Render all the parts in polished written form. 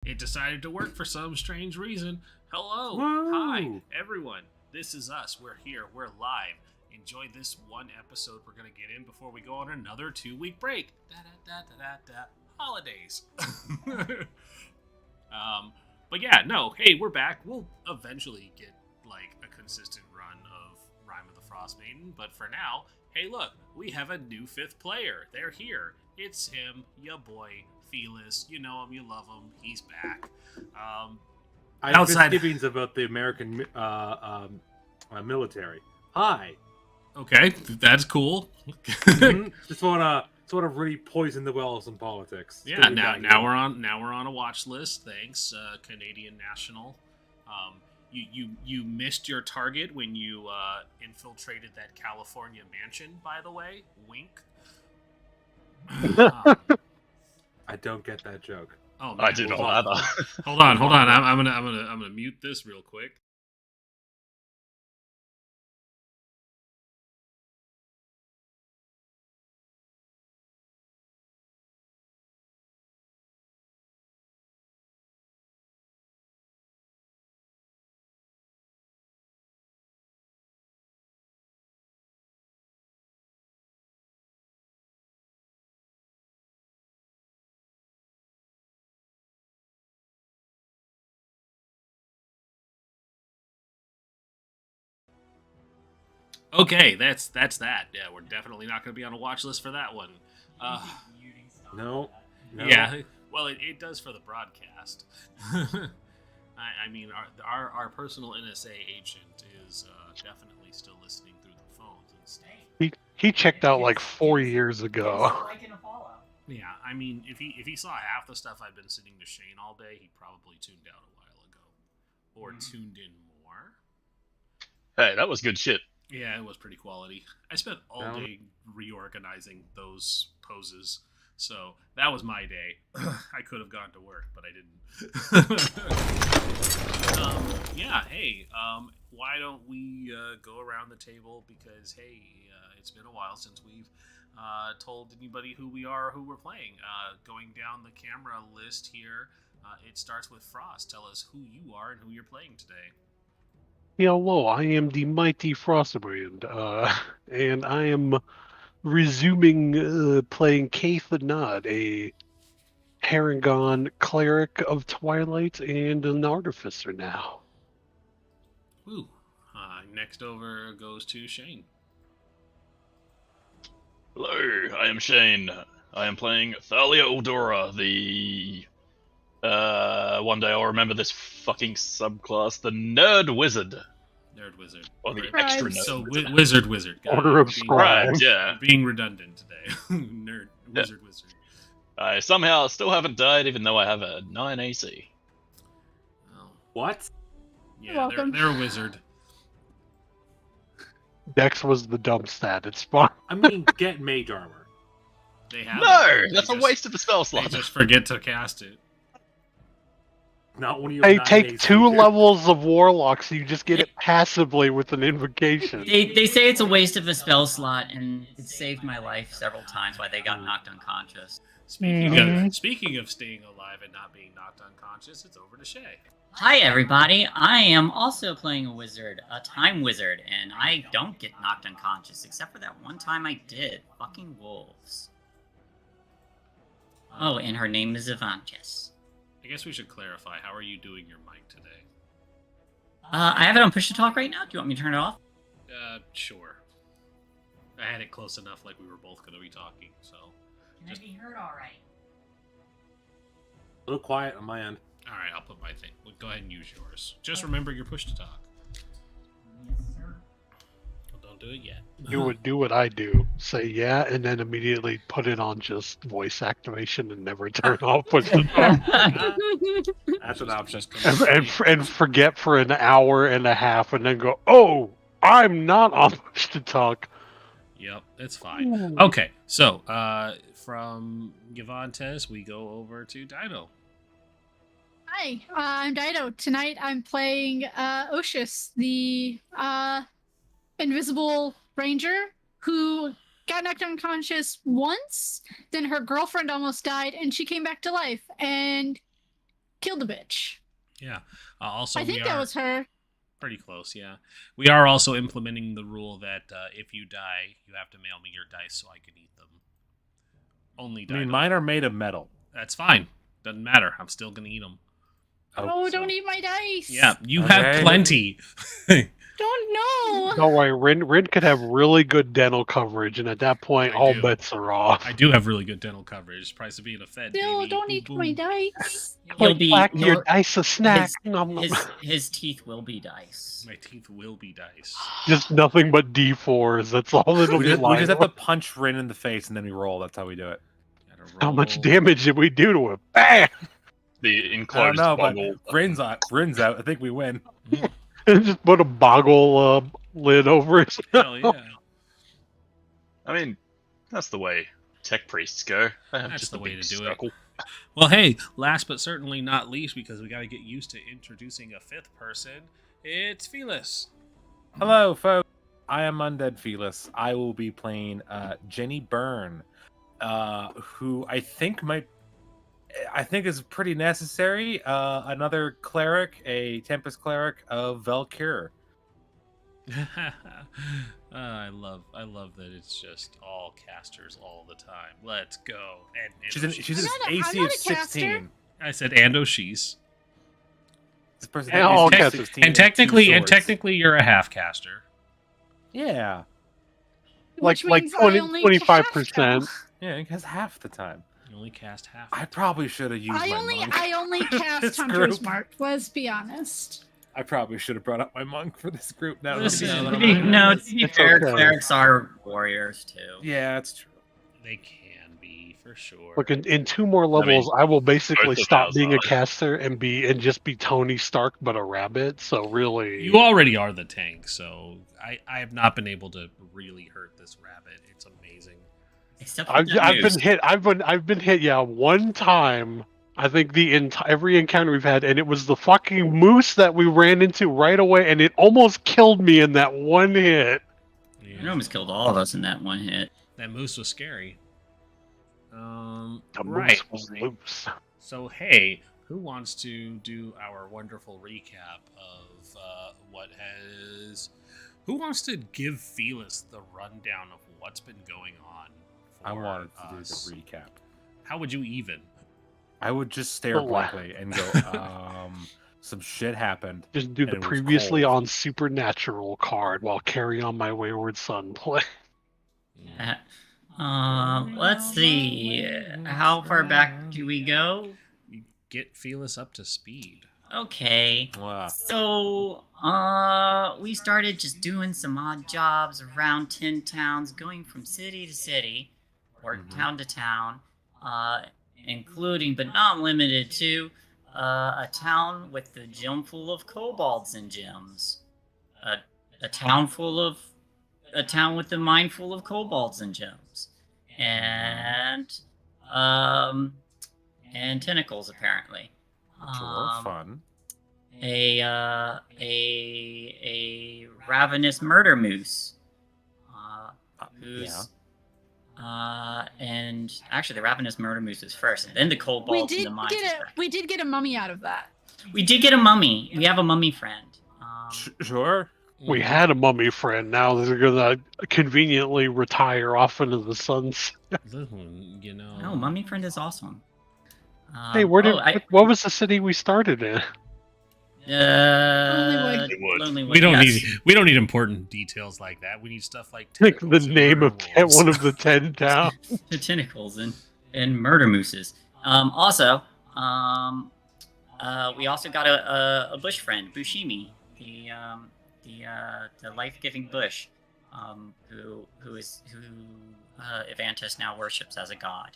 It decided to work for some strange reason. Hello. Woo! Hi, everyone. This is us. We're here. We're live. Enjoy this one episode we're going to get in before we go on another 2-week break. Holidays. But yeah, no, hey, we're back. We'll eventually get like a consistent run of Rime of the Frostmaiden, but for now, hey, look, we have a new fifth player. They're here. It's him, ya boy, Felis. You know him, you love him. He's back. I have Outside- misgivings about the American military. Hi. Okay, that's cool. Just wanna sort of really poison the wells in politics. Yeah, now we're on a watch list. Thanks, Canadian National. You missed your target when you infiltrated that California mansion. By the way, wink. I don't get that joke. Oh, man. I do not either. Hold on. I'm gonna mute this real quick. Okay, that's that. Yeah, we're definitely not going to be on a watch list for that one. No. Yeah, well, it does for the broadcast. I mean, our personal NSA agent is definitely still listening through the phones and stuff. He checked out like 4 years ago. Yeah, I mean, if he saw half the stuff I've been sending to Shane all day, he probably tuned out a while ago, or tuned in more. Hey, that was good shit. Yeah, it was pretty quality. I spent all day reorganizing those poses, so that was my day. I could have gone to work, but I didn't. Yeah, hey, why don't we go around the table? Because, hey, it's been a while since we've told anybody who we are or who we're playing. Going down the camera list here, it starts with Frost. Tell us who you are and who you're playing today. Hello, I am the mighty Frostmaiden, and I am resuming playing Kaith the Nod, a Paragon cleric of Twilight and an artificer now. Ooh. Next over goes to Shane. Hello, I am Shane. I am playing Thalia Eldora, the... one day I'll remember this fucking subclass, the Nerd Wizard. Nerd Wizard. Or the Right. extra Nerd So, Wizard. Wizard. Order of Being- Scribe. Right, yeah. Being redundant today. Nerd. Yeah. Wizard. I somehow still haven't died, even though I have a 9 AC. Oh. What? Yeah, You're welcome. they're a wizard. Dex was the dumb stat. It's fine. I mean, get mage armor. They have No! it. That's They a just- waste of a spell They slot. just forget to cast it. Not when you. Hey, take 2 levels of Warlock so you just get it passively with an invocation. They say it's a waste of a spell slot, and it saved my life several times while they got knocked unconscious. Speaking of staying alive and not being knocked unconscious, it's over to Shay. Hi, everybody. I am also playing a wizard, a time wizard, and I don't get knocked unconscious, except for that one time I did. Fucking wolves. Oh, and her name is Ivanches. I guess we should clarify. How are you doing your mic today? I have it on push to talk right now. Do you want me to turn it off? Sure. I had it close enough like we were both going to be talking, so... Can I be heard all right? A little quiet on my end. Alright, I'll put my thing. Well, go ahead and use yours. Just remember your push to talk. Yes, sir. Well, don't do it yet. You would do what I do. Say yeah, and then immediately put it on just voice activation and never turn off push to talk. That's an option. and forget for an hour and a half and then go, oh, I'm not on push to talk. Yep, it's fine. Okay, so from Givantes, we go over to Dino. Hi, I'm Dido. Tonight I'm playing Oshus, the invisible ranger who got knocked unconscious once, then her girlfriend almost died, and she came back to life. And Kill the bitch. Yeah. Also, I think that was her. pretty close. Yeah. We are also implementing the rule that if you die, you have to mail me your dice so I can eat them. Only I mean, die. mine are made of metal. That's fine. Doesn't matter. I'm still gonna eat them. Oh, so- don't eat my dice. Yeah, you Okay. have plenty. Don't know. Don't worry, Rin could have really good dental coverage, and at that point, I all do. bets are off. I do have really good dental coverage. Price of being a Fed. Still, baby. don't Boom, eat boom. my dice. He'll be Clack, your he'll- dice a snack. Nom, nom. his teeth will be dice. My teeth will be dice. Just nothing but D4s. That's all it'll We be just, like. have to punch Rin in the face and then we roll. That's how we do it. Gotta How much roll. damage did we do to it? Bam! The I don't enclosed know, but bubble. Rin's out. I think we win. Just put a boggle lid over it. Hell yeah. I mean, that's the way tech priests go. They have That's just the a way big to do it. circle. Well, hey, last but certainly not least, because we got to get used to introducing a fifth person, it's Felis. Hello, folks. I am Undead Felis. I will be playing Jenny Byrne, who I think is pretty necessary. Another cleric, a Tempest cleric of Valkyr. I love that it's just all casters all the time. Let's go. And She's an She's I'm AC not of a caster. 16. I said Ando She's. This person And has all AC of casters. 16 And two swords. technically you're a half caster. Yeah. Which like means 20, I only 25%. cast- Yeah, it has half the time. You only cast half. I probably should have used I my only monk. I only cast This Hunter's group. Mark. Let's be honest. I probably should have brought up my monk for this group. Now that I'm Listen, thinking to about be- it. No, to be It's fair, okay. clerics are warriors too. Yeah, that's true. They can be for sure. Look, in 2 more levels, I will basically both of stop ours being a are. caster and just be Tony Stark, but a rabbit. So really, You already are the tank, so I have not been able to really hurt this rabbit. It's amazing. Except I've for that been moose. hit. I've been hit. Yeah, one time. I think every encounter we've had, and it was the fucking moose that we ran into right away, and it almost killed me in that one hit. It Yeah. almost killed all of us in that one hit. That moose was scary. The Right. moose was loose. So hey, who wants to do our wonderful recap of what has? Who wants to give Felis the rundown of what's been going on? For I wanted to do us? the recap. How would you even? I would just stare The laugh. blankly and go, some shit happened. Just do And the it was previously cold. on Supernatural card while Carry On My Wayward Son play. Let's see. How far back do we go? Get Felis up to speed. Okay. Wow. So, we started just doing some odd jobs around 10 towns, going from city to city, or Mhm. town to town, including, but not limited to, a town with the gem full of kobolds and gems. A town with the mine full of kobolds and gems. And tentacles, apparently. Sure, fun. A ravenous murder moose. Who's and actually the ravenous murder moose is first, and then the We kobolds and did the mines. we did get a mummy out of that. We did get a mummy. We have a mummy friend. Sure. We had a mummy friend. Now they're gonna conveniently retire off into the suns. Listen, you know. No, mummy friend is awesome. Hey, where did? oh, What was the city we started in? Lonelywood. We don't yes. need important details like that. We need stuff like Like the tentacles and name of werewolves. one of the 10 towns. The tentacles and murder mooses. Also, we also got a bush friend, Bushimi, the life-giving bush, who Evantus now worships as a god.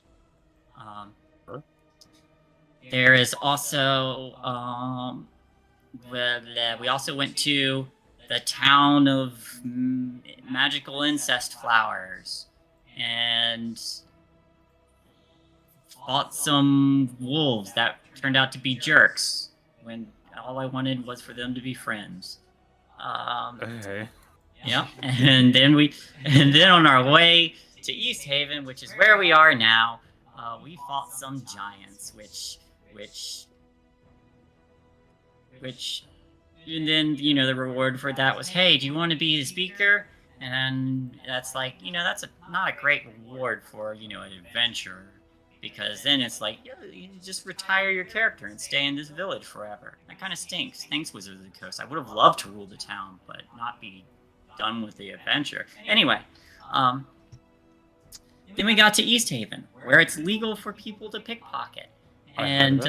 There is also we also went to the town of magical incest flowers and fought some wolves that turned out to be jerks when all I wanted was for them to be friends. Okay. Yep. And then on our way to East Haven, which is where we are now, we fought some giants, which which, and then the reward for that was, hey, do you want to be the speaker? And that's like, that's not a great reward for an adventurer, because then it's like, you just retire your character and stay in this village forever. That kind of stinks. Thanks, Wizards of the Coast. I would have loved to rule the town, but not be done with the adventure. Anyway, then we got to East Haven, where it's legal for people to pickpocket. And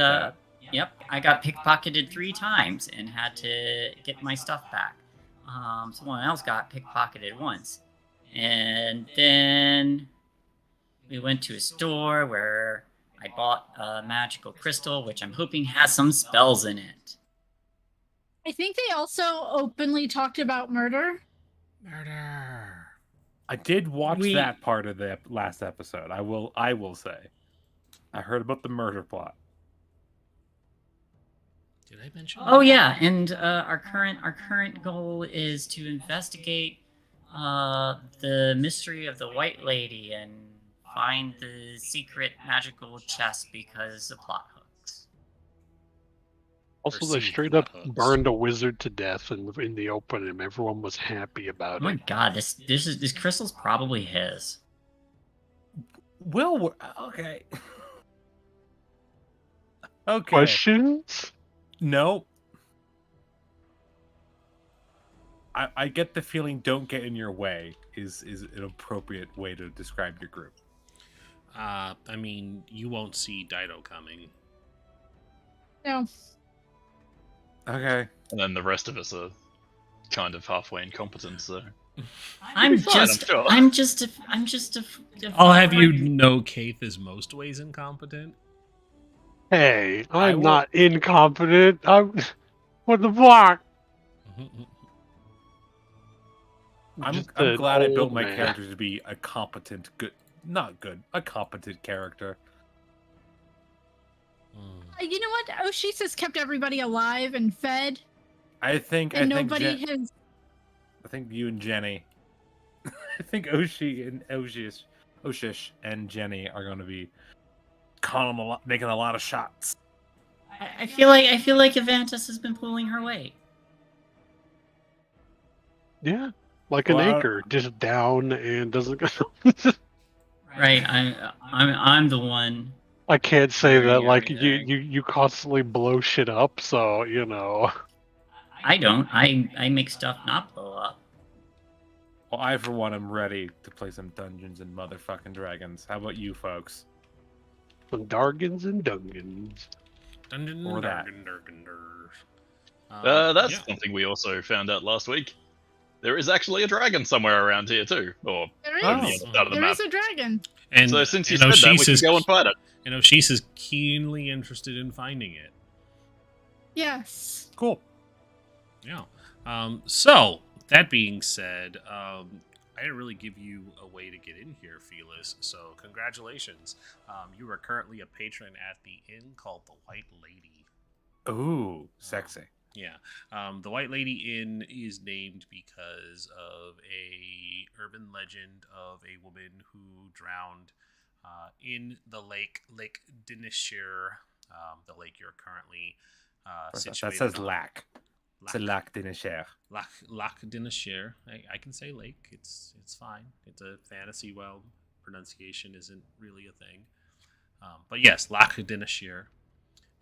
yep, I got pickpocketed 3 times and had to get my stuff back. Someone else got pickpocketed once. And then we went to a store where I bought a magical crystal, which I'm hoping has some spells in it. I think they also openly talked about murder. Murder. I did watch that part of the last episode. I will say, I heard about the murder plot. Did I mention? Oh yeah, and our current goal is to investigate the mystery of the White Lady and find the secret magical chest because of plot hooks. Also, they straight up burned a wizard to death in the open, and everyone was happy about Oh it. my god, this crystal's probably his. Okay. Okay. Questions? No. I get the feeling "don't get in your way" is an appropriate way to describe your group. I mean, you won't see Dido coming. No. Okay. And then the rest of us are kind of halfway incompetent, so I'm fine, just I'm sure. I'm just a I'll have you know Kaith is most ways incompetent. Hey, I I'm will- not incompetent. What the fuck? I'm Just glad I an built old my man. character to be a competent, a competent character. You know what? Oshis has kept everybody alive and fed, I think nobody has. I think you and Jenny. I think Oshish and Jenny are going to be making a lot of shots. I feel like Avantis has been pulling her weight. Yeah, like an Well, anchor, just down and doesn't go. Right, I'm the one. I can't say that Carrying like everything. you constantly blow shit up, so I don't. I make stuff not blow up. Well, I for one am ready to play some Dungeons and Motherfucking Dragons. How about you folks? Some Dargans and Dungans. Or that. that's something we also found out last week. There is actually a dragon somewhere around here too, or There is. on the other side of the There map. is a dragon. And So since you and said that, we Oshis can go and fight it. And Oshis is keenly interested in finding it. Yes. Cool. Yeah. So that being said, I didn't really give you a way to get in here, Felis. So congratulations. You are currently a patron at the inn called the White Lady. Ooh, sexy. Yeah. The White Lady Inn is named because of a urban legend of a woman who drowned in the Lake Dineshire, the lake you're currently That situated says on. lac. It's a lac de Nicher. Lac Dineshire. I can say lake. It's fine. It's a fantasy realm. Pronunciation isn't really a thing. But yes, Lac Dineshire,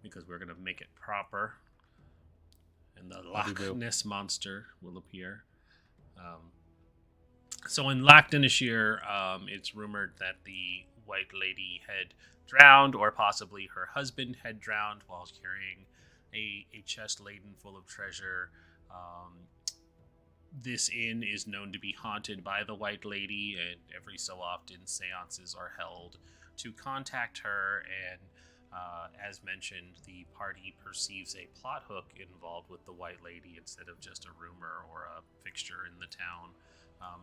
because we're gonna make it proper. And the Loch Ness monster will appear. So in Lac Dineshire, it's rumored that the White Lady had drowned, or possibly her husband had drowned while carrying a chest laden full of treasure. This inn is known to be haunted by the White Lady, and every so often seances are held to contact her, and as mentioned, the party perceives a plot hook involved with the White Lady instead of just a rumor or a fixture in the town.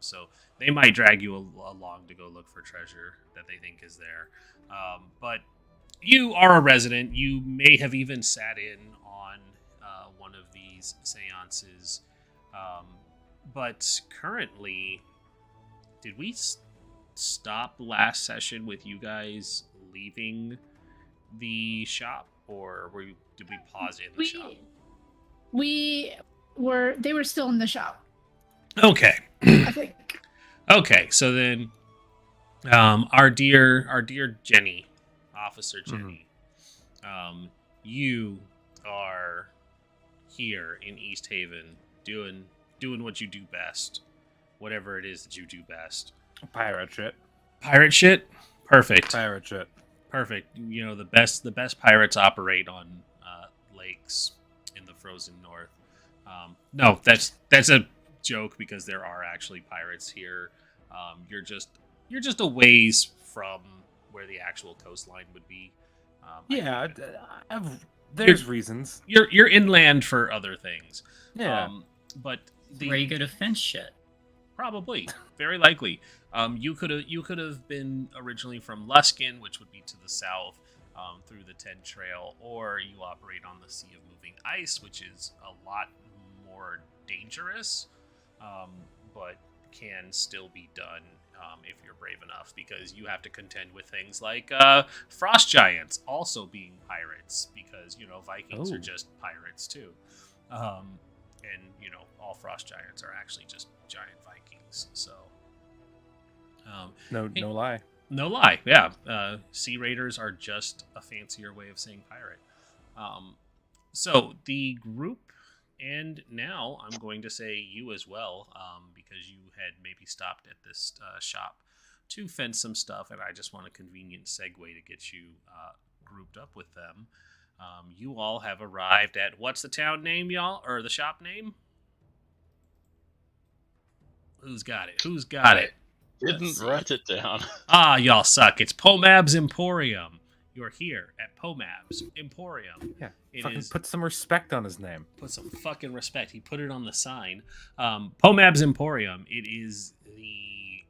So they might drag you along to go look for treasure that they think is there. But you are a resident. You may have even sat in on one of these seances. But currently, did we stop last session with you guys leaving the shop, or did we pause in the shop? They were still in the shop, Okay. I think. Okay, so then our dear Jenny, Officer Jenny, you are here in East Haven doing what you do best. Whatever it is that you do best. Pirate shit. Pirate shit? Perfect. Pirate shit. Perfect. You know, the best pirates operate on lakes in the frozen north. No, that's a joke because there are actually pirates here. You're just a ways from where the actual coastline would be. Yeah, there's reasons. You're inland for other things. Yeah. But Where you go to fence shit. Probably, very likely. You could have been originally from Luskin, which would be to the south, through the Ted Trail, or you operate on the Sea of Moving Ice, which is a lot more dangerous, but can still be done if you're brave enough, because you have to contend with things like frost giants also being pirates, because Vikings are just pirates too, and all frost giants are actually just giant Vikings. So, no lie. No lie, yeah. Sea Raiders are just a fancier way of saying pirate. So the group, and now I'm going to say you as well, because you had maybe stopped at this shop to fence some stuff, and I just want a convenient segue to get you grouped up with them. You all have arrived at, what's the town name, y'all? Or the shop name? Who's got it? Didn't write it down. Ah, y'all suck. It's Pomab's Emporium. You're here at Pomab's Emporium. Yeah, It put some respect on his name. Put some fucking respect. He put it on the sign. Pomab's Emporium. It is the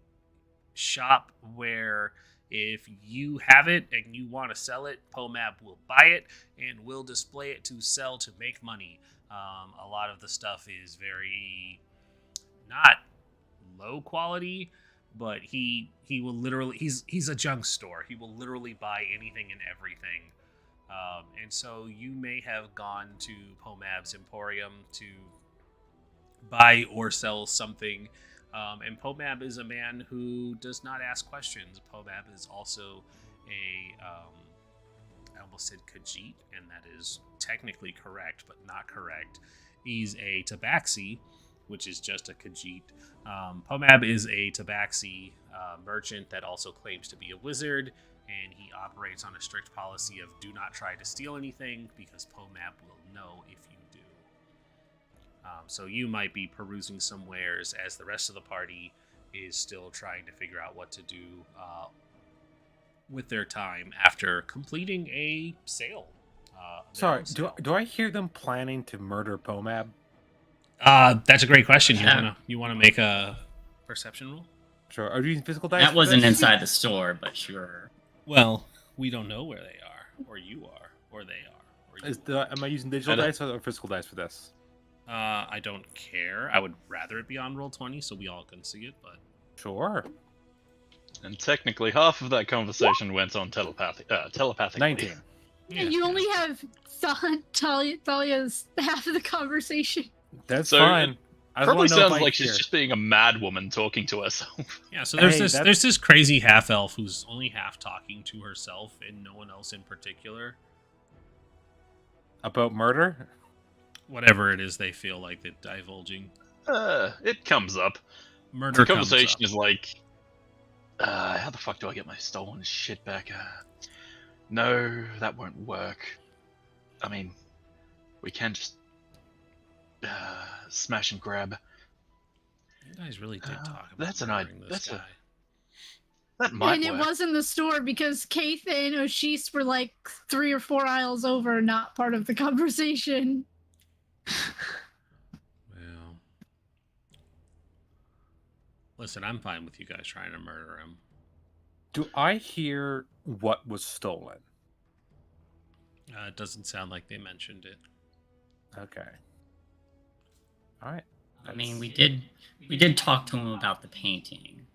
shop where if you have it and you want to sell it, Pomab will buy it and will display it to sell to make money. A lot of the stuff is very not low quality, but he will literally, he's a junk store. He will literally buy anything and everything. And so you may have gone to Pomab's Emporium to buy or sell something. And Pomab is a man who does not ask questions. Pomab is also I almost said Khajiit, and that is technically correct, but not correct. He's a Tabaxi, which is just a Khajiit. Pomab is a Tabaxi merchant that also claims to be a wizard, and he operates on a strict policy of do not try to steal anything, because Pomab will know if you do. So you might be perusing some wares as the rest of the party is still trying to figure out what to do with their time after completing a sale. Sorry, do I hear them planning to murder Pomab? That's a great question. You wanna make a perception roll? Sure. Are you using physical dice? That wasn't inside the store, but sure. Well, we don't know where they are, or you are, or they are. Or you Am I using digital dice or physical dice for this? I don't care. I would rather it be on Roll20 so we all can see it, but Sure. And technically, half of that conversation went on telepathically. 19. yeah. You only have Thalia's half of the conversation. That's So, fine. I just Probably wanna know if sounds I like she's hear. just being a mad woman talking to herself. Yeah, so there's Hey, there's this crazy half elf who's only half talking to herself and no one else in particular. About murder? Whatever it is they feel like they're divulging. It comes up. Murder The conversation comes is like, how the fuck do I get my stolen shit back? No, that won't work. I mean, we can just smash and grab. up. You guys really did talk about that's an murdering this idea. guy. That might And it work. was in the store because Keith and Oshis were like 3 or 4 aisles over, not part of the conversation. Well, listen, I'm fine with you guys trying to murder him. Do I hear what was stolen? It doesn't sound like they mentioned it. Okay. All right. I mean, we did talk to him about the painting.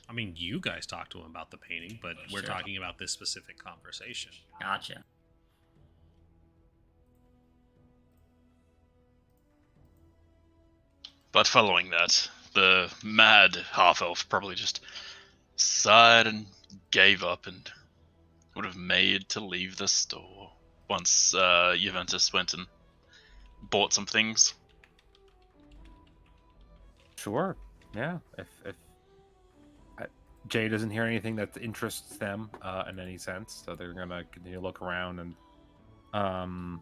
I mean, you guys talked to him about the painting, but we're Sure. talking about this specific conversation. Gotcha. But following that, the mad half-elf probably just sighed and gave up and would have made to leave the store once Juventus went and bought some things. Sure. Yeah. If Jay doesn't hear anything that interests them in any sense, so they're gonna continue to look around and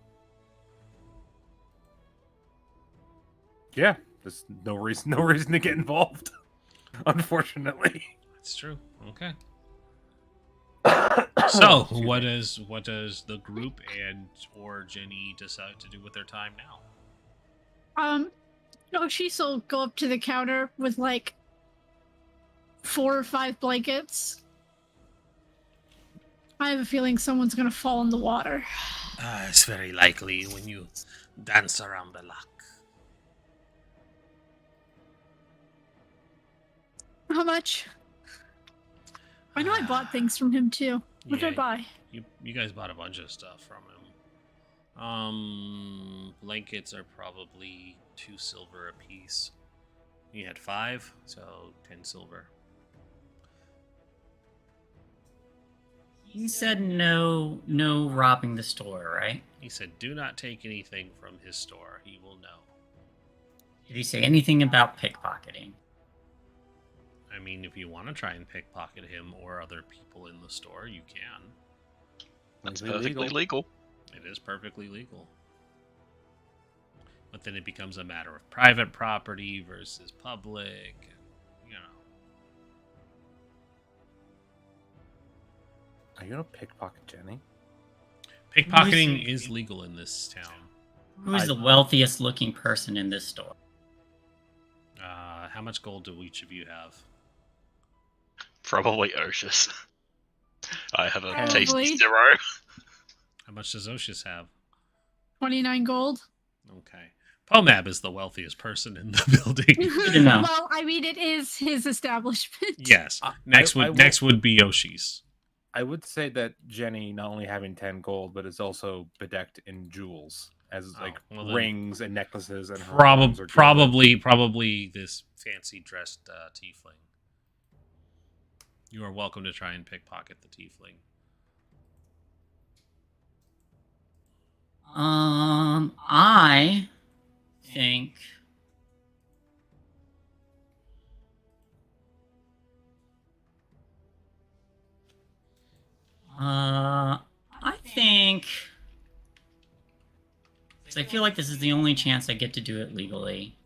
yeah, there's no reason to get involved, unfortunately. That's true. Okay. So, what does the group and or Jenny decide to do with their time now? She'll go up to the counter with like 4 or 5 blankets. I have a feeling someone's gonna fall in the water. It's very likely when you dance around the lock. How much? I know I bought things from him too. What did I buy? You guys bought a bunch of stuff from him. Blankets are probably 2 silver a piece. He had 5, so 10 silver. You said no robbing the store, right? He said, "Do not take anything from his store. He will know." Did he say anything about pickpocketing? I mean, if you want to try and pickpocket him or other people in the store, you can. That's Legally perfectly legal. It is perfectly legal. But then it becomes a matter of private property versus public, and, you know. Are you gonna pickpocket Jenny? Pickpocketing is legal in this town. Who's the wealthiest looking person in this store? How much gold do each of you have? Probably Oshus. I have a Probably. tasty 0. How much does Oshus have? 29 gold. Okay. Pomab is the wealthiest person in the building. Good to know. Well, I mean, it is his establishment. Yes. Next would be Yoshi's. I would say that Jenny not only having 10 gold, but is also bedecked in jewels, as like well then rings and necklaces, and her arms are gilded. Probably this fancy dressed tiefling. You are welcome to try and pickpocket the tiefling. I think because I feel like this is the only chance I get to do it legally.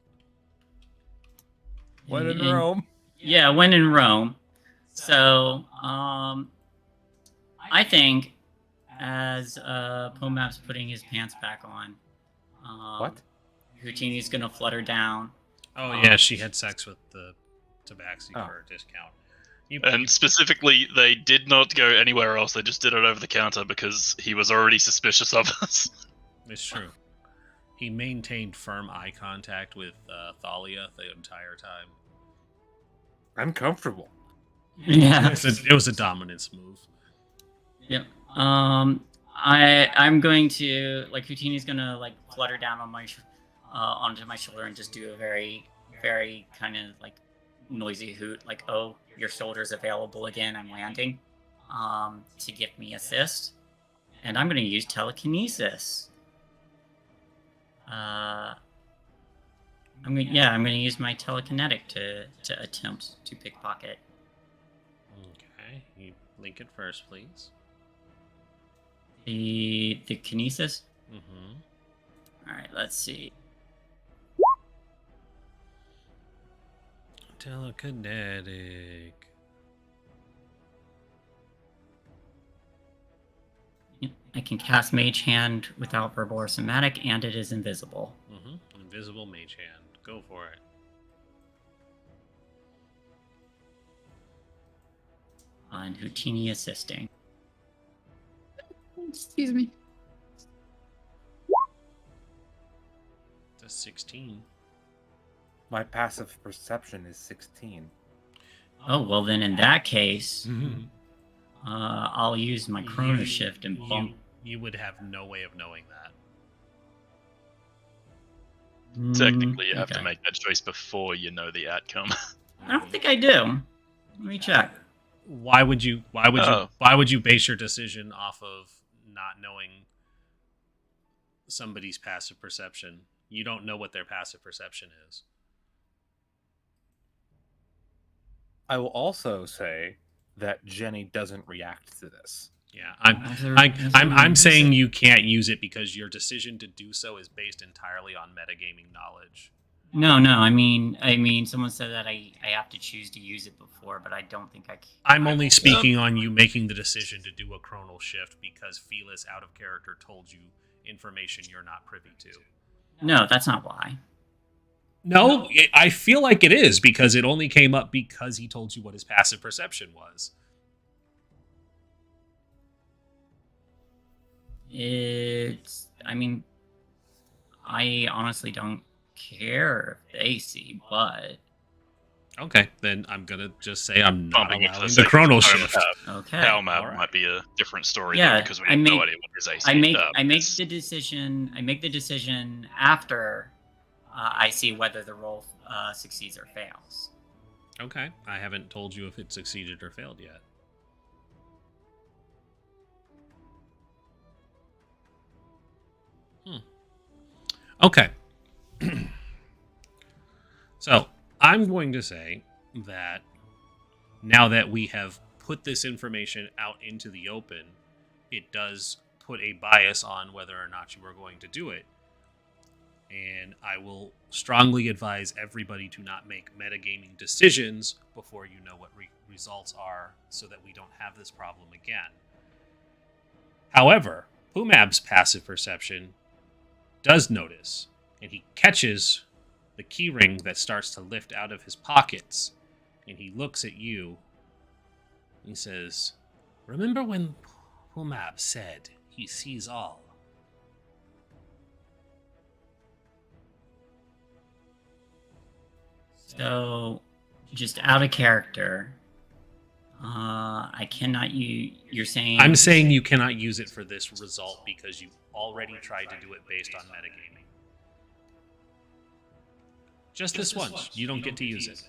When in Rome. Yeah, when in Rome. So, I think as Pomap's putting his pants back on, What? Houtini's gonna flutter down. Oh yeah, she had sex with the tabaxi for a discount. And specifically, they did not go anywhere else. They just did it over the counter because he was already suspicious of us. It's true. He maintained firm eye contact with Thalia the entire time. I'm comfortable. Yeah. It was a dominance move. Yep. I'm going to Houtini's gonna flutter down on my onto my shoulder and just do a very, very kind of noisy hoot, oh, your shoulder's available again. I'm landing. To give me assist, and I'm gonna use telekinesis. I'm gonna use my telekinetic to attempt to pickpocket. Okay, you link it first, please. The kinesis. Mm-hmm. All right, let's see. Telekinetic. Yep, I can cast Mage Hand without verbal or somatic, and it is invisible. Mm-hmm. Invisible Mage Hand. Go for it. And Houtini assisting. Excuse me. That's 16. My passive perception is 16. Oh, well then in that case, Mm-hmm. I'll use my Chrono Shift and bump. You would have no way of knowing that. Technically, you have to Okay. make that choice before you know the outcome. I don't think I do. Let me check. Why would you? Oh. Why would you base your decision off of not knowing somebody's passive perception? You don't know what their passive perception is. I will also say that Jenny doesn't react to this. Yeah, I'm saying you can't use it because your decision to do so is based entirely on metagaming knowledge. No. I mean, someone said that I have to choose to use it before, but I don't think I can. I'm only speaking on you making the decision to do a chronal shift because Felis out of character told you information you're not privy to. No, that's not why. No, I feel like it is because it only came up because he told you what his passive perception was. I mean, I honestly don't care if they see, but Okay, then I'm gonna just say I'm not Bumping into allowing the second chronal time shift. okay. Palmab Alright. might be a different story Yeah, though, because we I have no make- idea what his AC I make is. the decision. I make the decision after I see whether the roll succeeds or fails. Okay, I haven't told you if it succeeded or failed yet. Okay. So, I'm going to say that now that we have put this information out into the open, it does put a bias on whether or not you are going to do it. And I will strongly advise everybody to not make metagaming decisions before you know what results are so that we don't have this problem again. However, Pumab's passive perception does notice, and he catches the keyring that starts to lift out of his pockets, and he looks at you. He says, "Remember when Pumab said he sees all?" So, just out of character, I cannot use. You're saying I'm saying you cannot use it for this result because you already tried to do it based on metagaming. Just this once. You don't get to use it.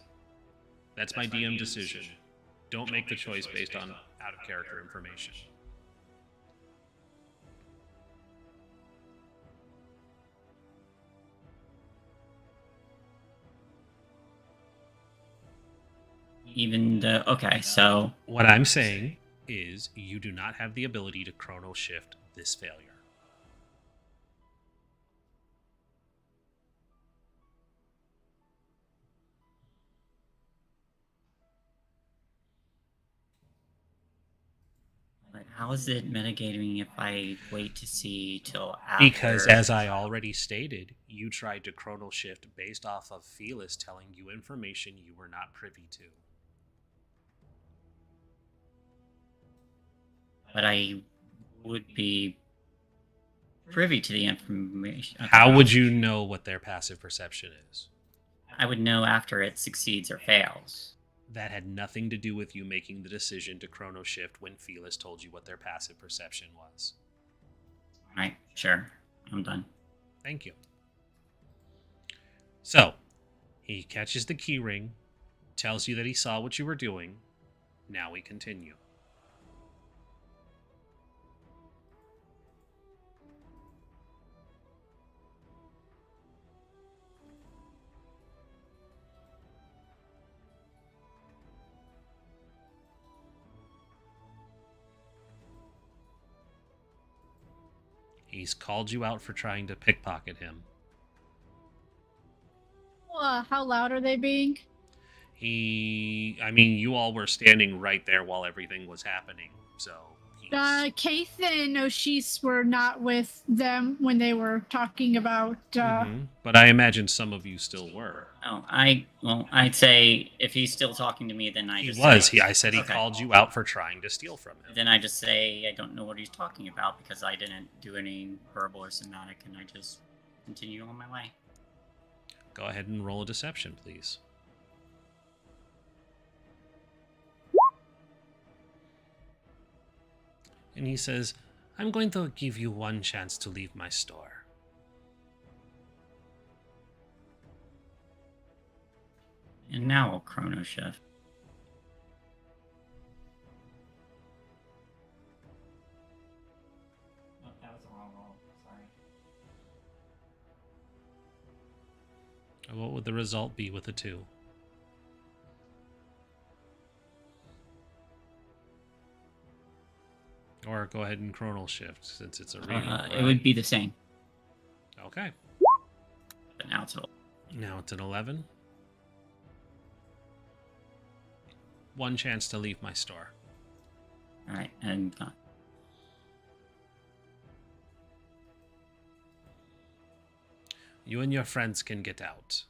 That's my DM decision. Don't make the choice based on out-of-character information. even the okay. So What I'm saying is you do not have the ability to chrono shift this failure. but how is it mitigating if I wait to see till after? Because, as I already stated, you tried to chrono shift based off of Felis telling you information you were not privy to. But I would be privy to the information. How would you know what their passive perception is? I would know after it succeeds or fails. That had nothing to do with you making the decision to chrono shift when Felis told you what their passive perception was. Alright, sure. I'm done. Thank you. So, he catches the key ring, tells you that he saw what you were doing. Now we continue. He's called you out for trying to pickpocket him. How loud are they being? You all were standing right there while everything was happening, so... Keith and Oshis were not with them when they were talking about, But I imagine some of you still were. Oh, I'd say if he's still talking to me, then I He just was. say, I said he okay. called you out for trying to steal from him. Then I just say I don't know what he's talking about because I didn't do any verbal or somatic, and I just continue on my way. Go ahead and roll a deception, please. And he says, "I'm going to give you one chance to leave my store." And now we'll chrono shift. Oh, that was the wrong roll. Sorry. What would the result be with a 2? Or go ahead and chronal shift since it's a reading. It would be the same, Okay. but now it's an Now it's an 11. One chance to leave my store. All right, and You and your friends can get out.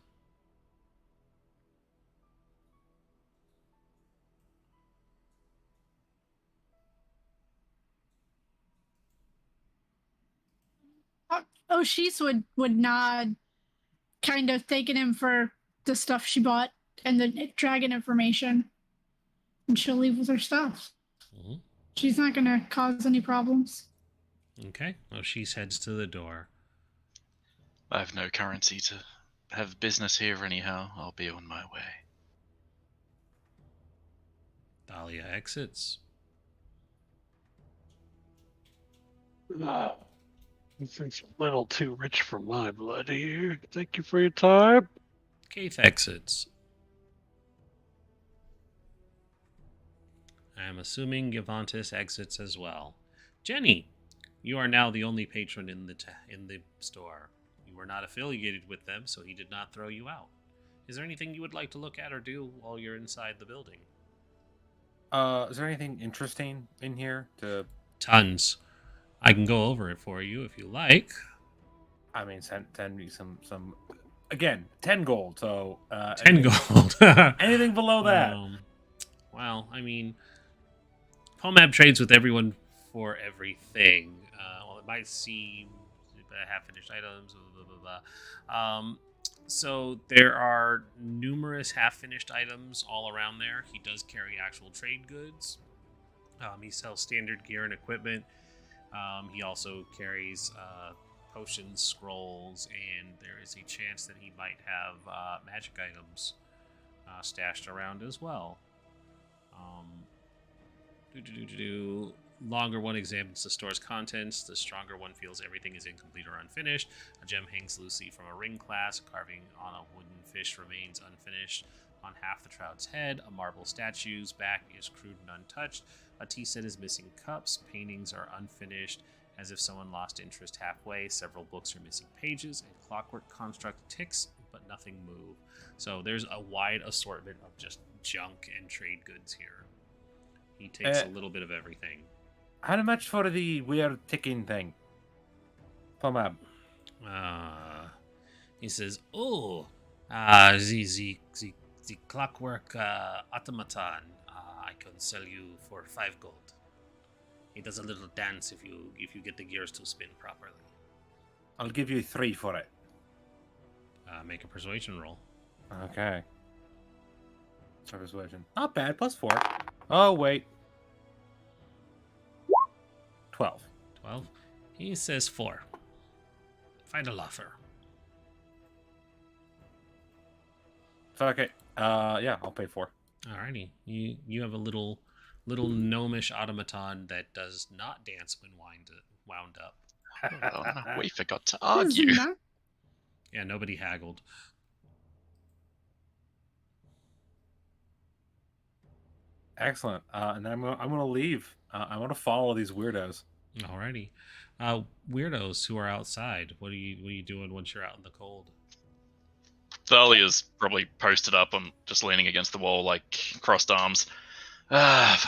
Oshis would nod, kind of thanking him for the stuff she bought and the dragon information. And she'll leave with her stuff. Mm-hmm. She's not going to cause any problems. Okay. Well, she heads to the door. I have no currency to have business here anyhow. I'll be on my way. Dahlia exits. This is a little too rich for my blood here. Thank you for your time. Keith exits. I am assuming Gavantis exits as well. Jenny, you are now the only patron in the store. You were not affiliated with them, so he did not throw you out. Is there anything you would like to look at or do while you're inside the building? Is there anything interesting in here to? Tons. I can go over it for you if you like. I mean, send me some. Again, 10 gold. So 10 gold. Anything below that? Well, I mean, Pomab trades with everyone for everything. Well, it might seem half-finished items, blah, blah, blah. So there are numerous half-finished items all around there. He does carry actual trade goods. He sells standard gear and equipment. He also carries potions, scrolls, and there is a chance that he might have magic items stashed around as well. Longer one examines the store's contents. The stronger one feels everything is incomplete or unfinished. A gem hangs loosely from a ring clasp. A carving on a wooden fish remains unfinished. On half the trout's head, a marble statue's back is crude and untouched. A tea set is missing cups. Paintings are unfinished, as if someone lost interest halfway. Several books are missing pages. A clockwork construct ticks, but nothing moved. So there's a wide assortment of just junk and trade goods here. He takes a little bit of everything. How much for the weird ticking thing? Pomab. He says, the clockwork automaton. I can sell you for 5 gold. He does a little dance if you get the gears to spin properly. I'll give you 3 for it. Make a persuasion roll. Okay. Persuasion. Not bad. +4. Oh, wait. 12. 12. He says 4. Final offer. Fuck it. Yeah, I'll pay 4. Alrighty. You have a little gnomish automaton that does not dance when wound up. Oh, no, we forgot to argue. Yeah, nobody haggled. Excellent. And I'm gonna leave. I want to follow these weirdos. Alrighty. Weirdos who are outside. What are you doing once you're out in the cold? Thalia's probably posted up. I'm just leaning against the wall, like crossed arms. What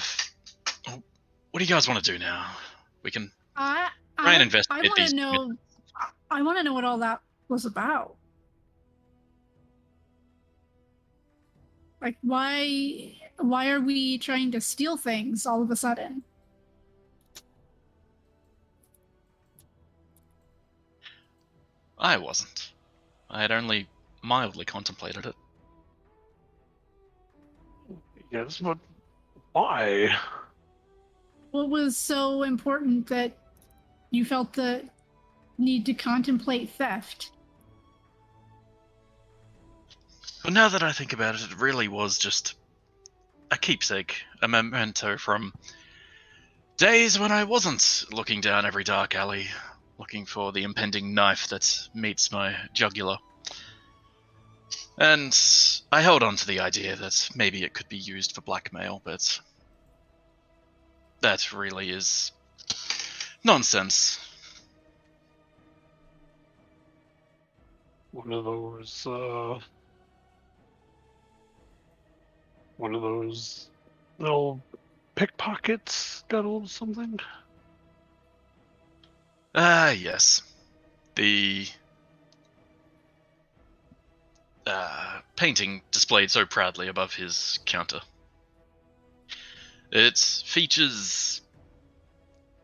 do you guys want to do now? We can try and investigate these. I want to know what all that was about. Like, why are we trying to steal things all of a sudden? I wasn't. I had only mildly contemplated it. Yes, but why? What was so important that you felt the need to contemplate theft? Well, now that I think about it, it really was just a keepsake, a memento from days when I wasn't looking down every dark alley, looking for the impending knife that meets my jugular. And I held on to the idea that maybe it could be used for blackmail, but that really is nonsense. One of those little pickpockets got a little something. Ah, yes. The painting displayed so proudly above his counter. It features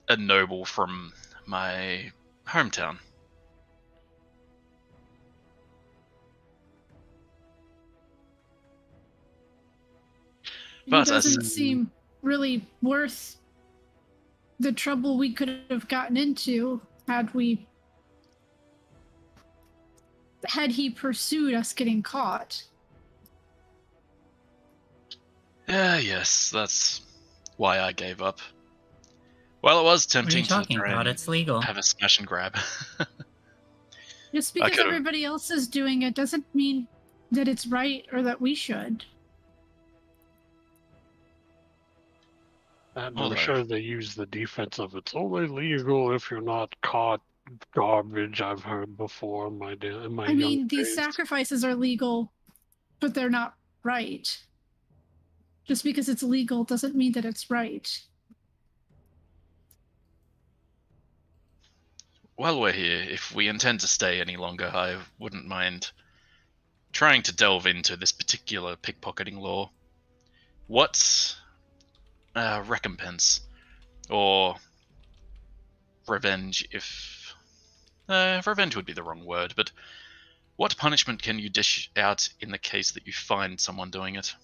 a noble from my hometown. It But doesn't seem really worth the trouble we could have gotten into had he pursued us getting caught. yes, that's why I gave up. Well, it was What are you tempting to talking try about? and It's legal. have a smash and grab. Just because could've- everybody else is doing it doesn't mean that it's right or that we should. And Well, I'm no. sure they use the defense of it's only legal if you're not caught. Garbage I've heard before in my I young mean, these days. sacrifices are legal, but they're not right. Just because it's legal doesn't mean that it's right. While we're here, if we intend to stay any longer, I wouldn't mind trying to delve into this particular pickpocketing law. What recompense or revenge, if revenge would be the wrong word, but what punishment can you dish out in the case that you find someone doing it?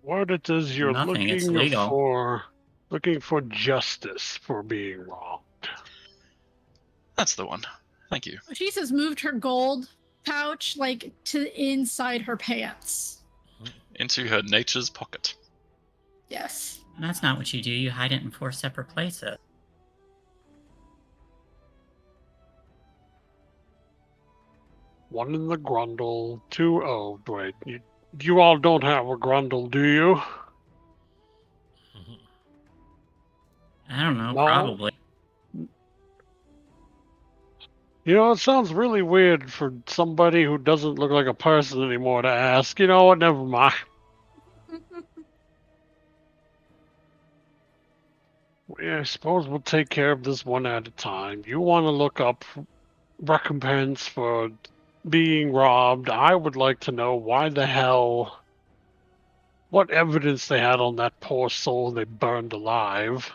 What it is you're Nothing, it's looking legal. for justice for being wrong. That's the one. Thank you. She has moved her gold pouch like to inside her pants. Into her nature's pocket. Yes. That's not what you do. You hide it in 4 separate places. One in the grundle, two. Oh, wait. You all don't have a grundle, do you? I don't know, No. probably. You know, it sounds really weird for somebody who doesn't look like a person anymore to ask. You know what? Never mind. Yeah, I suppose we'll take care of this one at a time. You want to look up recompense for being robbed. I would like to know why the hell, what evidence they had on that poor soul they burned alive.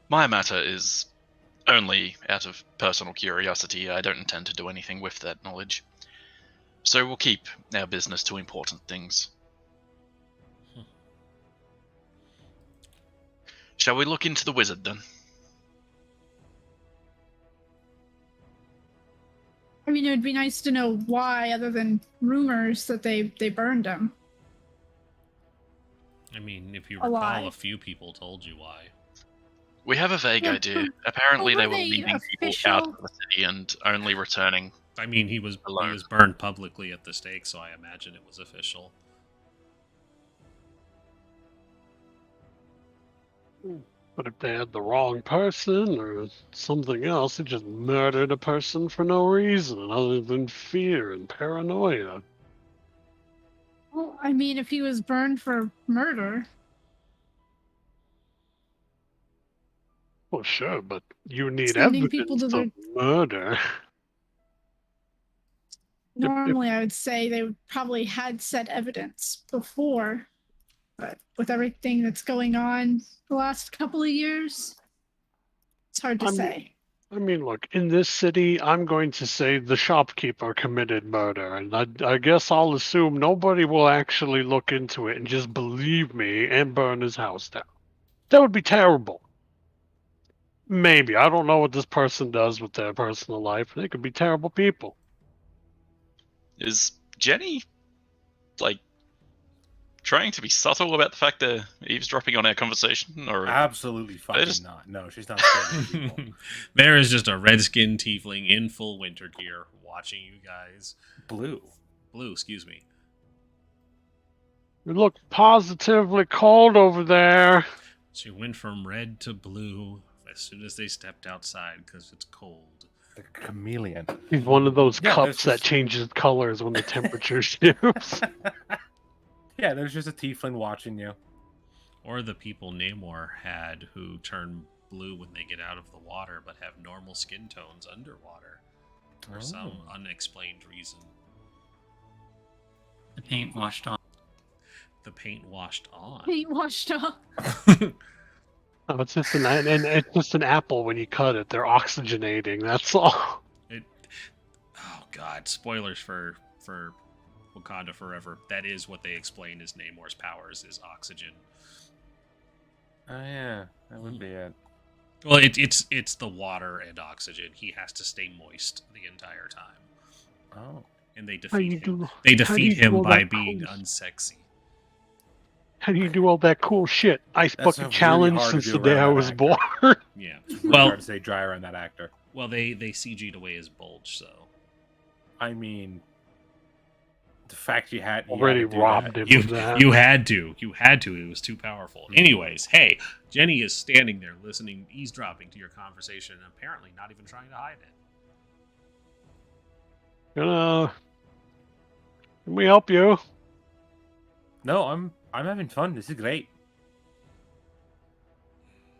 My matter is only out of personal curiosity. I don't intend to do anything with that knowledge. So we'll keep our business to important things. Shall we look into the wizard then? I mean, it would be nice to know why, other than rumors that they burned him. I mean, if you Alive. recall, a few people told you why. We have a vague Yeah, idea. Apparently but they were were they leaving people out official? of the city and only returning. I mean, he was Alone. burned publicly at the stake, so I imagine it was official. But if they had the wrong person or something else, they just murdered a person for no reason other than fear and paranoia. Well, I mean, if he was burned for murder, Well, sure, but you need Sending evidence people to of their- murder. normally I would say they would probably had said evidence before. But with everything that's going on the last couple of years, it's hard to say. I mean, look, in this city, I'm going to say the shopkeeper committed murder, and I guess I'll assume nobody will actually look into it and just believe me and burn his house down. That would be terrible. Maybe. I don't know what this person does with their personal life. They could be terrible people. Is Jenny, like, trying to be subtle about the fact they're eavesdropping on our conversation? Or Absolutely fucking just- not. No, she's not scared of people. There is just a red-skinned tiefling in full winter gear watching you guys. Blue. Blue, excuse me. You look positively cold over there. She went from red to blue as soon as they stepped outside because it's cold. The chameleon. He's one of those Yeah, cups there's that just- changes colors when the temperature shifts. Yeah, there's just a tiefling watching you. Or the people Namor had who turn blue when they get out of the water but have normal skin tones underwater for some unexplained reason. The paint washed off. The paint washed on. Paint washed off. Oh, it's just it's just an apple when you cut it. They're oxygenating. That's all. Oh god, spoilers for Wakanda Forever. That is what they explain as Namor's powers is oxygen. Oh yeah, that would be it. Well, it's the water and oxygen. He has to stay moist the entire time. Oh. And they How you defeat him. do? They how do defeat you do him all by that being cool- unsexy. How do you do all that cool shit? Ice That's bucket really challenge hard to since do the day around I that was actor. born. Yeah. It's really Well, hard to say dry around that actor. well, they CG'd away his bulge, so I mean, the fact you had Already to do robbed that. him of that. you had to. It was too powerful. Anyways, hey, Jenny is standing there listening, eavesdropping to your conversation, and apparently not even trying to hide it. Can we help you? No, I'm having fun. This is great.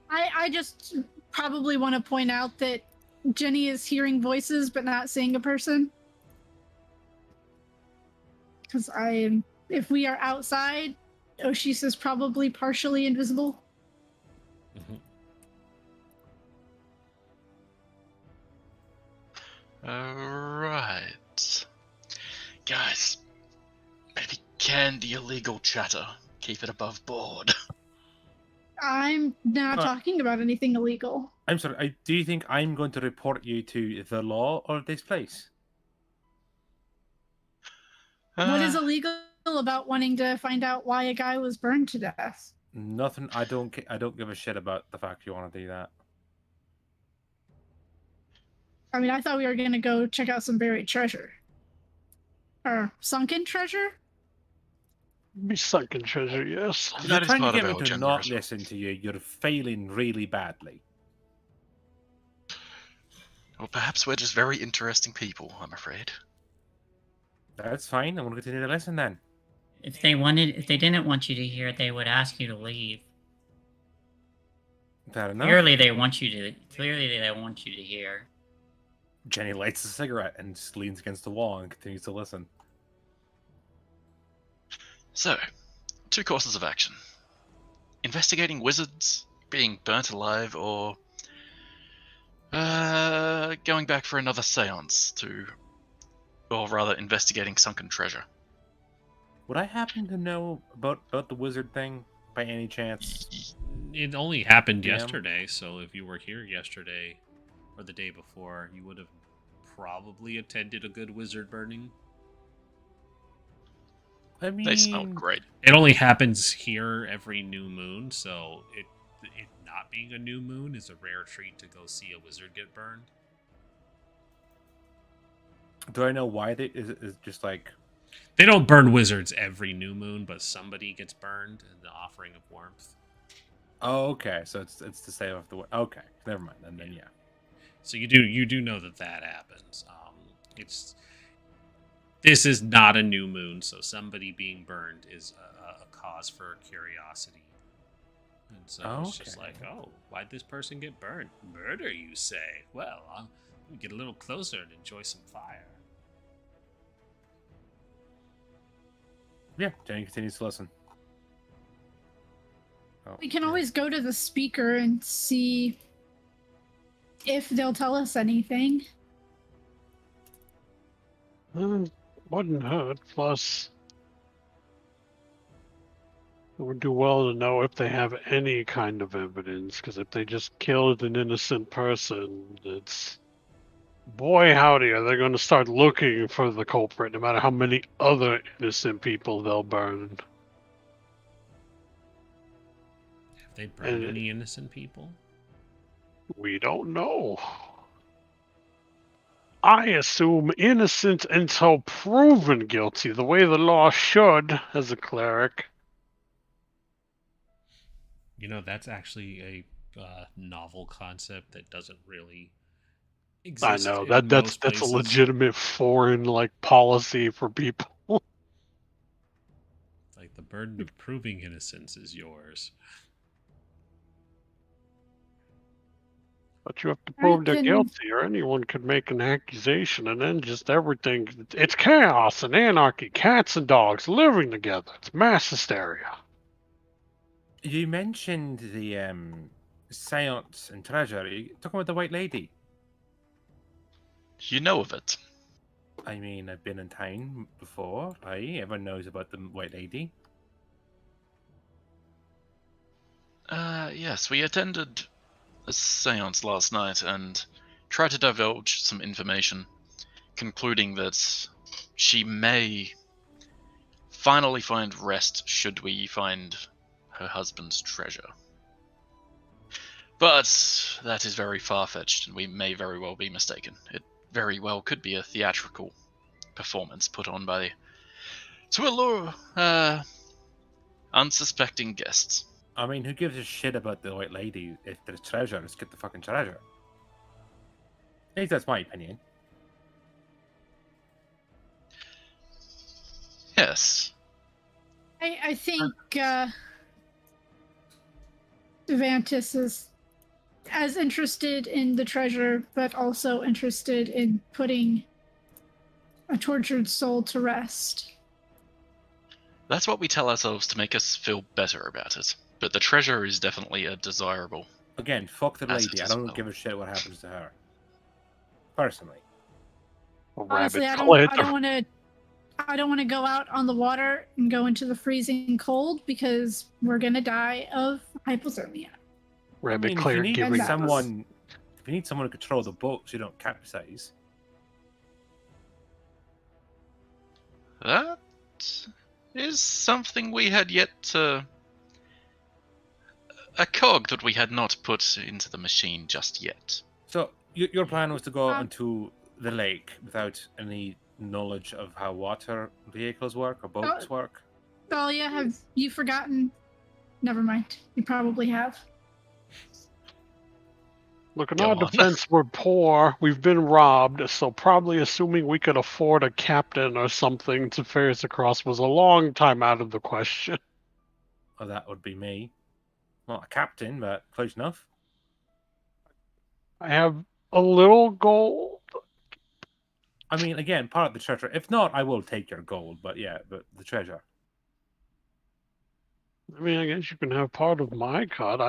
I just probably want to point out that Jenny is hearing voices but not seeing a person. Because if we are outside, Oshis is probably partially invisible. Alright. Guys, maybe can the illegal chatter keep it above board? I'm not Uh, talking about anything illegal. I'm sorry. Do you think I'm going to report you to the law or this place? What is illegal about wanting to find out why a guy was burned to death? Nothing. I don't give a shit about the fact you want to do that. I mean, I thought we were going to go check out some buried treasure. Or sunken treasure? Be sunken treasure, yes. That You're is trying to part get of me our to agenda not as well. listen to you. You're failing really badly. Well, perhaps we're just very interesting people, I'm afraid. That's fine. I'm going to continue to listen then. If they didn't want you to hear it, they would ask you to leave. Fair enough. Clearly, they want you to hear. Jenny lights a cigarette and just leans against the wall and continues to listen. So, two courses of action. Investigating wizards, being burnt alive, or going back for another seance or rather investigating sunken treasure. Would I happen to know about the wizard thing by any chance? It only happened Yeah. yesterday, so if you were here yesterday or the day before, you would have probably attended a good wizard burning. I mean, They smell great. It only happens here every new moon, so it not being a new moon is a rare treat to go see a wizard get burned. do I know why they is it just like They don't burn wizards every new moon, but somebody gets burned in the offering of warmth. oh okay, so it's to save off the okay, never mind. And then yeah. So you do know that happens. This is not a new moon, so somebody being burned is a cause for curiosity. And so it's just Okay. like, oh, why'd this person get burned? Murder, you say? Well, I'll get a little closer and enjoy some fire. Yeah, Jenny continues to listen. Oh, We can yeah. always go to the speaker and see if they'll tell us anything. Wouldn't hurt. Plus, It would do well to know if they have any kind of evidence, because if they just killed an innocent person, it's... Boy, howdy, are they going to start looking for the culprit, no matter how many other innocent people they'll burn. Have they burned And any innocent people? we don't know. I assume innocent until proven guilty, the way the law should, as a cleric. You know, that's actually a novel concept that doesn't really I exist know in that's most a places. legitimate foreign policy for people. Like, the burden of proving innocence is yours. But you have to Right, prove they're then- guilty, or anyone could make an accusation, and then just everything. It's chaos and anarchy, cats and dogs living together. It's mass hysteria. You mentioned the seance and treasure. Are you talking about the White Lady? You know of it. I mean, I've been in town before. Everyone knows about the White Lady. Yes, we attended a seance last night and tried to divulge some information, concluding that she may finally find rest should we find her husband's treasure. But that is very far-fetched, and we may very well be mistaken. It very well could be a theatrical performance put on by to allure unsuspecting guests. I mean, who gives a shit about the White Lady? If there's treasure, let's get the fucking treasure. At least that's my opinion. Yes. I think Devantis is as interested in the treasure, but also interested in putting a tortured soul to rest. That's what we tell ourselves to make us feel better about it. But the treasure is definitely a desirable. Again, fuck the As it lady. I is don't well. give a shit what happens to her. Personally. Honestly, I don't want to go out on the water and go into the freezing cold because we're gonna die of hypothermia. Rabbit if clear you need giving someone, if you need someone to control the boat so you don't capsize. That is something we had yet to. A cog that we had not put into the machine just yet. So your plan was to go Um, onto the lake without any knowledge of how water vehicles work or boats work. Thalia, have you forgotten? Never mind. You probably have. Look, in Go our on. defense, we're poor. We've been robbed, so probably assuming we could afford a captain or something to ferry us across was a long time out of the question. Oh, that would be me. Not a captain, but close enough. I have a little gold. I mean, again, part of the treasure. If not, I will take your gold. But yeah, but the treasure. I mean, I guess you can have part of my cut.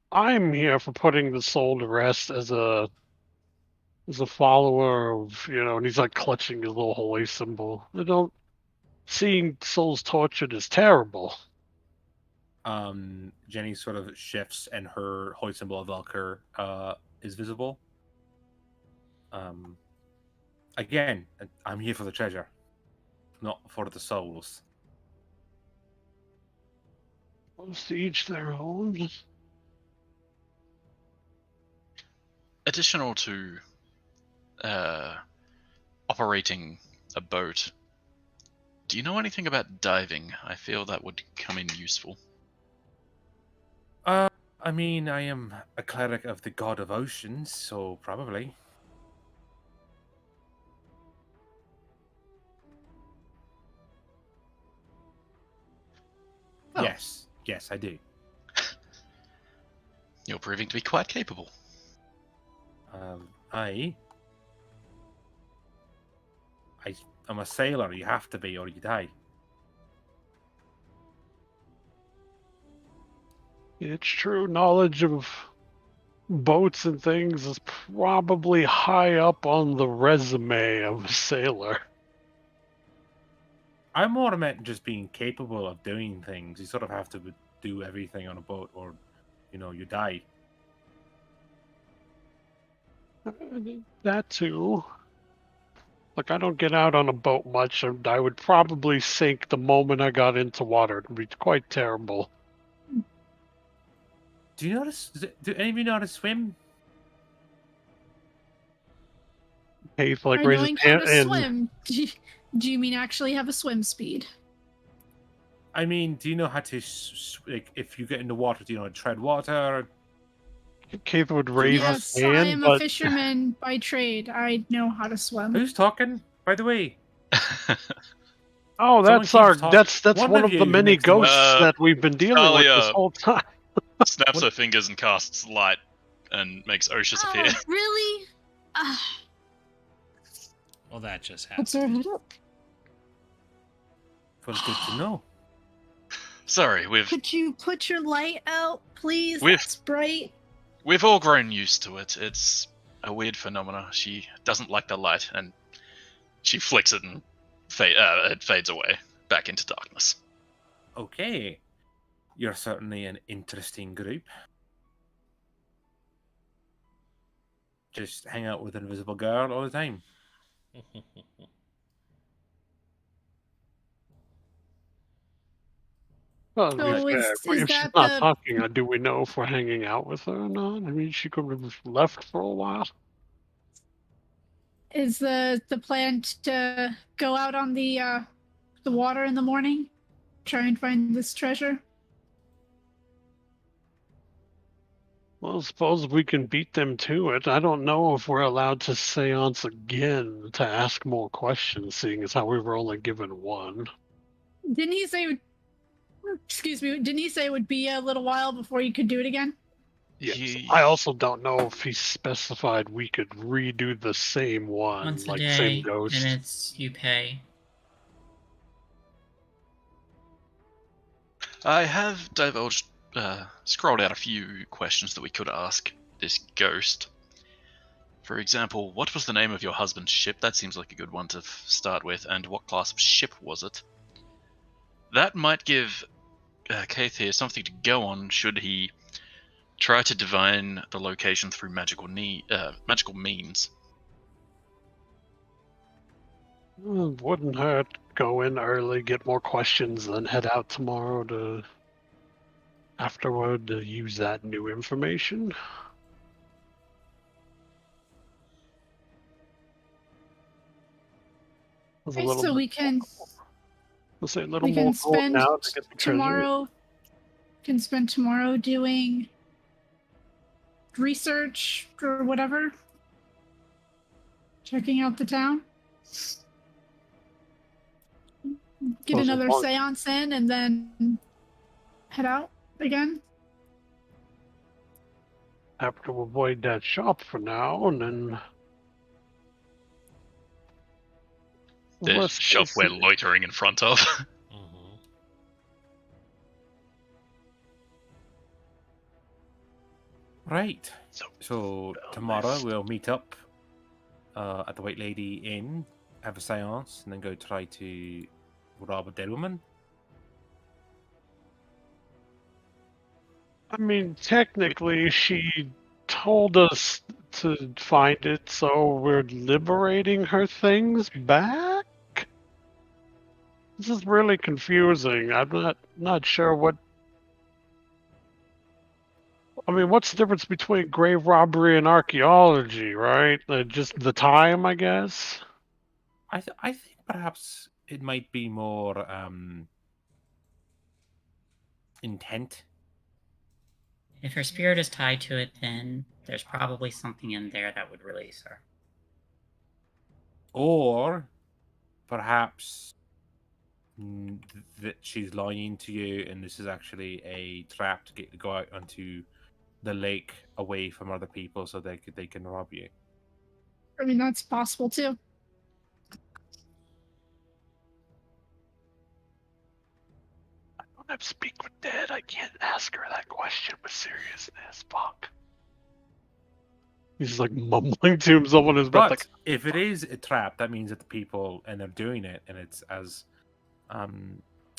I'm here for putting the soul to rest as a follower of, and he's like clutching his little holy symbol. Seeing souls tortured is terrible. Jenny sort of shifts, and her holy symbol of Valkyr is visible. Again, I'm here for the treasure, not for the souls. Most to each their own. Additional to operating a boat, do you know anything about diving? I feel that would come in useful. I mean, I am a cleric of the god of oceans, so probably. Oh. Yes, I do. You're proving to be quite capable. I'm a sailor. You have to be, or you die. It's true. Knowledge of boats and things is probably high up on the resume of a sailor. I more meant just being capable of doing things. You sort of have to do everything on a boat, or you die. That too. Like, I don't get out on a boat much, and I would probably sink the moment I got into water. It would be quite terrible. Do any of you know how to swim? Keith, like, By raises knowing his how hand to and swim, do you mean actually have a swim speed? I mean, do you know how to like if you get in the water, do you know how to tread water? Keith would raise his Yes, I hand, am a but fisherman by trade. I know how to swim. Who's talking, by the way? oh, Someone that's keeps our talk- that's one one of of the you many next to one- ghosts that we've been dealing with this Talia. whole time. Snaps What- her fingers and casts light and makes Oshus appear. Oh, really? Well, that just What's happened. her head up? Well, good to know. Sorry, Could you put your light out, please? We've- It's bright. we've all grown used to it. It's a weird phenomena. She doesn't like the light, and she flicks it and it fades away back into darkness. Okay, you're certainly an interesting group. Just hang out with an invisible girl all the time. Well, to So be is- fair, is if she's that not the- talking, do we know if we're hanging out with her or not? I mean, she could have left for a while. Is the plan to go out on the water in the morning, try and find this treasure? Well, suppose we can beat them to it. I don't know if we're allowed to seance again to ask more questions, seeing as how we were only given one. Didn't he say? Excuse me. Didn't he say it would be a little while before you could do it again? Yes. Ye- I also don't know if he specified we could redo the same one, Once a like day, same ghost. and it's you pay. I have divulged, scrolled out a few questions that we could ask this ghost. For example, what was the name of your husband's ship? That seems like a good one to start with. And what class of ship was it? That might give Keith here something to go on should he try to divine the location through magical means. Wouldn't hurt. Go in early, get more questions, then head out tomorrow to afterward to use that new information. Was a Okay, little so bit- we can We'll say a little we more can spend now to get the treasure. tomorrow. Can spend tomorrow doing research or whatever, checking out the town. Get Well, so another long- seance in, and then head out again. Have to avoid that shop for now, and then. The Worst shop case we're scenario- loitering in front of. Mhm. Right. So- So Well, tomorrow nice. we'll meet up at the White Lady Inn, have a seance, and then go try to rob a dead woman. I mean, technically, she told us to find it, so we're liberating her things back? This is really confusing. I'm not sure what. I mean, what's the difference between grave robbery and archaeology, right? Just the time, I guess? I think perhaps it might be more intent. If her spirit is tied to it, then there's probably something in there that would release her. Or perhaps that she's lying to you and this is actually a trap to get to go out onto the lake away from other people so they can rob you. I mean, that's possible too. I don't have Speak with Dead. I can't ask her that question with seriousness. Fuck. He's like mumbling to himself on his breath, But like, if it is a trap, that means that the people and they're doing it and it's as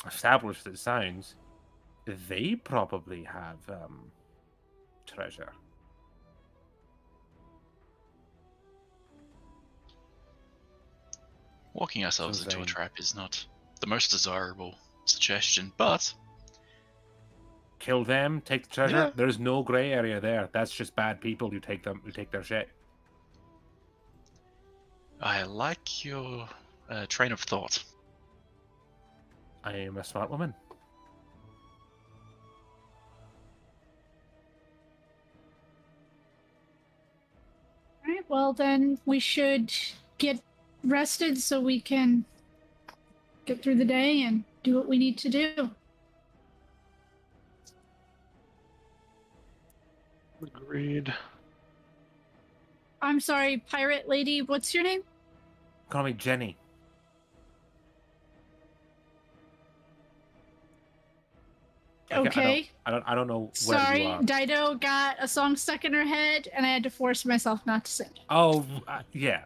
established it sounds, they probably have treasure. Walking ourselves into a Insane. trap is not the most desirable suggestion, but Kill them, take the treasure. Yeah. There's no gray area there. That's just bad people who take their shit. I like your train of thought. I am a smart woman. All right, well, then we should get rested so we can get through the day and do what we need to do. Agreed. I'm sorry, pirate lady, what's your name? Call me Jenny. Okay. I don't know where Sorry, you are. Dido got a song stuck in her head, and I had to force myself not to sing it. Oh, yeah.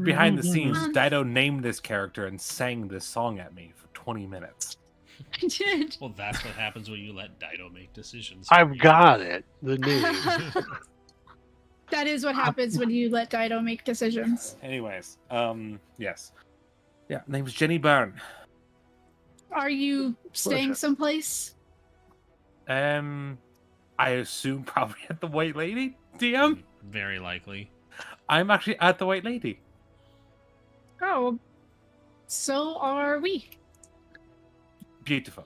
Behind the scenes, Dido named this character and sang this song at me for 20 minutes. I did. Well, that's what happens when you let Dido make decisions. I've got it. The name. That is what happens when you let Dido make decisions. Anyways, yes. Yeah, name's Jenny Byrne. Are you staying Pleasure. someplace? I assume probably at the White Lady, DM? Very likely. I'm actually at the White Lady. Oh, so are we. Beautiful.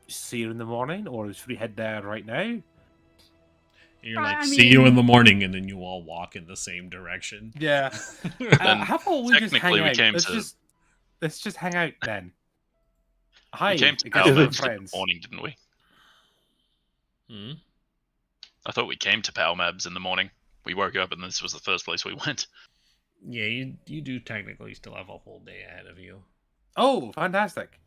See you in the morning, or should we head there right now? You're like, I see you in mean- the morning, and then you all walk in the same direction. Yeah. Then How about we just hang technically we out? came let's to- just hang out then. Hi, We came to I guess Palmabs we're in the friends. morning, didn't we? Hmm? I thought we came to Palmabs in the morning. We woke up and this was the first place we went. Yeah, you do technically still have a whole day ahead of you. Oh, fantastic.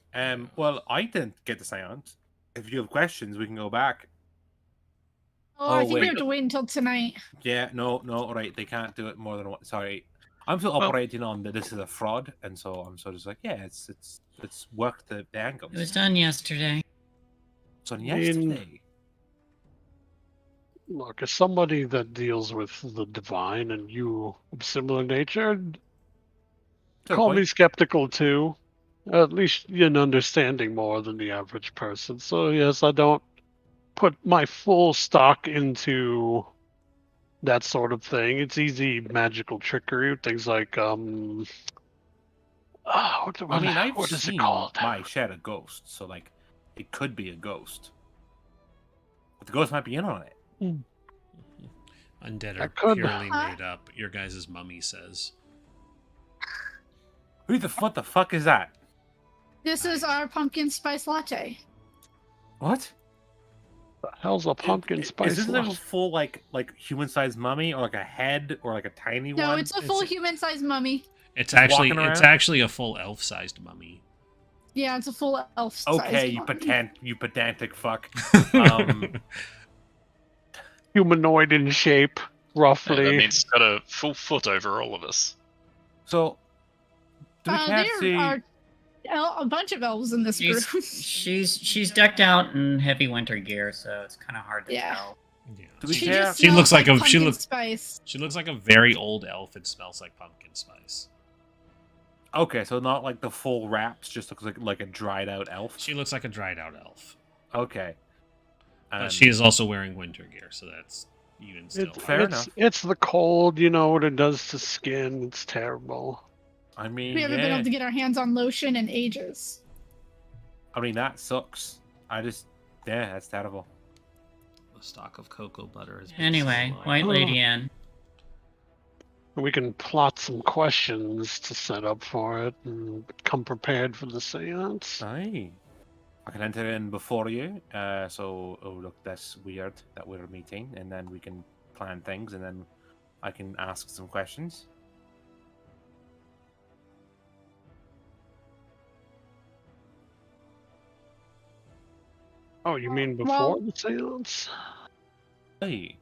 Well, I didn't get the seance. If you have questions, we can go back. Oh, I Oh, think wait. we have to wait until tonight. Yeah, no, all right. They can't do it more than one. Sorry, I'm still Well- operating on that. This is a fraud, and so I'm sort of just like, yeah, it's worked the angles. It was done yesterday. It's on mean- yesterday. Look, as somebody that deals with the divine and you of similar nature, To a call point. me skeptical too. At least you're understanding more than the average person. So yes, I don't put my full stock into that sort of thing. It's easy magical trickery, things like I mean, I've what is it seen called? my share of ghosts, so like, it could be a ghost, but the ghost might be in on it. Undead I are could- purely made up. Your guys' mummy says. What the fuck is that? This is our pumpkin spice latte. What? The hell's a pumpkin Is spice this like a latte? full like human-sized mummy, or like a head, or like a tiny No, one? it's a full human-sized mummy. It's actually walking it's around? actually a full elf-sized mummy. Yeah, it's a full elf-sized Okay, mummy. you pedantic fuck. Humanoid in shape, roughly. And that means it's got a full foot over all of us. So, do we can't There see? are a bunch of elves in this She's group. she's decked out in heavy winter gear, so it's kind of hard to Yeah. tell. Yeah. Do we She care? just She looks smells like a- she pumpkin look- spice. She looks like a very old elf and smells like pumpkin spice. Okay, so not like the full wraps, just looks like a dried out elf. She looks like a dried out elf. Okay. But she is also wearing winter gear, so that's even still. Fair enough. It's the cold, you know what it does to skin. It's terrible. I mean, We haven't been yeah. able to get our hands on lotion in ages. I mean, that sucks. Yeah, that's terrible. The stock of cocoa butter has been Anyway, so low. White Lady Anne. We can plot some questions to set up for it and come prepared for the seance. Aye. I can enter in before you. So, oh look, that's weird that we're meeting, and then we can plan things, and then I can ask some questions. Oh, you mean Well- before the seance? Hey.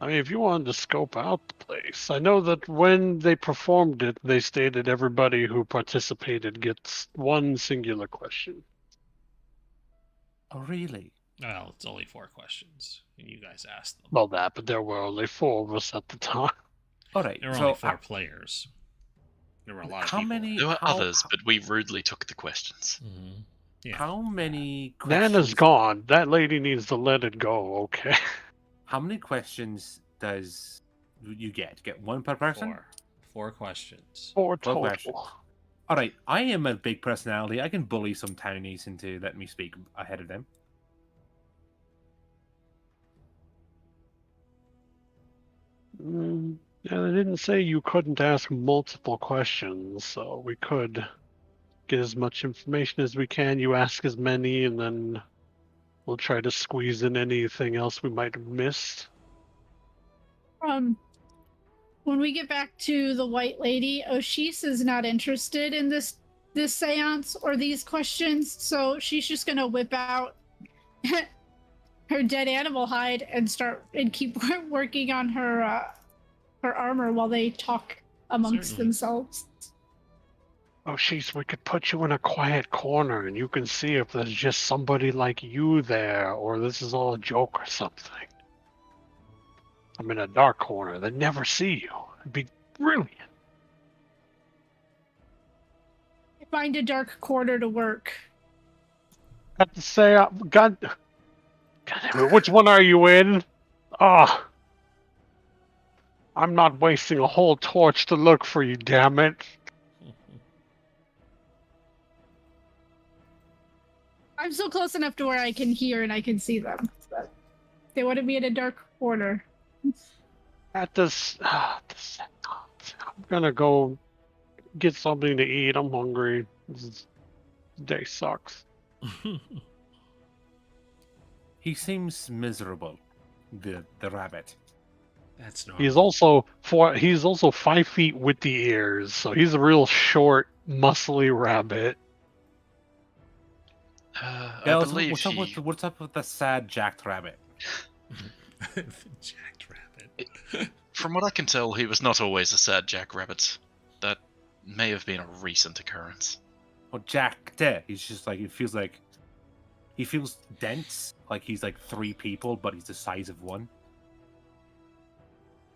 I mean, if you wanted to scope out the place, I know that when they performed it, they stated everybody who participated gets one singular question. Oh, really? Well, it's only 4 questions, and you guys asked them. Well, but there were only 4 of us at the time. All right. There were so only 4 players. There were a lot of how people. many? There were how, others, but we rudely took the questions. Mm-hmm. Yeah. How many questions? Nana's gone. That lady needs to let it go, okay? How many questions does you get? Get one per person? 4 questions. 4 Four total. questions. All right. I am a big personality. I can bully some townies into letting me speak ahead of them. Yeah, they didn't say you couldn't ask multiple questions, so we could get as much information as we can. You ask as many, and then we'll try to squeeze in anything else we might have missed. When we get back to the White Lady, Oshis is not interested in this seance or these questions, so she's just gonna whip out her dead animal hide and keep working on her armor while they talk amongst Certainly. themselves. Oh, jeez, we could put you in a quiet corner, and you can see if there's just somebody like you there, or this is all a joke or something. I'm in a dark corner. They'd never see you. It'd be brilliant. Find a dark corner to work. Have to say, God damn it, which one are you in? Ah, I'm not wasting a whole torch to look for you, damn it. I'm so close enough to where I can hear and I can see them. But they want to be in a dark corner. At this, I'm gonna go get something to eat. I'm hungry. This day sucks. He seems miserable. The rabbit. That's not. He's also 5 feet with the ears, so he's a real short, muscly rabbit. I Yeah, believe what's up with the sad jacked rabbit? The jacked rabbit. from what I can tell, he was not always a sad jackrabbit. That may have been a recent occurrence. Well, jacked. He's just like he feels dense, like he's like 3 people, but he's the size of 1.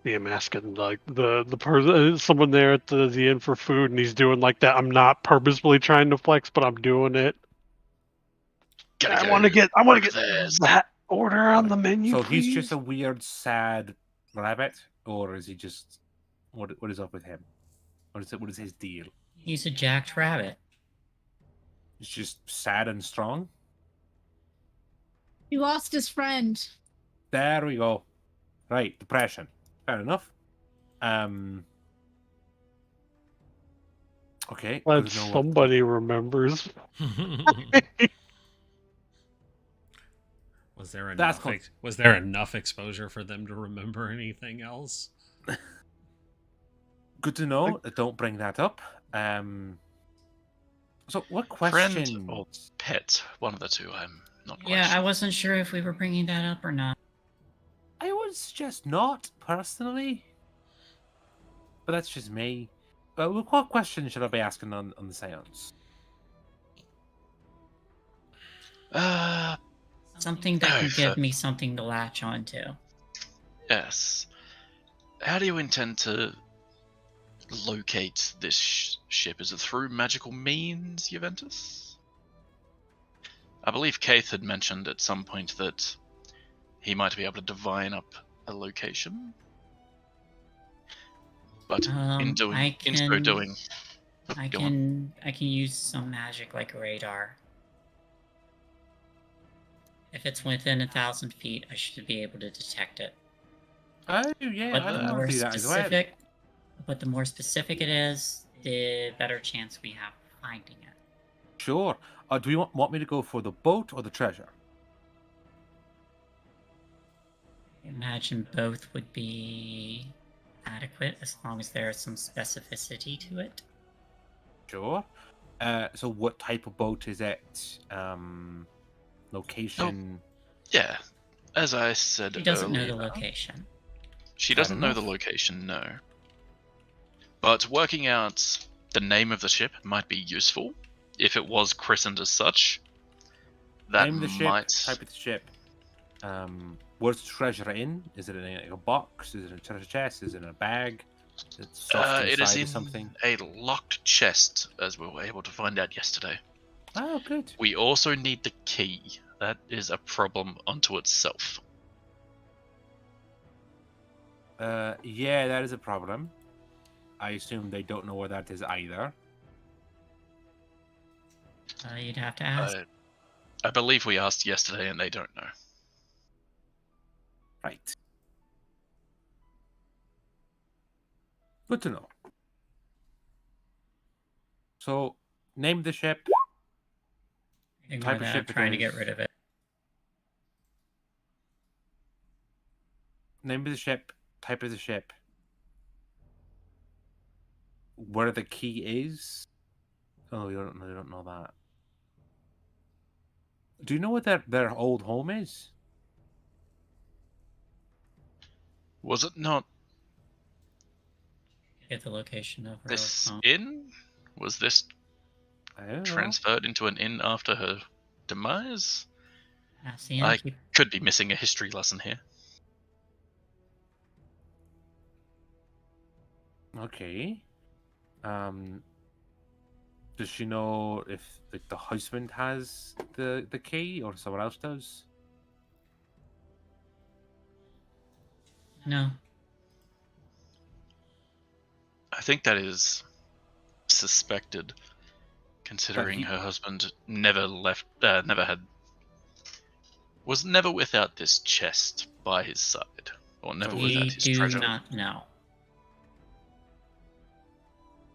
See him asking like the person, someone there at the inn for food, and he's doing like that. I'm not purposefully trying to flex, but I'm doing it. I want to get that order on the menu. So please. he's just a weird, sad rabbit, or is he just what is up with him? What is his deal? He's a jacked rabbit. He's just sad and strong. He lost his friend. There we go. Right, depression. Fair enough. Okay. Glad good to know what- somebody remembers. Was there That's enough? Was there enough exposure for them to remember anything else? Good to know. Don't bring that up. So what question? Friend or pet? One of the two. I'm not quite Yeah, sure. I wasn't sure if we were bringing that up or not. I would suggest not personally, but that's just me. But what question should I be asking on the seance? Something that can give me something to latch onto. Yes. How do you intend to locate this ship? Is it through magical means, Juventus? I believe Keith had mentioned at some point that he might be able to divine up a location. But in so doing, I can use some magic like radar. If it's within 1,000 feet, I should be able to detect it. Oh yeah, I don't know do that as well. But the more specific it is, the better chance we have of finding it. Sure. Do you want me to go for the boat or the treasure? I imagine both would be adequate as long as there is some specificity to it. Sure. So what type of boat is it? Location? Yeah, as I said He doesn't know earlier, the location. She Fair doesn't know the enough. location, no. But working out the name of the ship might be useful. If it was christened as such, that Name the might... ship, type of the ship. What's the treasure in? Is it in a box? Is it in a treasure chest? Is it in a bag? Is it stuffed it is inside in of something? a locked chest, as we were able to find out yesterday. Oh, good. We also need the key. That is a problem unto itself. Yeah, that is a problem. I assume they don't know where that is either. You'd have to ask. I believe we asked yesterday and they don't know. Right. Good to know. So, name the ship. Ignore type of that. I'm ship it trying to get is. rid of it. Name of the ship. Type of the ship. Where the key is. Oh, you don't know that. Do you know what their old home is? Was it not Get the location of her. this home. inn? Was this I don't know. transferred into an inn after her demise? Ask the I innkeeper. could be missing a history lesson here. Okay. Does she know if the husband has the key or someone else does? No. I think that is suspected, considering he- her husband never left, was never without this chest by his side, or never We without We his do treasure. not know.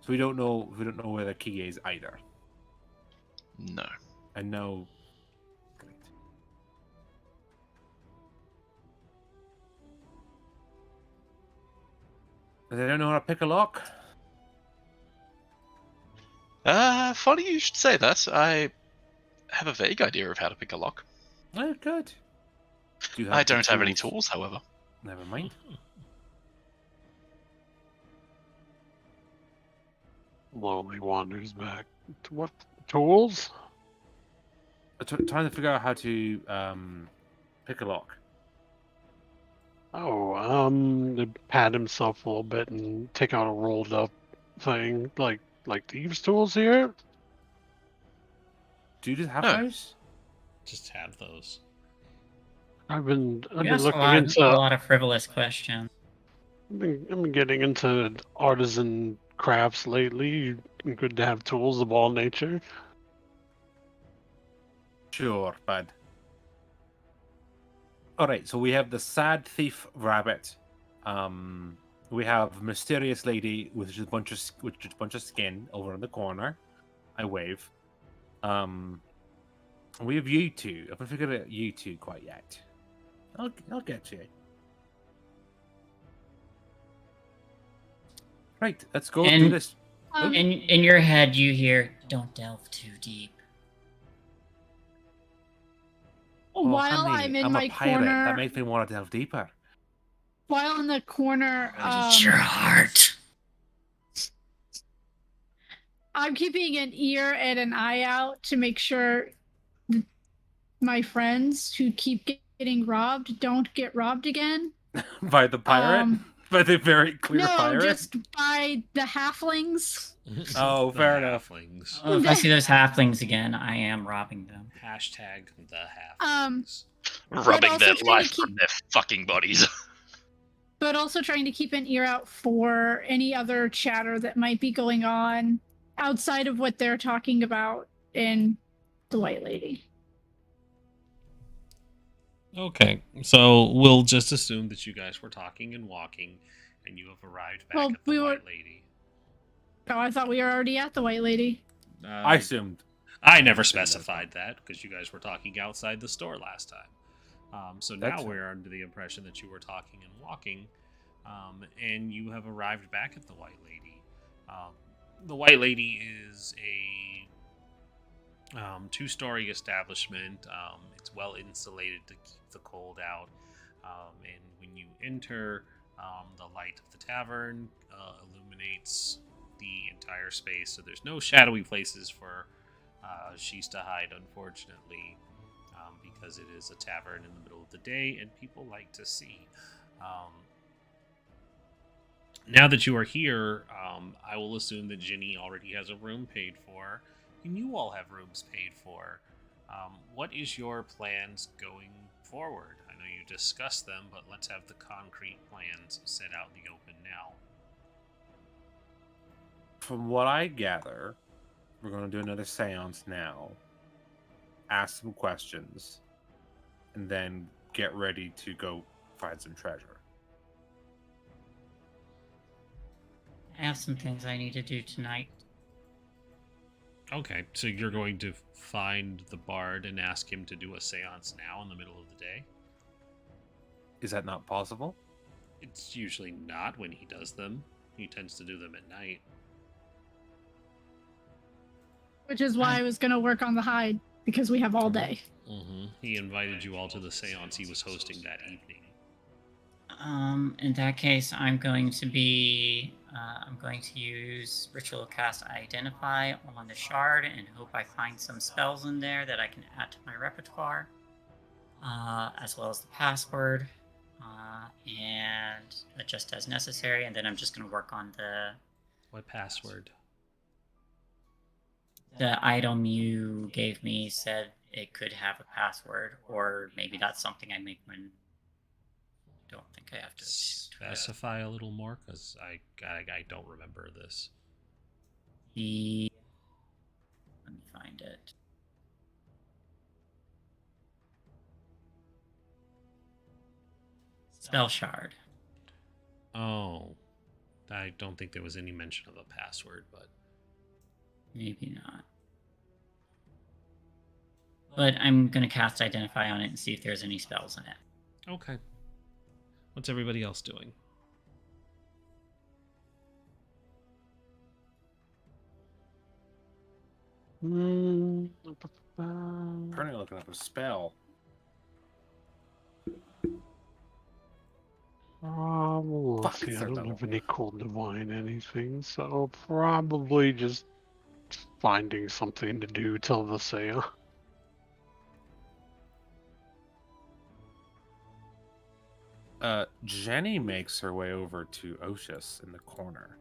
So we don't know where the key is either. No. And no. They don't know how to pick a lock. Funny you should say that. I have a vague idea of how to pick a lock. Oh, good. Do you I the don't have any tools, however. Never mind. Slowly wanders back. What tools? Trying to figure out how to pick a lock. Oh, to pat himself a little bit and take out a rolled up thing, like thieves' tools here. Do you just have No. those? Just have those. I've been You ask looking a into. lot of frivolous questions. I've been getting into artisan crafts lately. Good to have tools of all nature. Sure, bud. Alright, so we have the sad thief rabbit. We have mysterious lady with just a bunch of skin over in the corner. I wave. We have you two. I haven't figured out you two quite yet. I'll get to you. Right, let's go do And- this. In your head, you hear, "Don't delve too deep." While honey, I'm in I'm my a pirate. corner, That makes me want to delve deeper. while in the corner, It's your heart. I'm keeping an ear and an eye out to make sure my friends who keep getting robbed don't get robbed again. By the pirate? By the very clear No, pirate? just by the halflings. Oh, The fair enough. halflings. Oh, if I see those halflings again, I am robbing them. Hashtag the halflings. Rubbing also their trying to life keep- from their fucking bodies. But also trying to keep an ear out for any other chatter that might be going on outside of what they're talking about in the White Lady. Okay, so we'll just assume that you guys were talking and walking, and you have arrived back Well, at the we were- White Lady. Oh, I thought we were already at the White Lady. I assumed. I never specified that because you guys were talking outside the store last time. So now That's- we're under the impression that you were talking and walking, and you have arrived back at the White Lady. The White Lady is a two-story establishment. It's well insulated to keep the cold out, and when you enter, The light of the tavern illuminates the entire space, so there's no shadowy places for She's to hide, unfortunately, because it is a tavern in the middle of the day and people like to see. Now that you are here, I will assume that Ginny already has a room paid for, and you all have rooms paid for. What is your plans going forward? I know you discussed them, but let's have the concrete plans set out in the open now. From what I gather, we're going to do another seance now, ask some questions, and then get ready to go find some treasure. I have some things I need to do tonight. Okay, so you're going to find the bard and ask him to do a seance now in the middle of the day? Is that not possible? It's usually not when he does them. He tends to do them at night. Which is why I was going to work on the hide, because we have all day. Mm-hmm. He invited you all to the seance he was hosting that evening. In that case, I'm going to use Ritual Cast Identify on the shard and hope I find some spells in there that I can add to my repertoire, as well as the password, and adjust as necessary. And then I'm just going to work on What password? the item you gave me. Said it could have a password, or maybe that's something I make when. Don't think I have to Specify a little more, because I don't remember this. Let me find it. Spell shard. Oh, I don't think there was any mention of a password, but Maybe not. But I'm gonna cast Identify on it and see if there's any spells in it. okay. What's everybody else doing? Currently looking up a spell. Let's see, I don't have any cool divine anything, so probably just finding something to do till the sale. Jenny makes her way over to Oshus in the corner.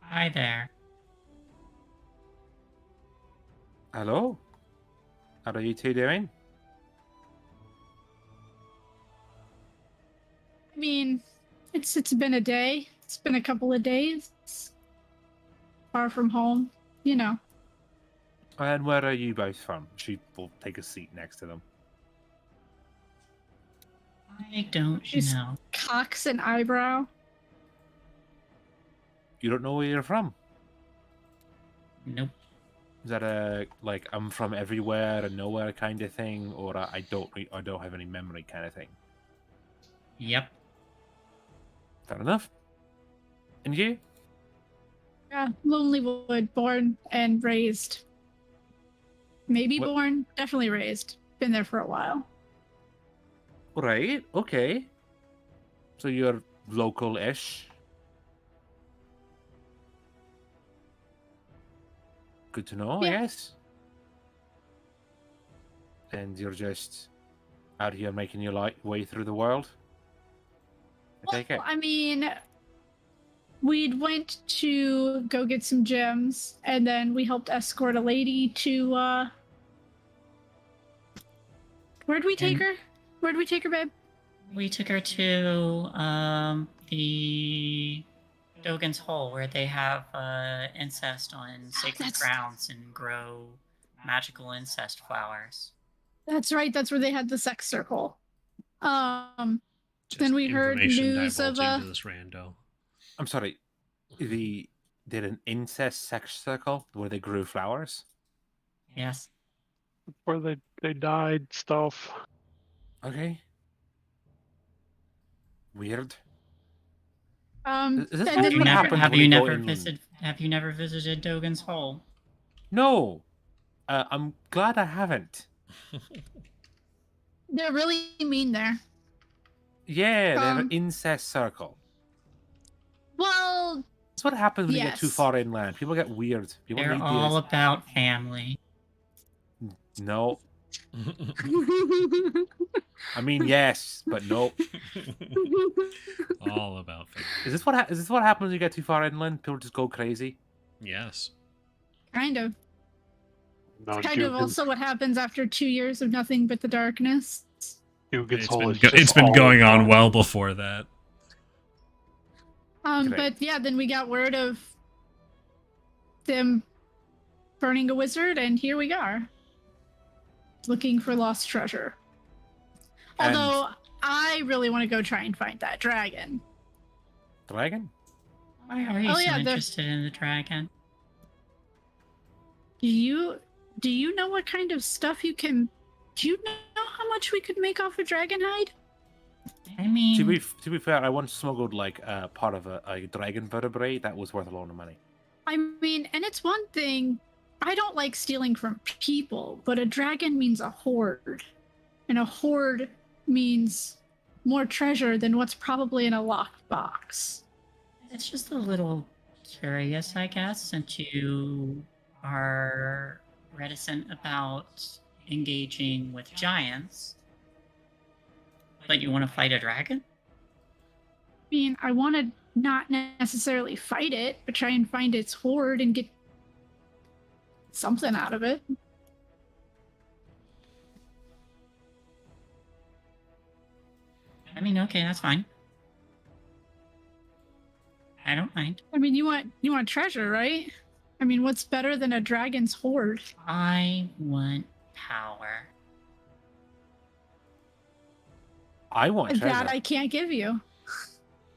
Hi there. Hello? How are you two doing? I mean, it's been a day. It's been a couple of days. Far from home, you know. And where are you both from? She will take a seat next to them. I don't She's know. cocks an eyebrow. You don't know where you're from? Nope. Is that a like I'm from everywhere and nowhere kind of thing, or I don't have any memory kind of thing? Yep. Fair enough. And you? Yeah, Lonely Wood, born and raised. Maybe What- born, definitely raised. Been there for a while. Right. Okay. So you're local-ish. Good to know, I Yeah. guess. And you're just out here making your way through the world? I take it. Well, I mean, we'd went to go get some gems, and then we helped escort a lady to, where'd we take her? Where'd we take her, babe? We took her to the Dogan's Hole, where they have incest on sacred That's- grounds and grow magical incest flowers. That's right, that's where they had the sex circle. Just Then we heard information news of, divulged into this rando. I'm sorry. Did an incest sex circle where they grew flowers? Yes. Where they died stuff. Okay. Weird. Is this and what then Have you what we- never, happens have when you we go never inland? have you never visited Dogan's Hole? No. I'm glad I haven't. They're really mean there. Yeah, they have an incest circle. Well, That's what happens when you get too yes. far inland. People get weird. People They're need all these. about family. No. I mean, yes, but no. All about family. Is this what happens when you get too far inland? People just go crazy. Yes. kind of. No, Kind of also what happens after 2 years of nothing but the darkness. Dugan's It's whole been, is just it's been all going on about- well before that. Great. But yeah, then we got word of them burning a wizard, and here we are, looking for lost treasure. And- Although I really want to go try and find that dragon. Dragon? Why are you Oh, so yeah, interested in the dragon? Do you know what kind of stuff you can? Do you know how much we could make off a dragon hide? I mean, To be fair, I once smuggled like part of a dragon vertebrae that was worth a lot of money. I mean, and it's one thing. I don't like stealing from people, but a dragon means a hoard, and a hoard means more treasure than what's probably in a locked box. it's just a little curious, I guess, since you are reticent about engaging with giants. But you want to fight a dragon? I mean, I want to not necessarily fight it, but try and find its hoard and get something out of it. I mean, okay, that's fine. I don't mind. I mean, you want treasure, right? I mean, what's better than a dragon's hoard? I want power. I want treasure. That I can't give you.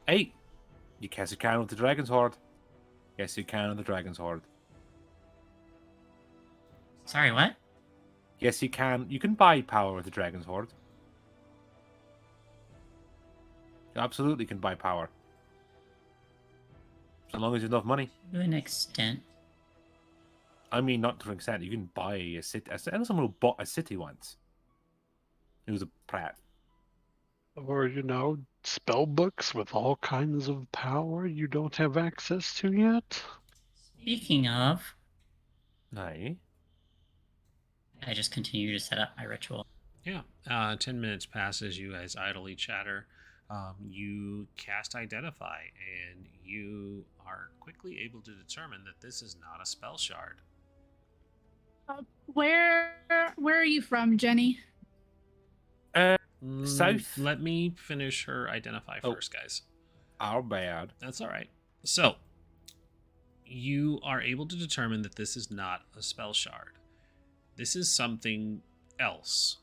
Hey, you guess you can with the dragon's horde. Yes, you can with the dragon's horde. Sorry, what? Yes, you can. You can buy power with the dragon's horde. You absolutely can buy power. So long as you have enough money. To an extent. I mean, not to an extent. You can buy a city. I know someone who bought a city once. He was a prat. Or, spell books with all kinds of power you don't have access to yet? Speaking of, Aye. I just continue to set up my ritual. Yeah. 10 minutes passes. You guys idly chatter. You cast Identify, and you are quickly able to determine that this is not a spell shard. Where are you from, Jenny? South. Let me finish her Identify first, guys. Our bad. That's all right. So, you are able to determine that this is not a spell shard. This is something else.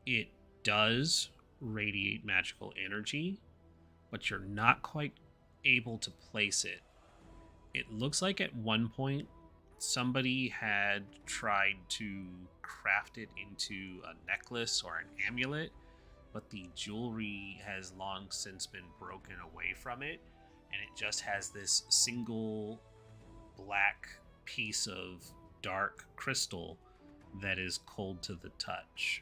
It does radiate magical energy, but you're not quite able to place it. It looks like at one point somebody had tried to craft it into a necklace or an amulet, but the jewelry has long since been broken away from it, and it just has this single black piece of dark crystal that is cold to the touch.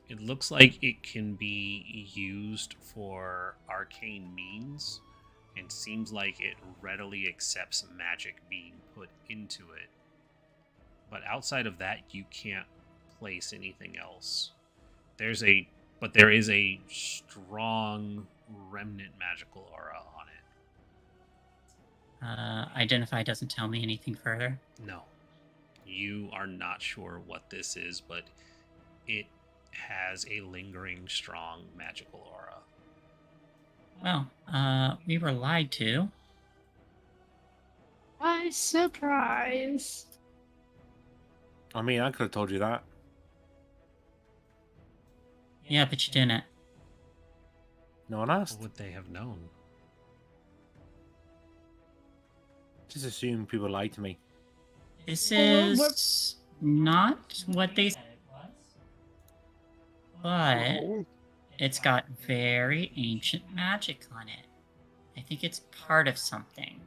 It looks like it can be used for arcane means, and seems like it readily accepts magic being put into it. But outside of that, you can't place anything else. There is a strong remnant magical aura on it. Identify doesn't tell me anything further. No. You are not sure what this is, but it has a lingering, strong magical aura. Well, we were lied to. By surprise. I mean, I could have told you that. Yeah, but you didn't. No one What asked. would they have known? Just assume people lie to me. This Well, is not what they said it was. But Oh, it's got very ancient magic on it. I think it's part of something.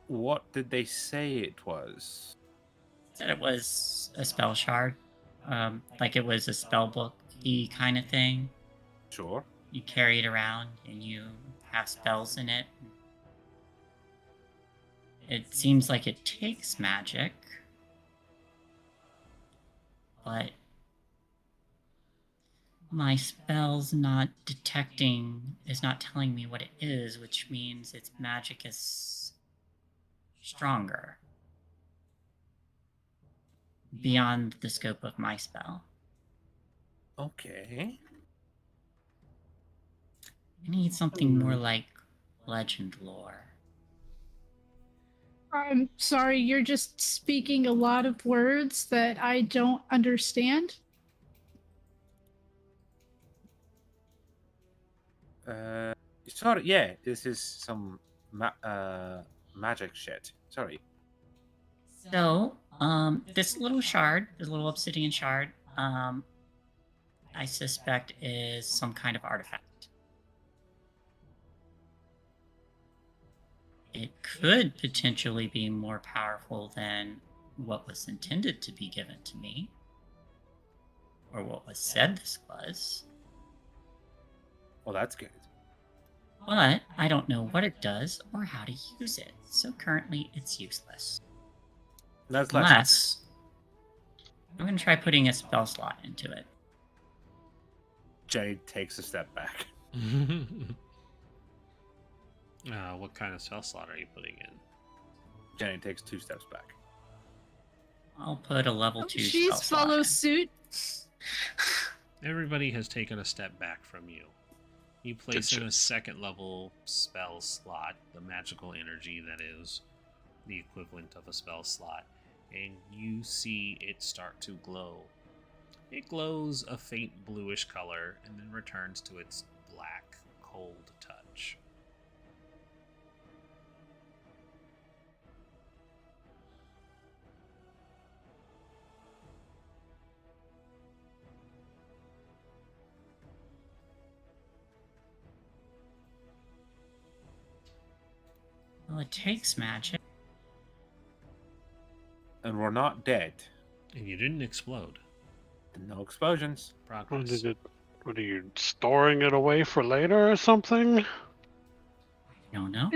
What did they say it was? Said it was a spell shard. like it was a spellbook-y kind of thing. Sure. You carry it around and you have spells in it. It seems like it takes magic, but my spell's not detecting, is not telling me what it is, which means its magic is stronger beyond the scope of my spell. Okay. I need something more like legend lore. I'm sorry, you're just speaking a lot of words that I don't understand. Sorry, yeah, this is some magic shit. Sorry. So, this little shard, this little obsidian shard, I suspect is some kind of artifact. It could potentially be more powerful than what was intended to be given to me, or what was said this was. Well, that's good. But I don't know what it does or how to use it, so currently it's useless. That's Unless I'm going to try putting a spell slot into it. Jenny takes a step back. What kind of spell slot are you putting in? Jenny takes 2 steps back. I'll put a level 2 She's spell slot follow in. suit. Everybody has taken a step back from you. You place in a second level spell slot, the magical energy that is the equivalent of a spell slot, and you see it start to glow. It glows a faint bluish color and then returns to its black, cold touch. Well, it takes magic. And we're not dead. And you didn't explode. No explosions. Progress. What are you storing it away for later or something? I don't know.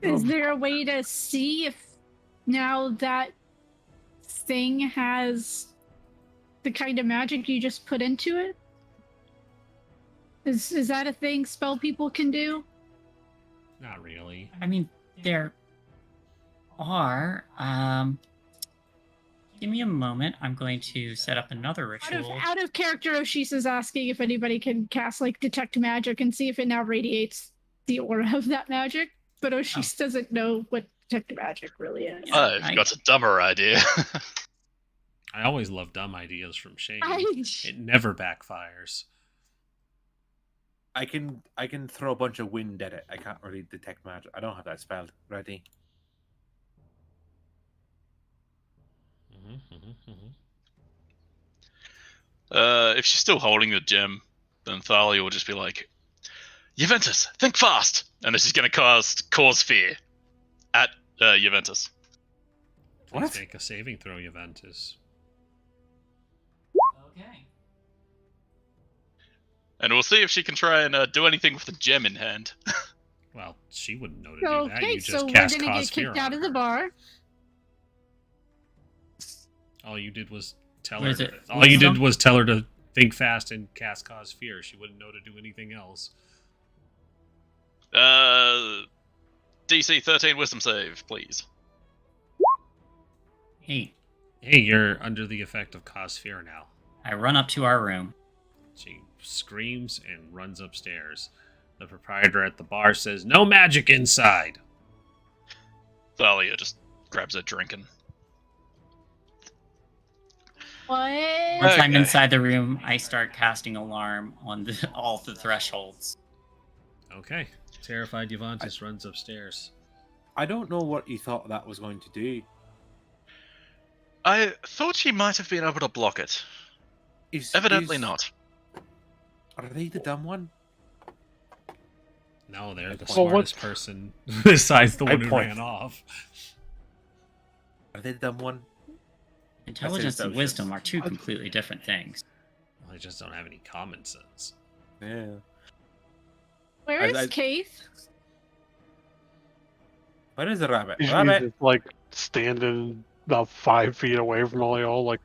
Is there a way to see if now that thing has the kind of magic you just put into it? Is that a thing spell people can do? Not really. I mean, there are. Give me a moment. I'm going to set up another ritual. Out of character, Oshisa's asking if anybody can cast like detect magic and see if it now radiates the aura of that magic. But Oshisa doesn't know what detect magic really is. I've got a dumber idea. I always love dumb ideas from Shane. I- It never backfires. I can throw a bunch of wind at it. I can't really detect magic. I don't have that spell ready. If she's still holding the gem, then Thalia will just be like, Juventus, think fast! And this is going to cause fear at Juventus. Please What? make a saving throw, Juventus. Okay. And we'll see if she can try and do anything with the gem in hand. Well, she wouldn't know to do that. Okay, You so just we're cast gonna get cause fear kicked on out of the her. bar. All you did was tell What her. is it? All you did Wisdom? was tell her to think fast and cast cause fear. She wouldn't know to do anything else. DC 13 wisdom save, please. Hey, Hey, you're under the effect of cause fear now. I run up to our room. She screams and runs upstairs. The proprietor at the bar says, "No magic inside." Thalia just grabs a drink and What? Once I'm Okay. inside the room, I start casting alarm on all the thresholds. Okay. Terrified Juventus runs upstairs. I don't know what you thought that was going to do. I thought she might have been able to block it. Evidently not. Are they the dumb one? No, they're the Well, smartest person besides the I one who point. ran off. Are they the dumb one? Intelligence and socius. wisdom are two completely different things. Well, I just don't have any common sense. Yeah. Where is Keith? Where is the rabbit? He's Rabbit! just like standing about 5 feet away from all y'all, like,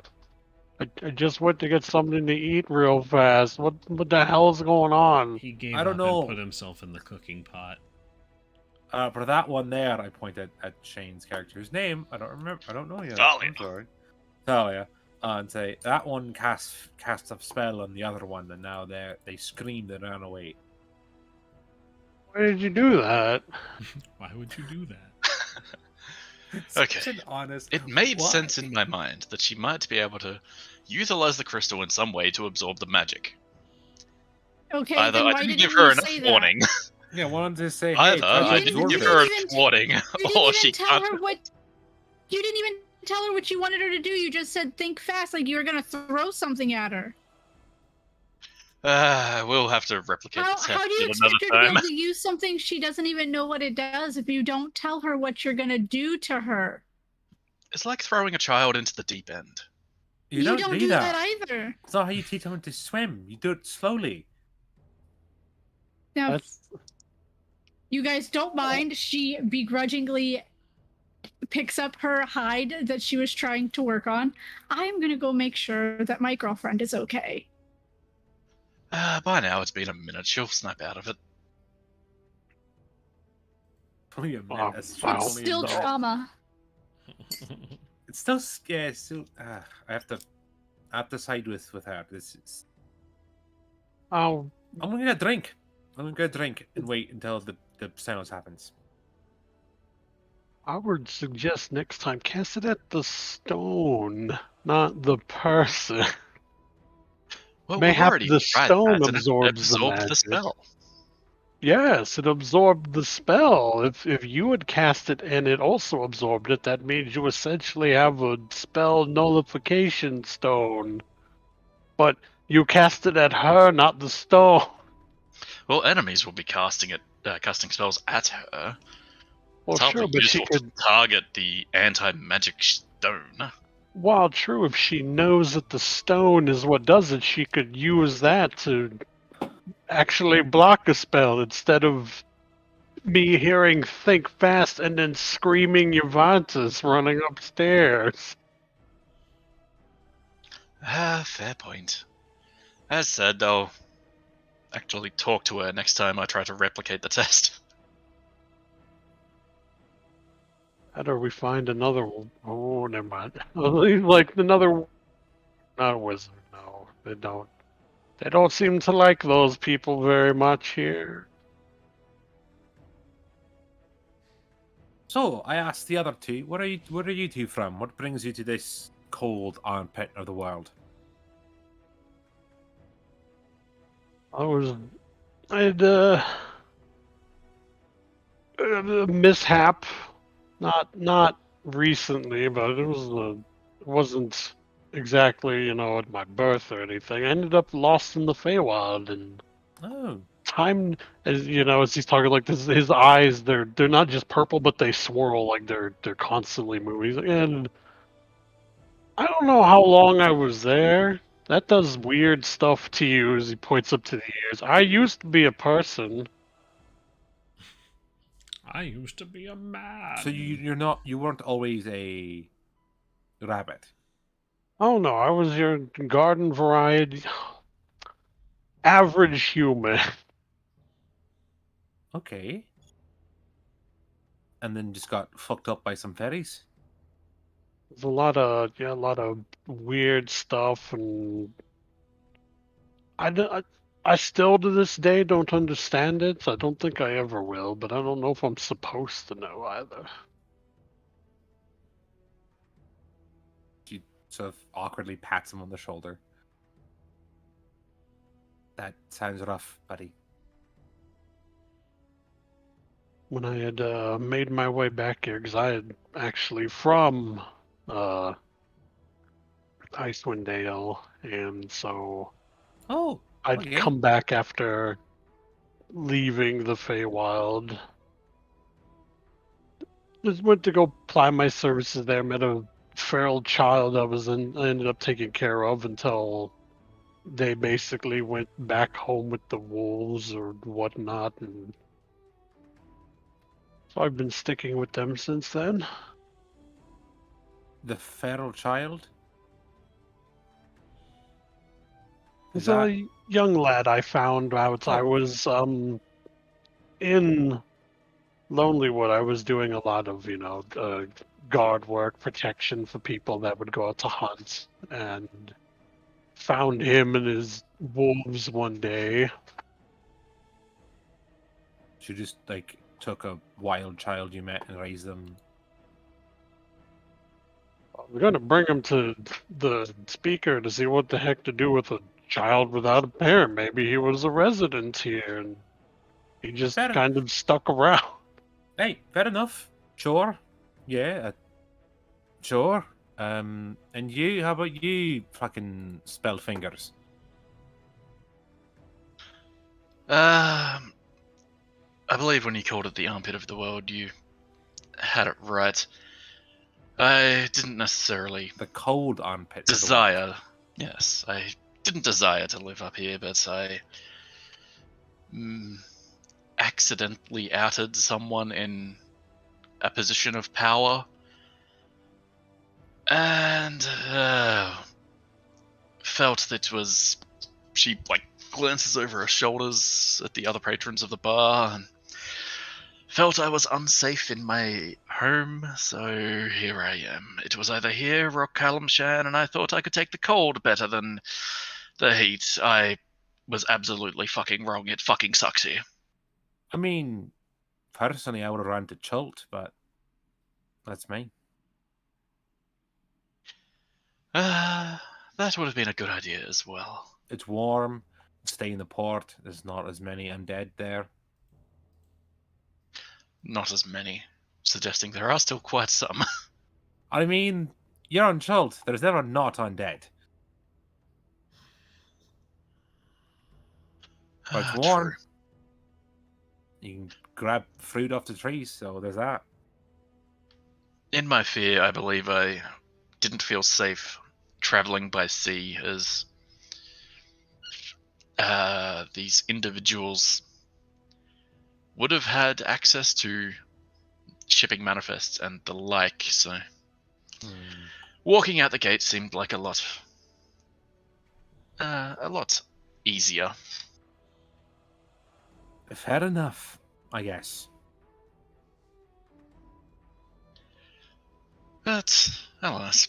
I just went to get something to eat real fast. What the hell is going on? He gave I don't up know. and put himself in the cooking pot. For that one there, I pointed at Shane's character's name. I don't remember. I don't know yet. Thalia. I'm sorry. Thalia. And say that one cast a spell on the other one, and now they screamed and ran away. Why did you do that? Why would you do that? Okay. Such an honest. It made Why? sense in my mind that she might be able to utilize the crystal in some way to absorb the magic. Okay, Either then I why didn't didn't give her you enough say that? warning. Yeah, why don't they say? Either hey, I You didn't didn't- give you her didn't enough even- warning, You didn't or even she tell can't. her what. You didn't even tell her what you wanted her to do. You just said think fast, like you were gonna throw something at her. We'll have to replicate How, the test how do you at expect another her to be time. able to use something she doesn't even know what it does if you don't tell her what you're gonna do to her? It's like throwing a child into the deep end. You don't do that. either. It's not how you teach someone to swim. You do it slowly. Now, That's you guys don't mind. She begrudgingly picks up her hide that she was trying to work on. I'm gonna go make sure that my girlfriend is okay. By now it's been a minute. She'll snap out of it. Only a Wow. minute. It's Wow. It's only a still minute. trauma. It's still scary. Still, I have to side with her. This is. oh, I'm gonna get a drink. I'm gonna get a drink and wait until the silence happens. I would suggest next time cast it at the stone, not the person. Well, Mayhap we've already the tried stone that, and it absorbs the absorbed magic. the spell. Yes, it absorbed the spell. If you had cast it and it also absorbed it, that means you essentially have a spell nullification stone. But you cast it at her, not the stone. Well, enemies will be casting spells at her. Well, It's hardly sure, but she useful could. to target the anti-magic stone. While true, if she knows that the stone is what does it, she could use that to actually block a spell instead of me hearing think fast and then screaming Juventus running upstairs. Fair point. As said, I'll actually talk to her next time I try to replicate the test. How do we find another? Oh, never mind. Like another, not a wizard. No, they don't. They don't seem to like those people very much here. So I asked the other two, where are you two from? What brings you to this cold armpit of the world? I had a mishap, not recently, but it wasn't exactly at my birth or anything. I ended up lost in the Feywild, and Oh, time as he's talking like this, his eyes they're not just purple, but they swirl like they're constantly moving. And I don't know how long I was there. That does weird stuff to you as he points up to the ears. I used to be a person. I used to be a man. so you weren't always a rabbit. Oh no, I was your garden variety, average human. Okay. And then just got fucked up by some fairies. There's a lot of weird stuff, and I still to this day don't understand it. I don't think I ever will, but I don't know if I'm supposed to know either. She sort of awkwardly pats him on the shoulder. That sounds rough, buddy. When I had made my way back here, because I had actually from Icewind Dale, and so Oh, I'd okay. come back after leaving the Feywild. Just went to go apply my services there. Met a feral child I ended up taking care of until they basically went back home with the wolves or whatnot, and so I've been sticking with them since then. The feral child? It's a young lad I found out. I was in Lonelywood. I was doing a lot of guard work, protection for people that would go out to hunt, and found him and his wolves one day. You just took a wild child you met and raised them. We're gonna bring him to the speaker to see what the heck to do with a child without a parent. Maybe he was a resident here and he just kind of stuck around. Hey, fair enough. Sure. Yeah. Sure. And you? How about you, fucking spell fingers? I believe when you called it the armpit of the world, you had it right. I didn't necessarily The cold armpit. desire. Yes, I didn't desire to live up here, but I accidentally outed someone in a position of power, and felt that was she glances over her shoulders at the other patrons of the bar and felt I was unsafe in my home, so here I am. It was either here or Kalimshan, and I thought I could take the cold better than the heat. I was absolutely fucking wrong. It fucking sucks here. I mean, personally, I would have run to Chult, but that's me. That would have been a good idea as well. It's warm. Stay in the port. There's not as many undead there. Not as many, suggesting there are still quite some. I mean, you're on Chult. There's never not undead. But it's warm. True. You can grab fruit off the trees, so there's that. In my fear, I believe I didn't feel safe traveling by sea, as these individuals would have had access to shipping manifests and the like, so walking out the gate seemed like a lot easier. Fair enough, I guess. But, alas,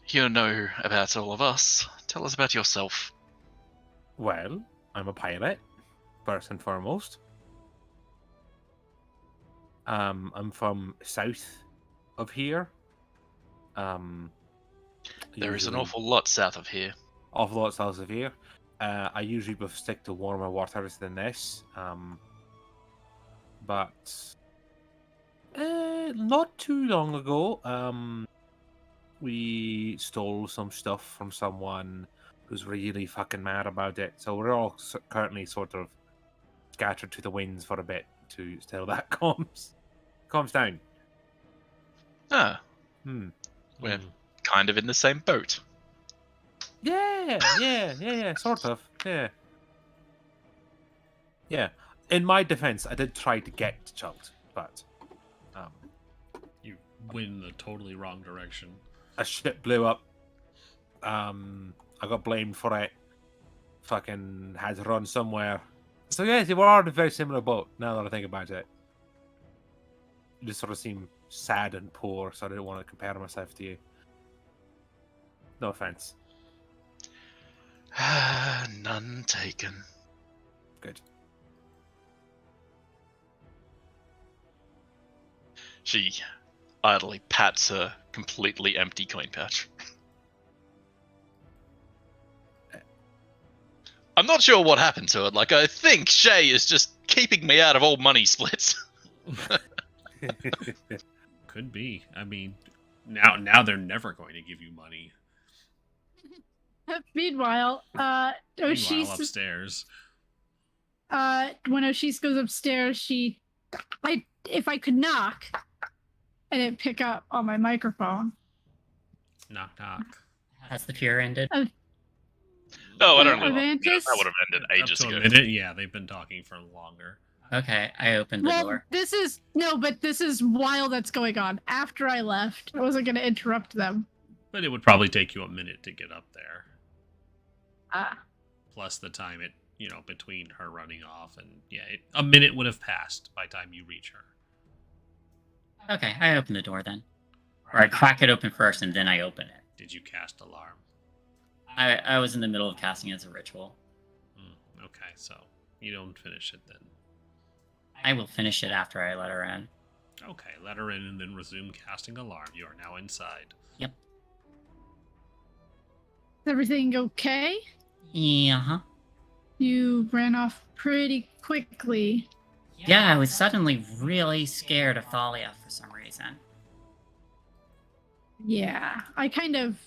you know about all of us. Tell us about yourself. Well, I'm a pirate, first and foremost. I'm from south of here. There is an awful lot south of here. Awful lot south of here. I usually stick to warmer waters than this. But not too long ago, we stole some stuff from someone who's really fucking mad about it. So we're all currently sort of scattered to the winds for a bit till that calms down. Ah. We're kind of in the same boat. Yeah, sort of. Yeah. In my defense, I did try to get to Chult, but you went in the totally wrong direction. A ship blew up. I got blamed for it. Fucking had to run somewhere. So yes, you were in a very similar boat. Now that I think about it, you just sort of seem sad and poor, so I didn't want to compare myself to you. No offense. None taken. Good. She idly pats her completely empty coin pouch. I'm not sure what happened to it. I think Shay is just keeping me out of all money splits. Could be. I mean, now they're never going to give you money. Meanwhile, Oshis upstairs. When Oshis goes upstairs, if I could knock, I didn't pick up on my microphone. Knock knock. Has the fear ended? Oh, I don't know. Avantis? That would have ended Up ages to ago. a minute. Yeah, they've been talking for longer. Okay, I opened the Well, door. this is while that's going on. After I left, I wasn't going to interrupt them. But it would probably take you a minute to get up there. Ah. Plus the time between her running off and a minute would have passed by the time you reach her. Okay, I open the door then. Or I crack it open first and then I open it. Did you cast alarm? I was in the middle of casting it as a ritual. Okay, so you don't finish it then. I will finish it after I let her in. Okay, let her in and then resume casting alarm. You are now inside. Yep. Is everything okay? Yeah. You ran off pretty quickly. Yeah, I was suddenly really scared of Thalia for some reason. Yeah, I kind of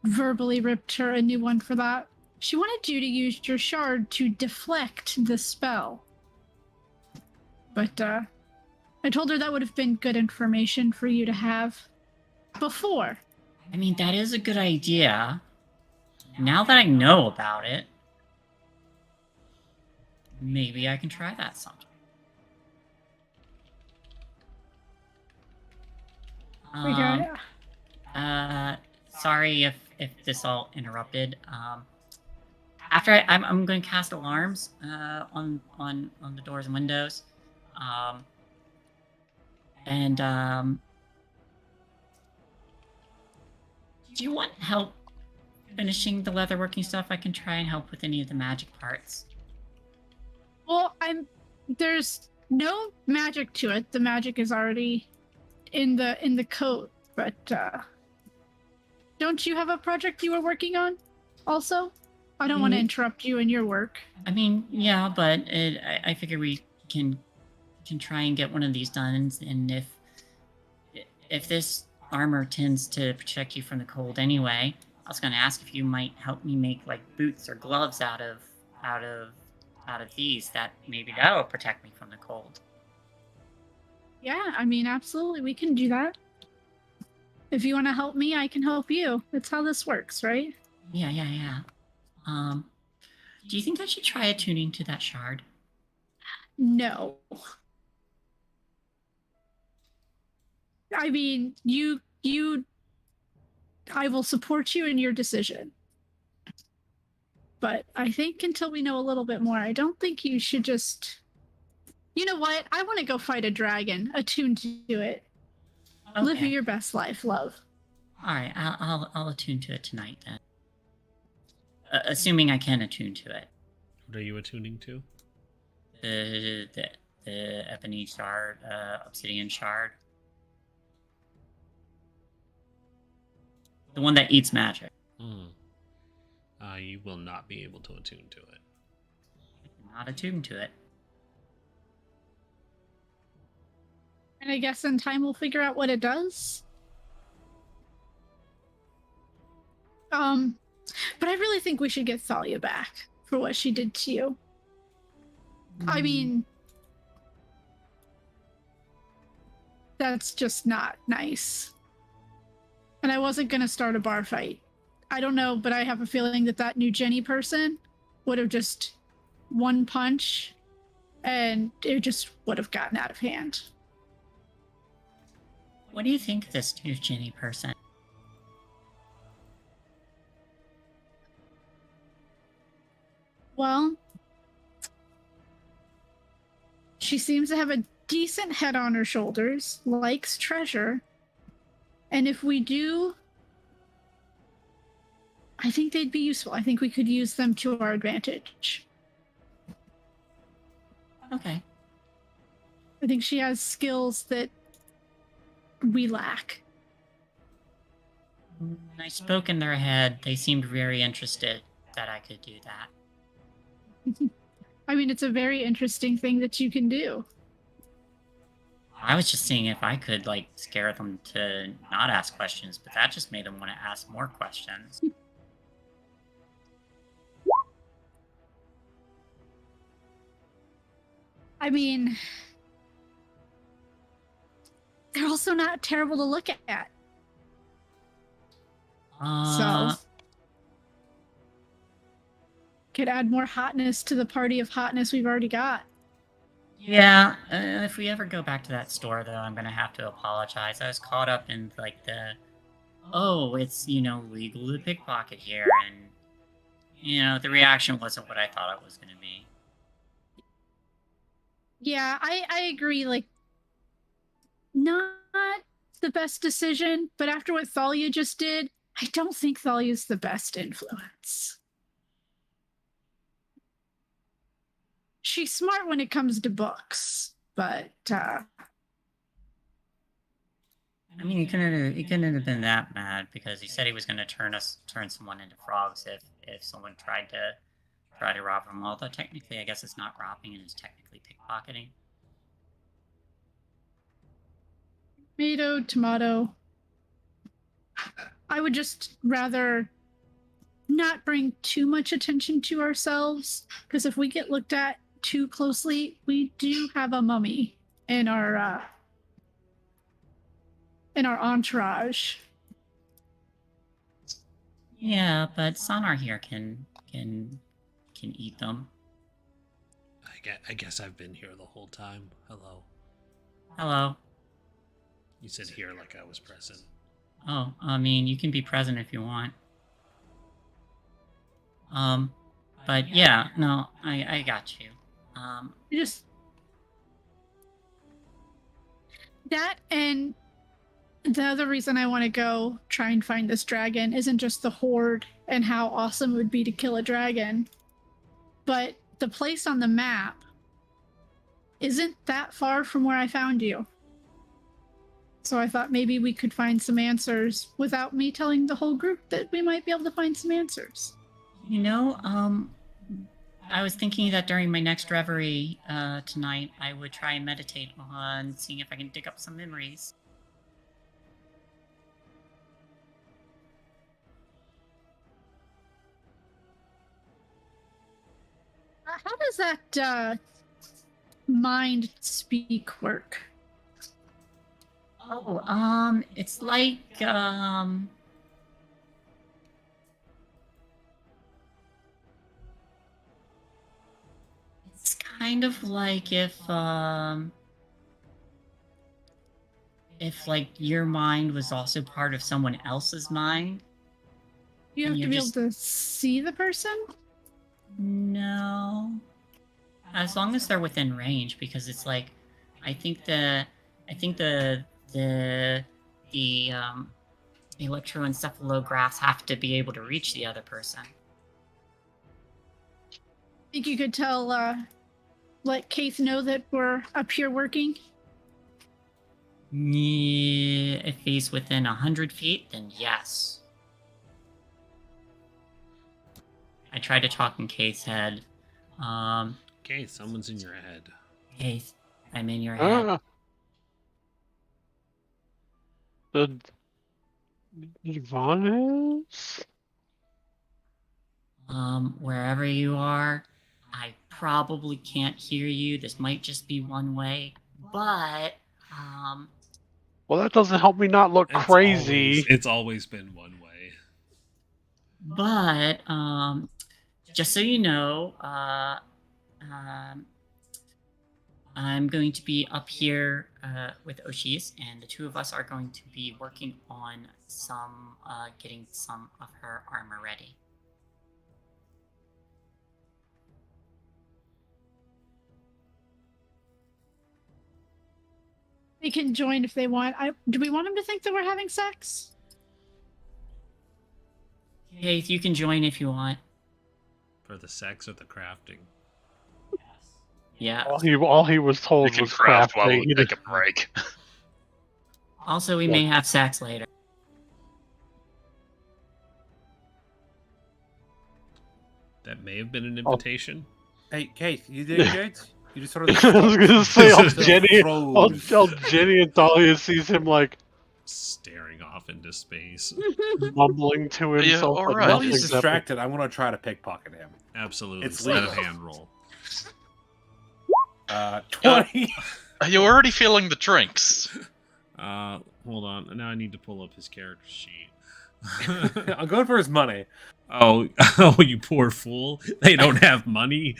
verbally ripped her a new one for that. She wanted you to use your shard to deflect the spell. But I told her that would have been good information for you to have before. I mean, that is a good idea. Now that I know about it, maybe I can try that sometime. Sorry if this all interrupted. After I'm going to cast alarms on the doors and windows, do you want help finishing the leatherworking stuff? I can try and help with any of the magic parts. Well, there's no magic to it. The magic is already in the coat, but don't you have a project you were working on also? I don't want to interrupt you in your work. I mean, yeah, but I figure we can try and get one of these done, and if this armor tends to protect you from the cold anyway, I was going to ask if you might help me make like boots or gloves out of these. That maybe that'll protect me from the cold. Yeah, I mean, absolutely, we can do that. If you want to help me, I can help you. That's how this works, right? Yeah. Do you think I should try attuning to that shard? No. I mean, I will support you in your decision. But I think until we know a little bit more, I don't think you should just... You know what? I want to go fight a dragon. Attune to it. Okay. Live your best life, love. All right, I'll attune to it tonight then. Assuming I can attune to it. What are you attuning to? The ebony shard, obsidian shard. The one that eats magic. You will not be able to attune to it. Not attuned to it. And I guess in time we'll figure out what it does. But I really think we should get Thalia back for what she did to you. I mean, that's just not nice. And I wasn't going to start a bar fight. I don't know, but I have a feeling that new Jenny person would have just one punch and it just would have gotten out of hand. What do you think of this new Jenny person? Well, she seems to have a decent head on her shoulders, likes treasure, and if we do, I think they'd be useful. I think we could use them to our advantage. Okay. I think she has skills that we lack. I spoke in their head. They seemed very interested that I could do that. I mean, it's a very interesting thing that you can do. I was just seeing if I could, like, scare them to not ask questions, but that just made them want to ask more questions. I mean, they're also not terrible to look at. Uh, So could add more hotness to the party of hotness we've already got. yeah. If we ever go back to that store, though, I'm gonna have to apologize. I was caught up in like the, oh, it's legal to pickpocket here, and the reaction wasn't what I thought it was gonna be. Yeah, I agree. Like, not the best decision, but after what Thalia just did, I don't think Thalia's the best influence. She's smart when it comes to books, but I mean, he couldn't have been that mad because he said he was going to turn someone into frogs if someone tried to rob him. Although technically, I guess it's not robbing and it's technically pickpocketing. tomato. I would just rather not bring too much attention to ourselves, because if we get looked at too closely, we do have a mummy in our entourage. Yeah, but Sonar here can eat them. I guess I've been here the whole time. Hello. Hello. You said here like I was present. Oh, I mean, you can be present if you want. But yeah, no, I got you. Just that, and the other reason I want to go try and find this dragon isn't just the horde and how awesome it would be to kill a dragon, but the place on the map isn't that far from where I found you. So I thought maybe we could find some answers without me telling the whole group that we might be able to find some answers. I was thinking that during my next reverie tonight, I would try and meditate on seeing if I can dig up some memories. How does that mind speak work? Oh, it's like, it's kind of like if like your mind was also part of someone else's mind. You have to be able to see the person? No. As long as they're within range, because it's like, I think the electroencephalographs have to be able to reach the other person. Think you could tell, let Keith know that we're up here working? Yeah, if he's within 100 feet, then yes. I tried to talk in Keith's head. Okay, someone's in your head. Keith, I'm in your head. The Yvonne is? Wherever you are, I probably can't hear you. This might just be one way, but, Well, that doesn't help me not look crazy. It's always been one way. But, just so you know, I'm going to be up here with Oshis, and the two of us are going to be working on getting some of her armor ready. They can join if they want. Do we want them to think that we're having sex? Keith, you can join if you want. For the sex or the crafting? Yeah. All he was told You was can craft while crafting. we take a break. Also, we may have sex later. That may have been an invitation. Hey, Keith, you doing good? You just sort of. I was gonna say, all Jenny, froze. all Jenny and Thalia sees him like Staring off into space. mumbling to Yeah, himself. all but right. While nothing's he's happening. distracted, I'm gonna try to pickpocket him. Absolutely. It's Let a legal. hand roll. 20. Are you already feeling the drinks? Hold on. Now I need to pull up his character sheet. I'm going for his money. Oh, you poor fool! They don't have money.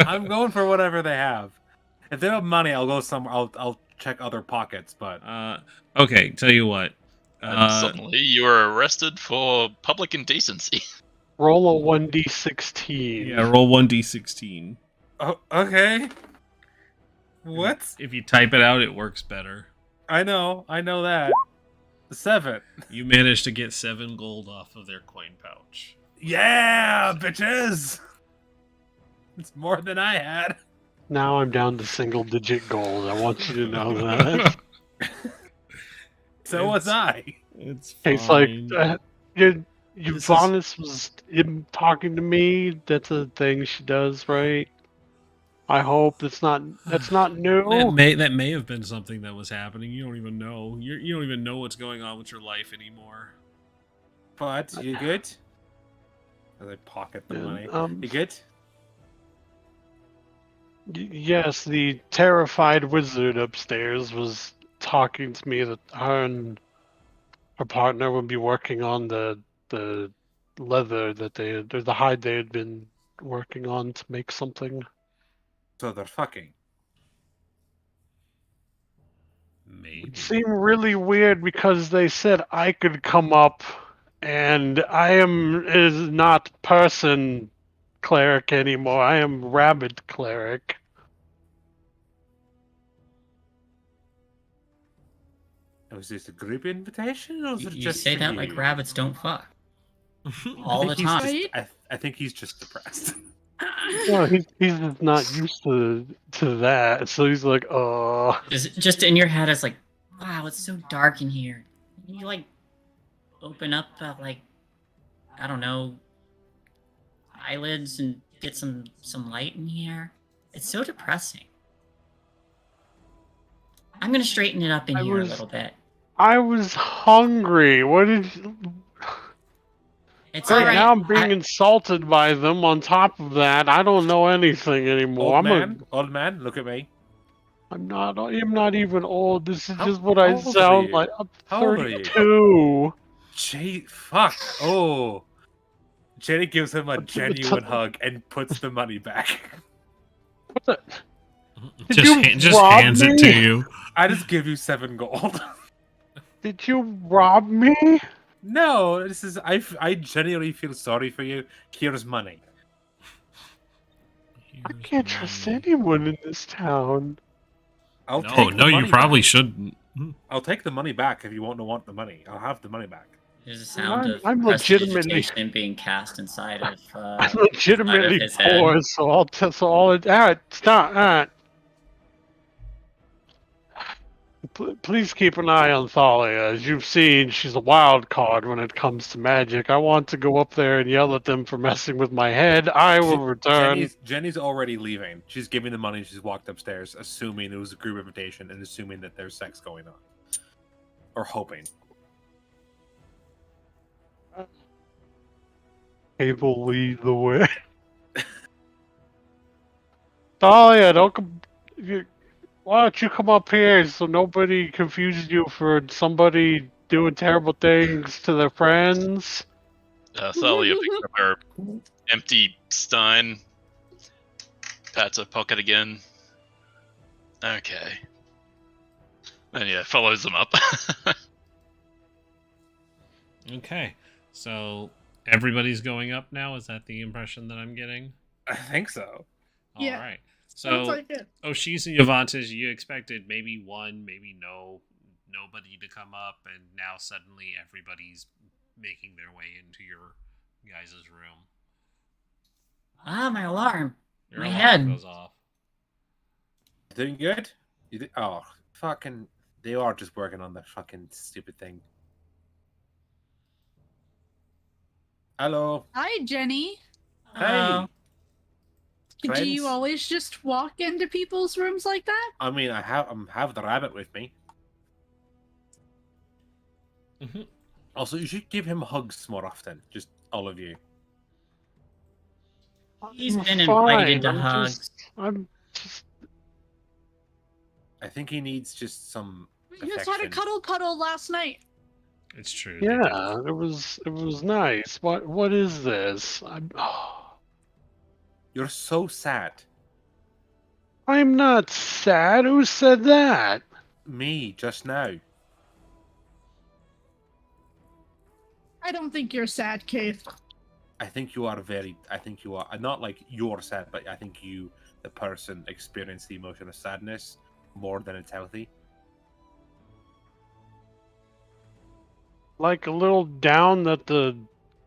I'm going for whatever they have. If they don't have money, I'll go somewhere. I'll check other pockets. But Okay, tell you what. And suddenly you are arrested for public indecency. Roll a 1d16. Yeah, roll 1d16. oh, okay. What? If you type it out, it works better. I know that. 7. You managed to get 7 gold off of their coin pouch. Yeah, bitches. It's more than I had. Now I'm down to single-digit gold. I want you to know that. So was I. It's fine. It's like This Uvanis was talking to me. That's a thing she does, right? I hope that's not new. That may have been something that was happening. You don't even know. You don't even know what's going on with your life anymore. But you good? As I pocket the money. You good? Yes, the terrified wizard upstairs was talking to me that her and her partner would be working on the leather that or the hide they had been working on to make something. So they're fucking. Maybe. It seemed really weird because they said I could come up, and I is not person cleric anymore. I am rabbit cleric. Was this a group invitation, or was it You just say for that you? like rabbits don't fuck. All the I think he's time. just- I think he's just depressed. Well, he's just not used to that, so he's like, Just in your head, it's like, wow, it's so dark in here. Can you like open up like, I don't know, eyelids and get some light in here? It's so depressing. I'm gonna straighten it up in here a little bit. I was hungry. What did you... It's all right. Now I'm being insulted by them. On top of that, I don't know anything anymore. Old man, look at me. I'm not even old. This is just what how I old are sound you? like. I'm How old are you? 32. Gee, fuck. Oh. Jenny gives him a genuine hug and puts the money back. What the? Just hands it to you. I just give you 7 gold. Did you rob me? No, this is I genuinely feel sorry for you. Here's money. I can't trust anyone in this town. You probably shouldn't. I'll take the money back if you won't want the money. I'll have the money back. There's a sound of I'm legitimately prestidigitation being cast inside of. I'm legitimately his head. poor, so I'll stop. Please keep an eye on Thalia. As you've seen, she's a wild card when it comes to magic. I want to go up there and yell at them for messing with my head. I will return. Jenny's already leaving. She's giving the money. She's walked upstairs, assuming it was a group invitation and assuming that there's sex going on. Or hoping. Abel, lead the way. Thalia, don't come. Why don't you come up here so nobody confuses you for somebody doing terrible things to their friends? Thalia picks up her empty stein, pats her pocket again. Okay. And yeah, follows them up. Okay, so everybody's going up now? Is that the impression that I'm getting? I think so. Yeah. All right. Sounds So, like it. Oshis and Yavantas, you expected maybe one, maybe nobody to come up, and now suddenly everybody's making their way into your guys' room. Ah, my alarm. Your My alarm head. goes off. Doing good? Oh, fucking... They are just working on the fucking stupid thing. Hello. Hi, Jenny. Hello. Do Friends? you always just walk into people's rooms like that? I mean, I have the rabbit with me. Mm-hmm. Also, you should give him hugs more often. Just all of you. He's I'm been fine, invited to hugs. I'm just. I think he needs just some You just had a affection. cuddle last night. It's true. They did. Yeah, it was nice. What is this? You're so sad. I'm not sad. Who said that? Me, just now. I don't think you're sad, Keith. I think you are not like you're sad, but I think you, the person, experience the emotion of sadness more than it's healthy. Like a little down that the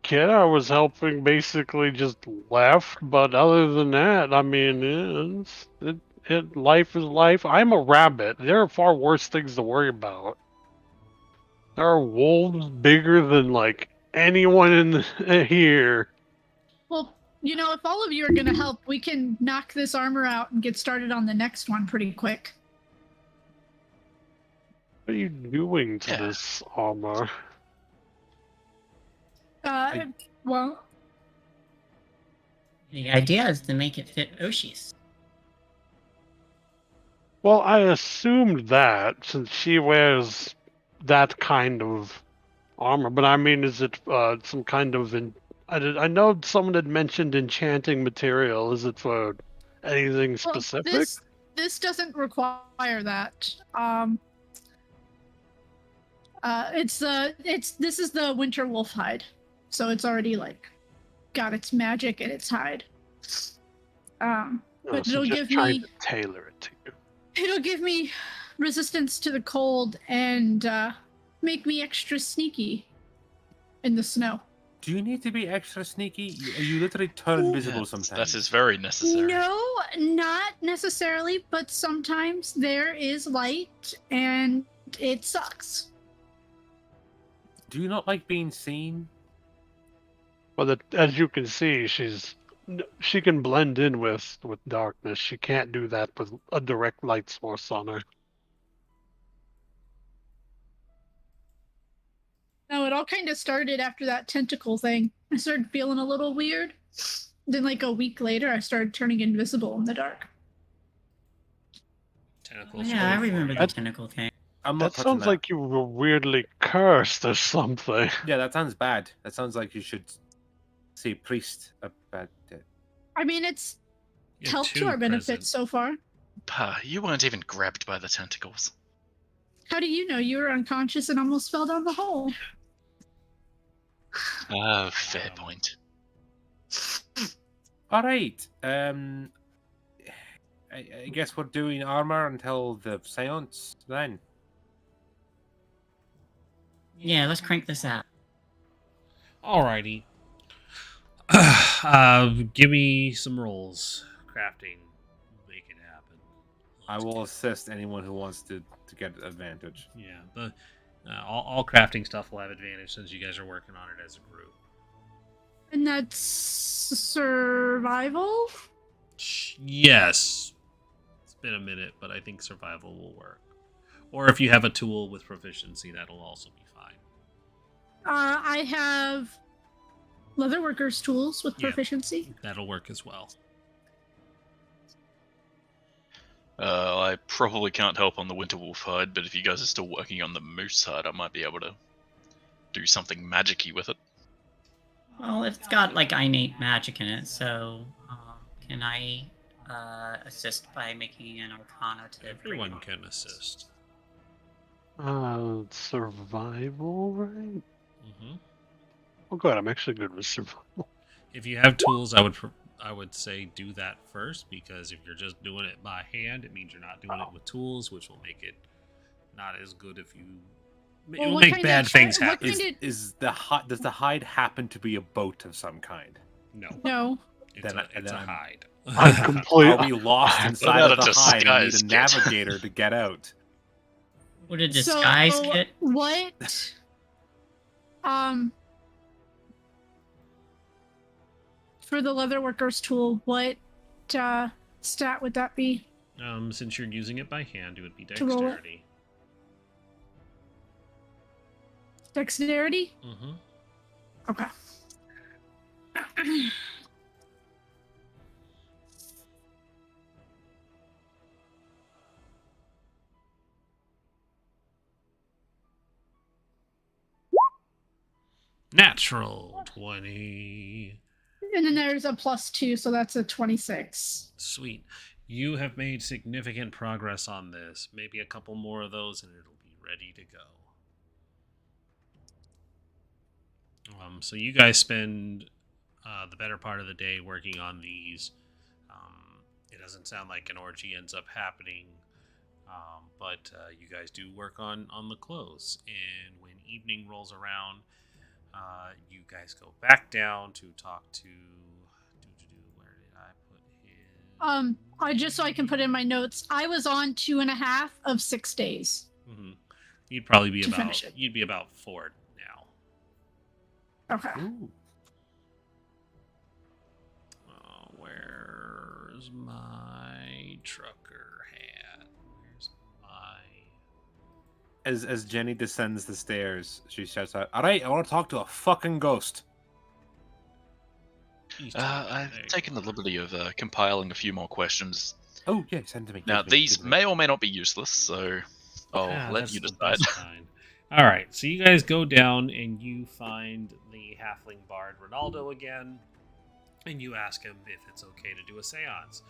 kid I was helping basically just left, but other than that, I mean, life is life. I'm a rabbit. There are far worse things to worry about. There are wolves bigger than like anyone in here. Well, if all of you are going to help, we can knock this armor out and get started on the next one pretty quick. What are you doing to this armor? Well, The idea is to make it fit Oshi's. Well, I assumed that since she wears that kind of armor, but I mean, is it some kind of? I know someone had mentioned enchanting material. Is it for anything specific? Well, this doesn't require that. This is the winter wolf hide, so it's already like got its magic in its hide. But so it'll just give trying me to tailor it to you. it'll give me resistance to the cold and make me extra sneaky in the snow. Do you need to be extra sneaky? You literally turn invisible Yeah, sometimes. that is very necessary. No, not necessarily, but sometimes there is light and it sucks. Do you not like being seen? Well, as you can see, she can blend in with darkness. She can't do that with a direct light source on her. No, it all kind of started after that tentacle thing. I started feeling a little weird. Then, like a week later, I started turning invisible in the dark. Tentacles. Yeah, I remember the That- tentacle thing. I'm not That touching sounds like you were weirdly cursed or something. Yeah, that sounds bad. That sounds like you should see a priest about it. I mean, it's You're helped to too our benefit present. so far. Pa, you weren't even grabbed by the tentacles. How do you know you were unconscious and almost fell down the hole? Oh, fair point. All right. I guess we're doing armor until the seance then. Yeah, let's crank this out. Alrighty. Give me some rolls. Crafting. Make it happen. I will assist anyone who wants to get advantage. Yeah, the all crafting stuff will have advantage since you guys are working on it as a group. And that's survival? Yes. It's been a minute, but I think survival will work. Or if you have a tool with proficiency, that'll also be fine. I have leatherworker's tools with Yeah. proficiency. That'll work as well. I probably can't help on the Winter Wolf hide, but if you guys are still working on the Moose hide, I might be able to do something magic-y with it. Well, it's got like innate magic in it, so can I assist by making an Arcana to Everyone can assist. Survival, right? Hmm. Oh, good. I'm actually good with survival. If you have tools, I would say do that first, because if you're just doing it by hand, it means you're not doing it with tools, which will make it not as good if you. Well, It will what make kind bad of- things what happen. kind Does the hide happen to be a boat of some kind? No, No. it's Then a I'm- hide. I'm complete. Are we lost inside Not of a the hide and need a disguise kit. navigator to get out? Would a disguise So, kit? What? For the leatherworker's tool, what stat would that be? Since you're using it by hand, it would be To roll it? dexterity. Dexterity? Mm-hmm. Okay. Natural 20. And then there's a +2, so that's a 26. Sweet. You have made significant progress on this. Maybe a couple more of those and it'll be ready to go. So you guys spend the better part of the day working on these. It doesn't sound like an orgy ends up happening, but you guys do work on the clothes. And when evening rolls around, you guys go back down to talk to. Where did I put his? I just so I can put in my notes. I was on 2.5 of 6 days. Mm-hmm. You'd probably be To about. finish it. You'd be about 4 now. Okay. Ooh. Where's my trucker hat? Where's my? As Jenny descends the stairs, she shouts out, "All right, I want to talk to a fucking ghost." I've taken the liberty of compiling a few more questions. Oh yeah, send to me. Now, give me, these give me. may or may not be useless, so I'll let you decide. All right, so you guys go down and you find the halfling bard Ronaldo again, and you ask him if it's okay to do a seance.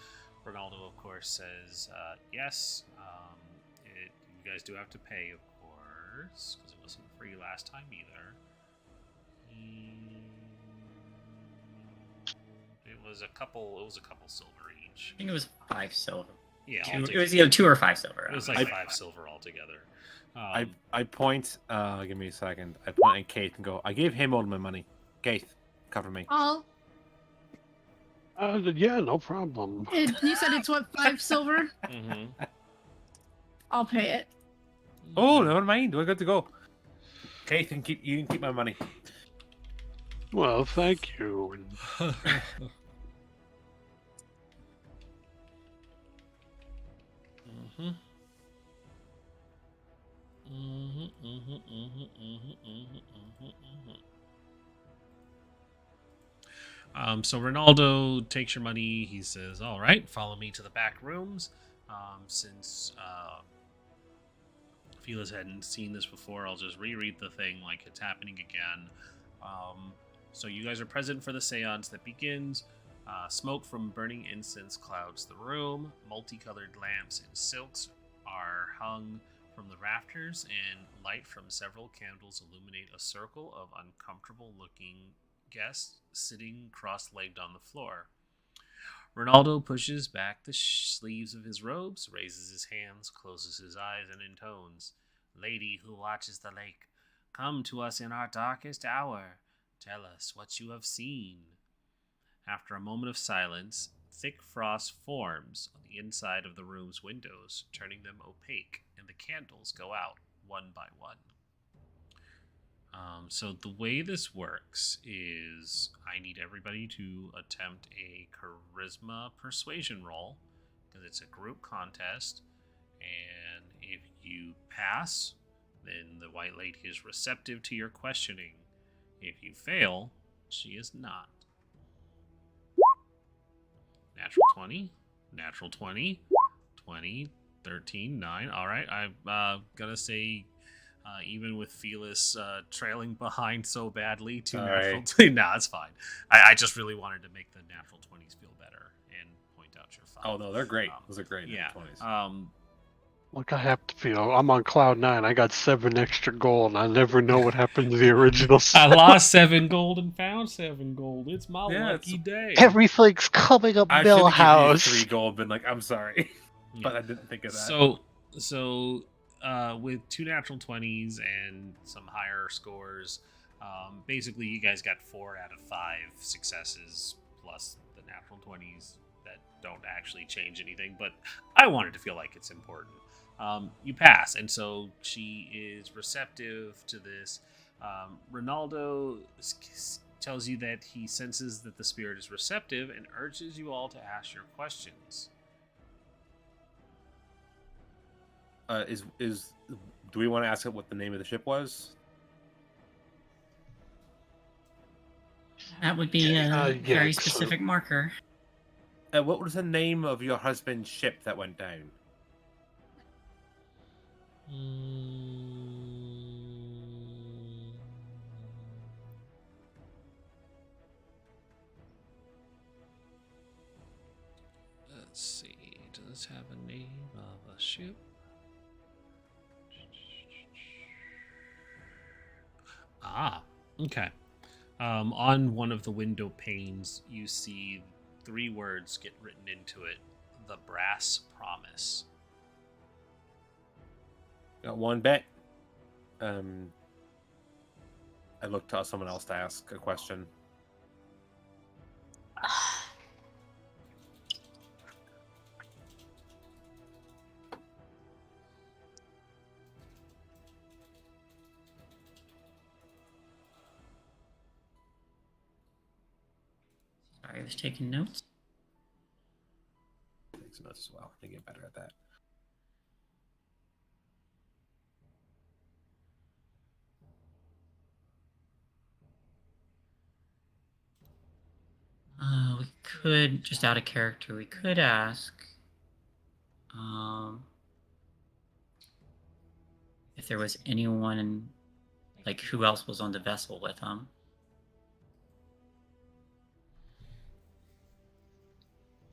Ronaldo, of course, says yes. You guys do have to pay, of course, because it wasn't free last time either. It was a couple silver each. I think it was 5 silver. Yeah, It was either 2 or 5 silver. It was like 5 silver altogether. I point. Give me a second. I point at Keith and go, "I gave him all my money. Keith, cover me." I'll. Yeah, no problem. You said it's what, 5 silver? Mm-hmm. I'll pay it. Oh, never mind. We're good to go. Keith, you can keep my money. Well, thank you. So Ronaldo takes your money. He says, "All right, follow me to the back rooms." Since Felix hadn't seen this before, I'll just reread the thing like it's happening again. So you guys are present for the seance that begins. Smoke from burning incense clouds the room. Multicolored lamps and silks are hung from the rafters, and light from several candles illuminate a circle of uncomfortable-looking guests sitting cross-legged on the floor. Ronaldo pushes back the sleeves of his robes, raises his hands, closes his eyes, and intones, "Lady who watches the lake, come to us in our darkest hour. Tell us what you have seen." After a moment of silence, thick frost forms on the inside of the room's windows, turning them opaque, and the candles go out one by one. So the way this works is I need everybody to attempt a charisma persuasion roll, because it's a group contest, and if you pass, then the white lady is receptive to your questioning. If you fail, she is not. Natural 20, natural 20, 20, 13, 9. All right, I'm gonna say, even with Felis trailing behind so badly, 2 All natural right. 20. Nah, it's fine. I just really wanted to make the natural 20s feel better and point out your fun. Oh no, they're great. Those are great. Yeah. 20s. Look, I have to feel I'm on cloud 9. I got 7 extra gold, and I never know what happened to the original. I lost 7 gold and found 7 gold. It's my Yeah, lucky day. Everything's coming up I should have given you Millhouse. 3 gold, been like, I'm sorry, Yeah. but I didn't think of that. So with 2 natural 20s and some higher scores, basically you guys got 4 out of 5 successes plus the natural 20s that don't actually change anything, but I wanted to feel like it's important. You pass, and so she is receptive to this. Ronaldo tells you that he senses that the spirit is receptive and urges you all to ask your questions. Do we want to ask it what the name of the ship was? That would be a yeah, very so- specific marker. What was the name of your husband's ship that went down? Let's have a name of a ship. Ah, okay. On one of the window panes, you see 3 words get written into it: the Brass Promise. Got one bet. I look to someone else to ask a question. Sorry, I was taking notes. Take some notes as well. They get better at that. We could, just out of character, we could ask if there was anyone, like, who else was on the vessel with him.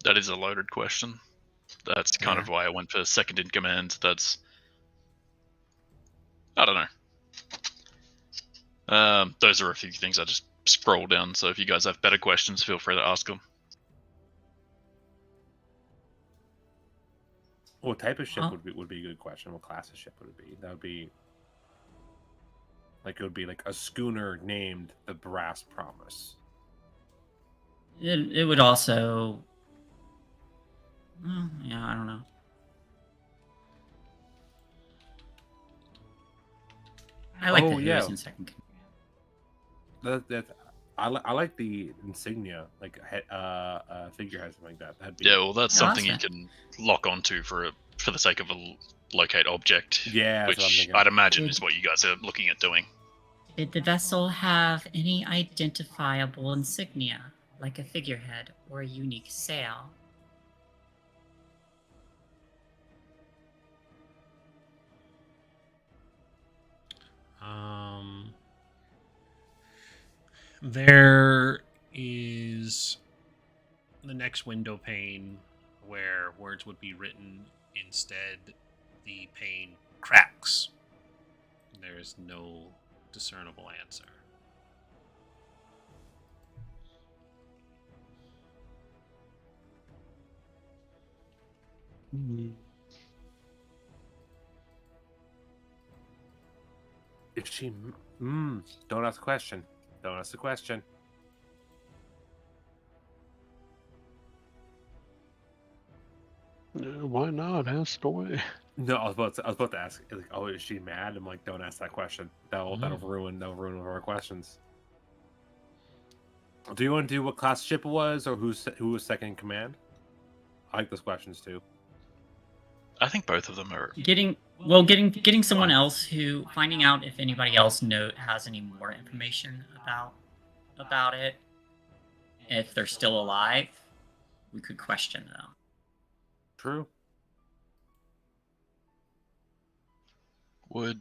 That is a loaded question. That's kind of why I went for second in command. That's... I don't know. Those are a few things I just scroll down, so if you guys have better questions, feel free to ask them. What type of ship would be a good question? What class of ship would it be? That would be like, it would be like a schooner named the Brass Promise. It would also... yeah, I don't know. I like the who's in second command. I like the insignia, like figurehead, something like that. That'd be... Yeah, well, that's something you Awesome. can lock onto for the sake of a locate object. Yeah, that's what I'm which thinking. I'd imagine is what you guys are looking at doing. Did the vessel have any identifiable insignia, like a figurehead or a unique sail? There is the next window pane where words would be written. Instead, the pane cracks. There is no discernible answer. If she... don't ask the question. Don't ask the question. Why not? Ask away. No, I was about to ask, like, oh, is she mad? I'm like, don't ask that question. That'll ruin one of our questions. Do you want to do what class ship it was, or who was second in command? I like those questions too. I think both of them are... Getting someone else finding out if anybody else has any more information about it. If they're still alive, we could question them. True. Would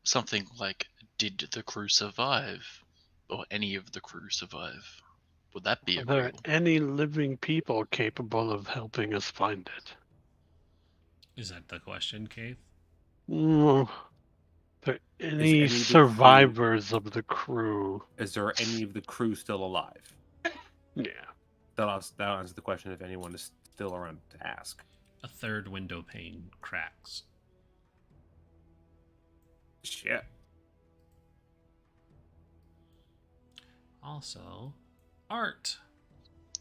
something like, did the crew survive? Or any of the crew survive? Would that be Are there agreeable? any living people capable of helping us find it? Is that the question, Keith? Are there any survivors of the crew? Is there any of the crew still alive? Yeah. That'll answer the question if anyone is still around to ask. A third window pane cracks. Shit. Also, Art.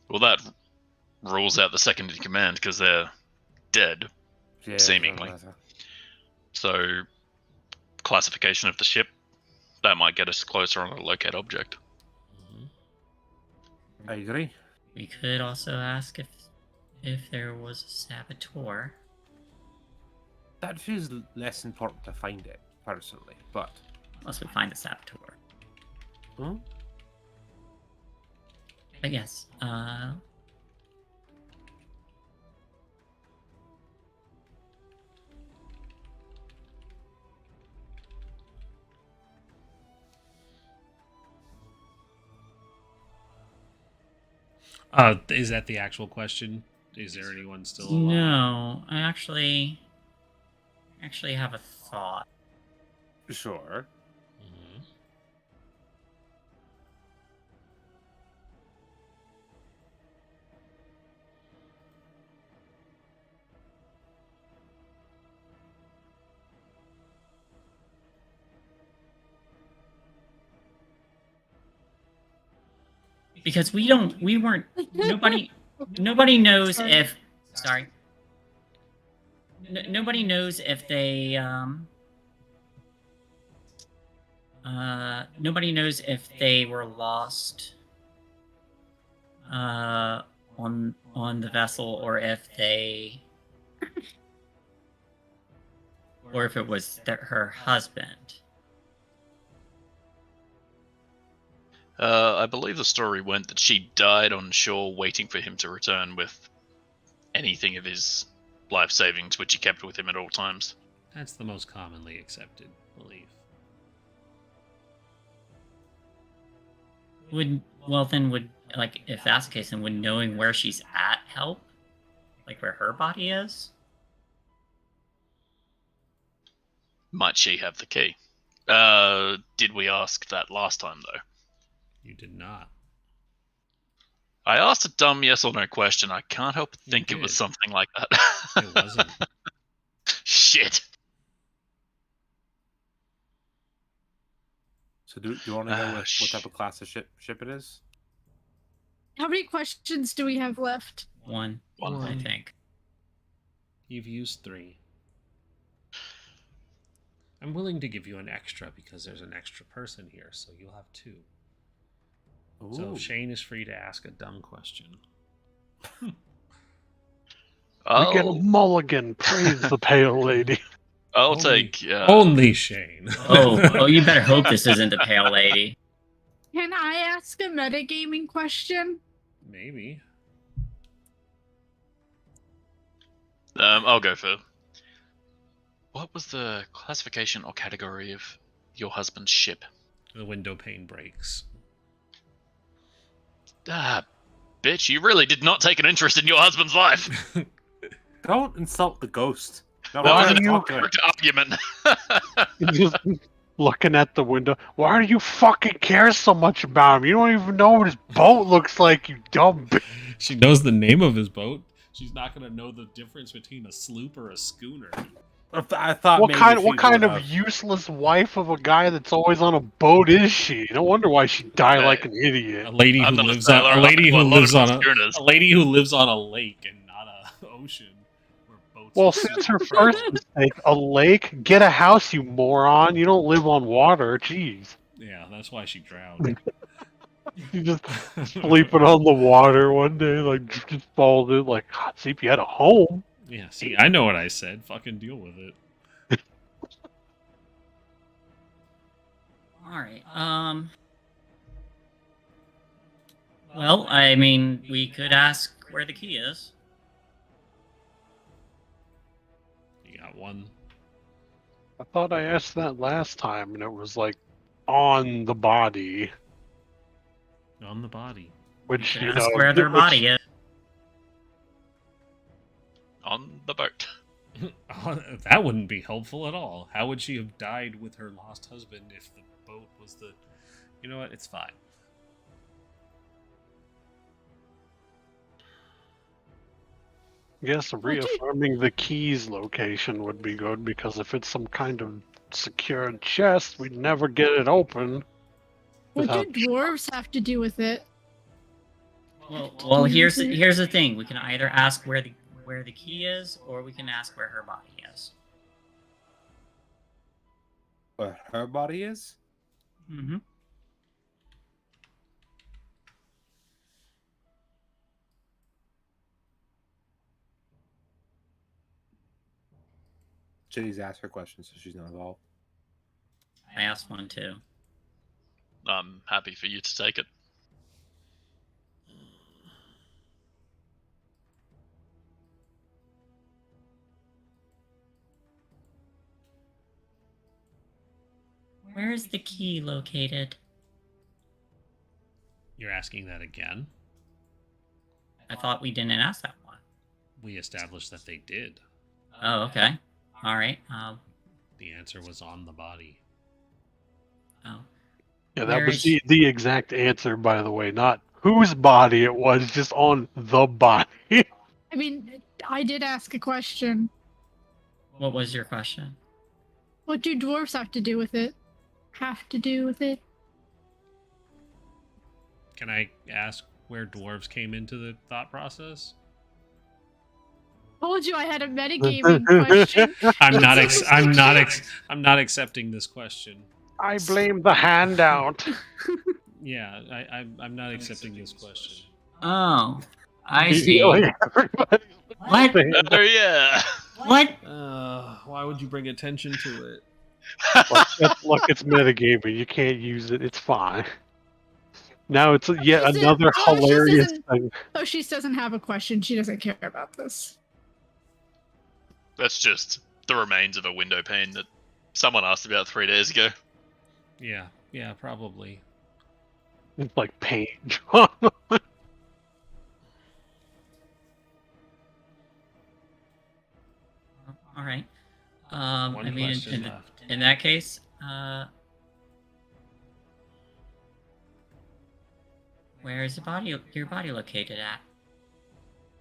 Well, that rules out the second in command because they're dead, seemingly. So, classification of the ship, that might get us closer on a locate object. I agree. We could also ask if there was a saboteur. That feels less important to find it, personally, but... Unless we find the saboteur. Hmm? But yes, Is that the actual question? Is there anyone still alive? No, I actually have a thought. Sure. Mhm. Because nobody knows Sorry. if, sorry. Nobody knows if they, nobody knows if they were lost, on the vessel, or if it was her husband. I believe the story went that she died on shore waiting for him to return with anything of his life savings, which he kept with him at all times. That's the most commonly accepted belief. Like, if that's the case, then would knowing where she's at help? Like, where her body is? Might she have the key? Did we ask that last time, though? You did not. I asked a dumb yes or no question. I can't help but You think it was did. something like that. It wasn't. Shit. So do you want to know what type of class of ship it is? How many questions do we have left? One, One. I think. You've used 3. I'm willing to give you an extra because there's an extra person here, so you'll have 2. So Ooh. Shane is free to ask a dumb question. We get a mulligan. Praise the pale lady. I'll Only- take. Only Shane. Oh, you better hope this isn't the pale lady. Can I ask a metagaming question? Maybe. I'll go for. What was the classification or category of your husband's ship? The window pane breaks. Ah, bitch, you really did not take an interest in your husband's life. Don't insult the ghost. No, That we're was trying an to talk to him. incorrect argument. Just looking at the window. Why do you fucking care so much about him? You don't even know what his boat looks like, you dumb bitch. She knows the name of his boat. She's not going to know the difference between a sloop or a schooner. I thought What maybe kind she of would've- useless wife of a guy that's always on a boat is she? No wonder why she died like an idiot. A lady who I'm not a lives on sailor, a lady I'm who not lives on loaded with schooners. a lady who lives on a lake and not a ocean where boats. Well, are since super her first prevalent. mistake, a lake, get a house, you moron. You don't live on water. Jeez. Yeah, that's why she drowned. You just sleeping on the water one day, like just falls in. Like, God, see if you had a home. Yeah, see, I know what I said. Fucking deal with it. Alright, well, I mean, we could ask where the key is. You got one. I thought I asked that last time, and it was like on the body, On the body. which We you could ask know, where their which- body is. On the boat. That wouldn't be helpful at all. How would she have died with her lost husband if the boat was the... You know what? It's fine. I guess reaffirming the keys location would be good, because if it's some kind of secured chest, we'd never get it open. What do Without- dwarves have to do with it? Well, here's the thing. We can either ask where the key is, or we can ask where her body is. Where her body is? Mm-hmm. Jenny's asked her question, so she's not involved. I asked one too. I'm happy for you to take it. Where is the key located? You're asking that again? I thought we didn't ask that one. We established that they did. Oh, okay. All right. The answer was on the body. Oh. Yeah, Where that was is- the exact answer, by the way. Not whose body it was, just on the body. I mean, I did ask a question. What was your question? What do dwarves have to do with it? Have to do with it? Can I ask where dwarves came into the thought process? Told you I had a metagaming question. I'm not accepting this question. I blame the handout. Yeah, I'm not accepting this question. Oh, I He's see. yelling at everybody. What? Oh yeah. What? Why would you bring attention to it? Look, it's metagaming. You can't use it. It's fine. Now it's yet She said- another oh, she hilarious doesn't- thing. Oh, she doesn't have a question. She doesn't care about this. That's just the remains of a window pane that someone asked about 3 days ago. Yeah, probably. It's like paint. All right. One I mean, question left. in that case, where is your body located at?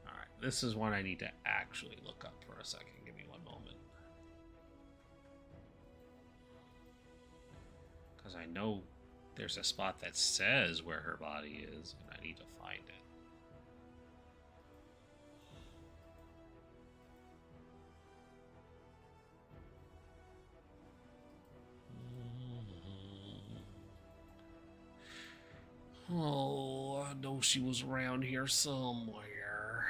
All right, this is one I need to actually look up for a second. Give me one moment. Because I know there's a spot that says where her body is, and I need to find it. Oh, I know she was around here somewhere.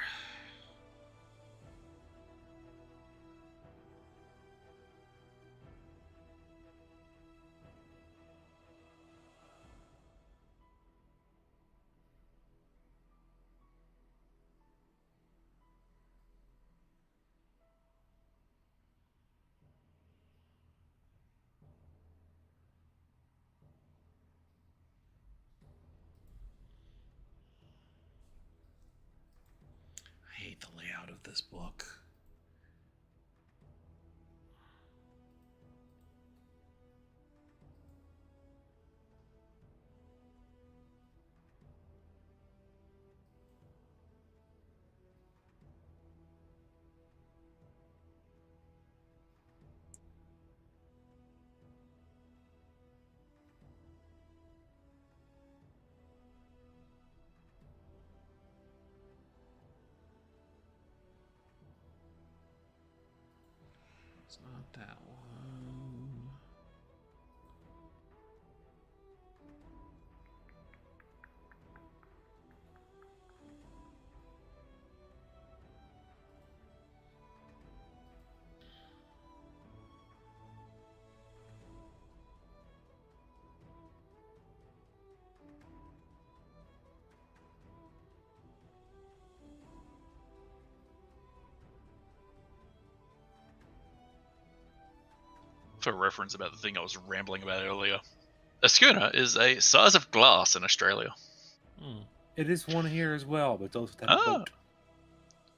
I hate the layout of this book. It's not that one. For reference about the thing I was rambling about earlier, a schooner is a size of glass in Australia. Hmm. It is one here as well, but it's also a Ah. boat.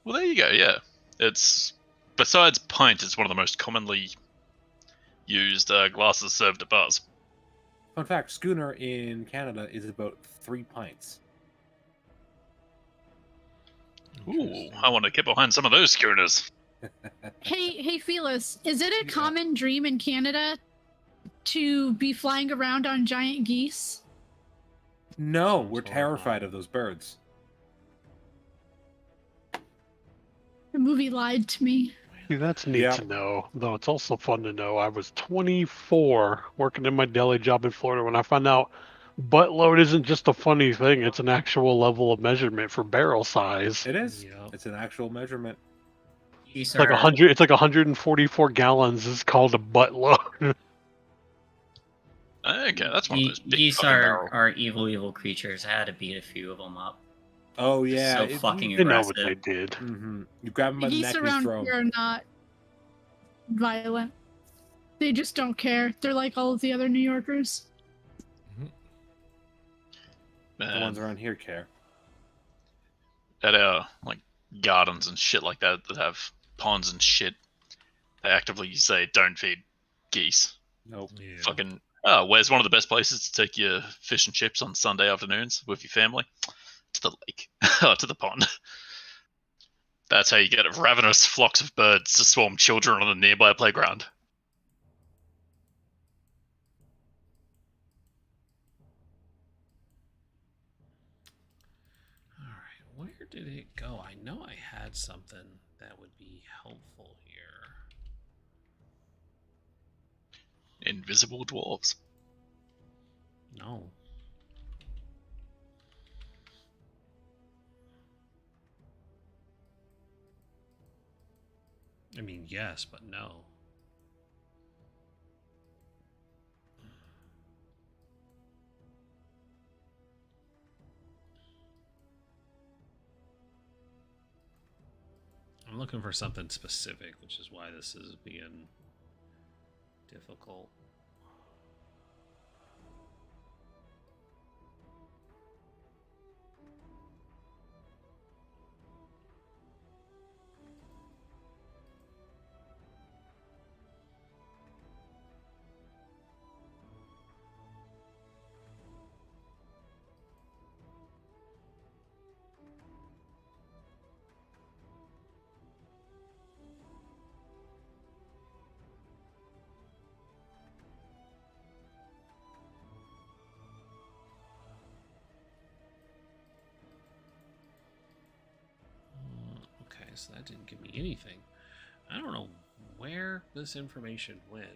Well, there you go. Yeah, it's besides pint, it's one of the most commonly used glasses served at bars. Fun fact: schooner in Canada is about 3 pints. Ooh, Interesting. I want to get behind some of those schooners. Hey, Felis, is it a common dream in Canada to be flying around on giant geese? No, we're It's horrible. terrified of those birds. The movie lied to me. See, that's neat Yeah. to know, though it's also fun to know. I was 24 working in my deli job in Florida when I found out buttload isn't just a funny thing, it's an actual level of measurement for barrel size. It is. Yep. It's an actual measurement. Geese It's like are 100. It's like 144 gallons. It's called a buttload. Okay, that's one of those big geese fucking barrels. are evil creatures. I had to beat a few of them up. Oh yeah, So fucking You know what they aggressive. did. Mm-hmm. You grab them by the Geese neck and you around throw here 'em. are not violent. They just don't care. They're like all of the other New Yorkers. The Man, ones around here care. at our like gardens and shit like that that have ponds and shit, they actively say don't feed geese. Nope. Yeah. Fucking, where's one of the best places to take your fish and chips on Sunday afternoons with your family? To the lake. To the pond. That's how you get ravenous flocks of birds to swarm children on a nearby playground. All right, where did it go? I know I had something that would be helpful here. Invisible dwarves. No. I mean, yes, but no. I'm looking for something specific, which is why this is being difficult. Okay, so that didn't give me anything. I don't know where this information went.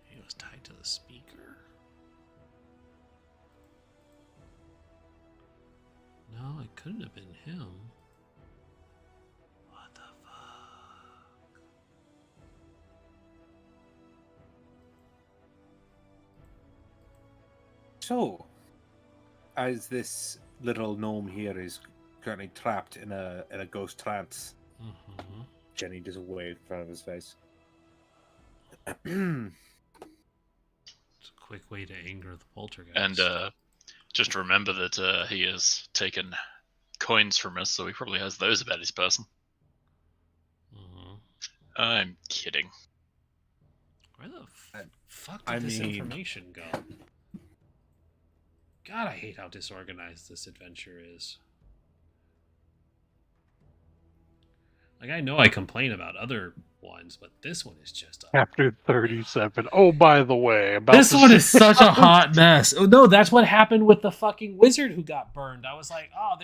He was tied to the speaker? No, it couldn't have been him. What the fuck? So, as this little gnome here is currently trapped in a ghost trance, Mm-hmm. Jenny does a wave in front of his face. It's a quick way to anger the poltergeist. And just remember that he has taken coins from us, so he probably has those about his person. Mhm. I'm kidding. Where the I- fuck I did this mean- information go? God, I hate how disorganized this adventure is. Like, I know I complain about other ones, but this one is just a... Chapter 37. Oh, by the way, about This the one is such a hot mess. Oh, no, that's what happened with the fucking wizard who got burned. I was like, oh,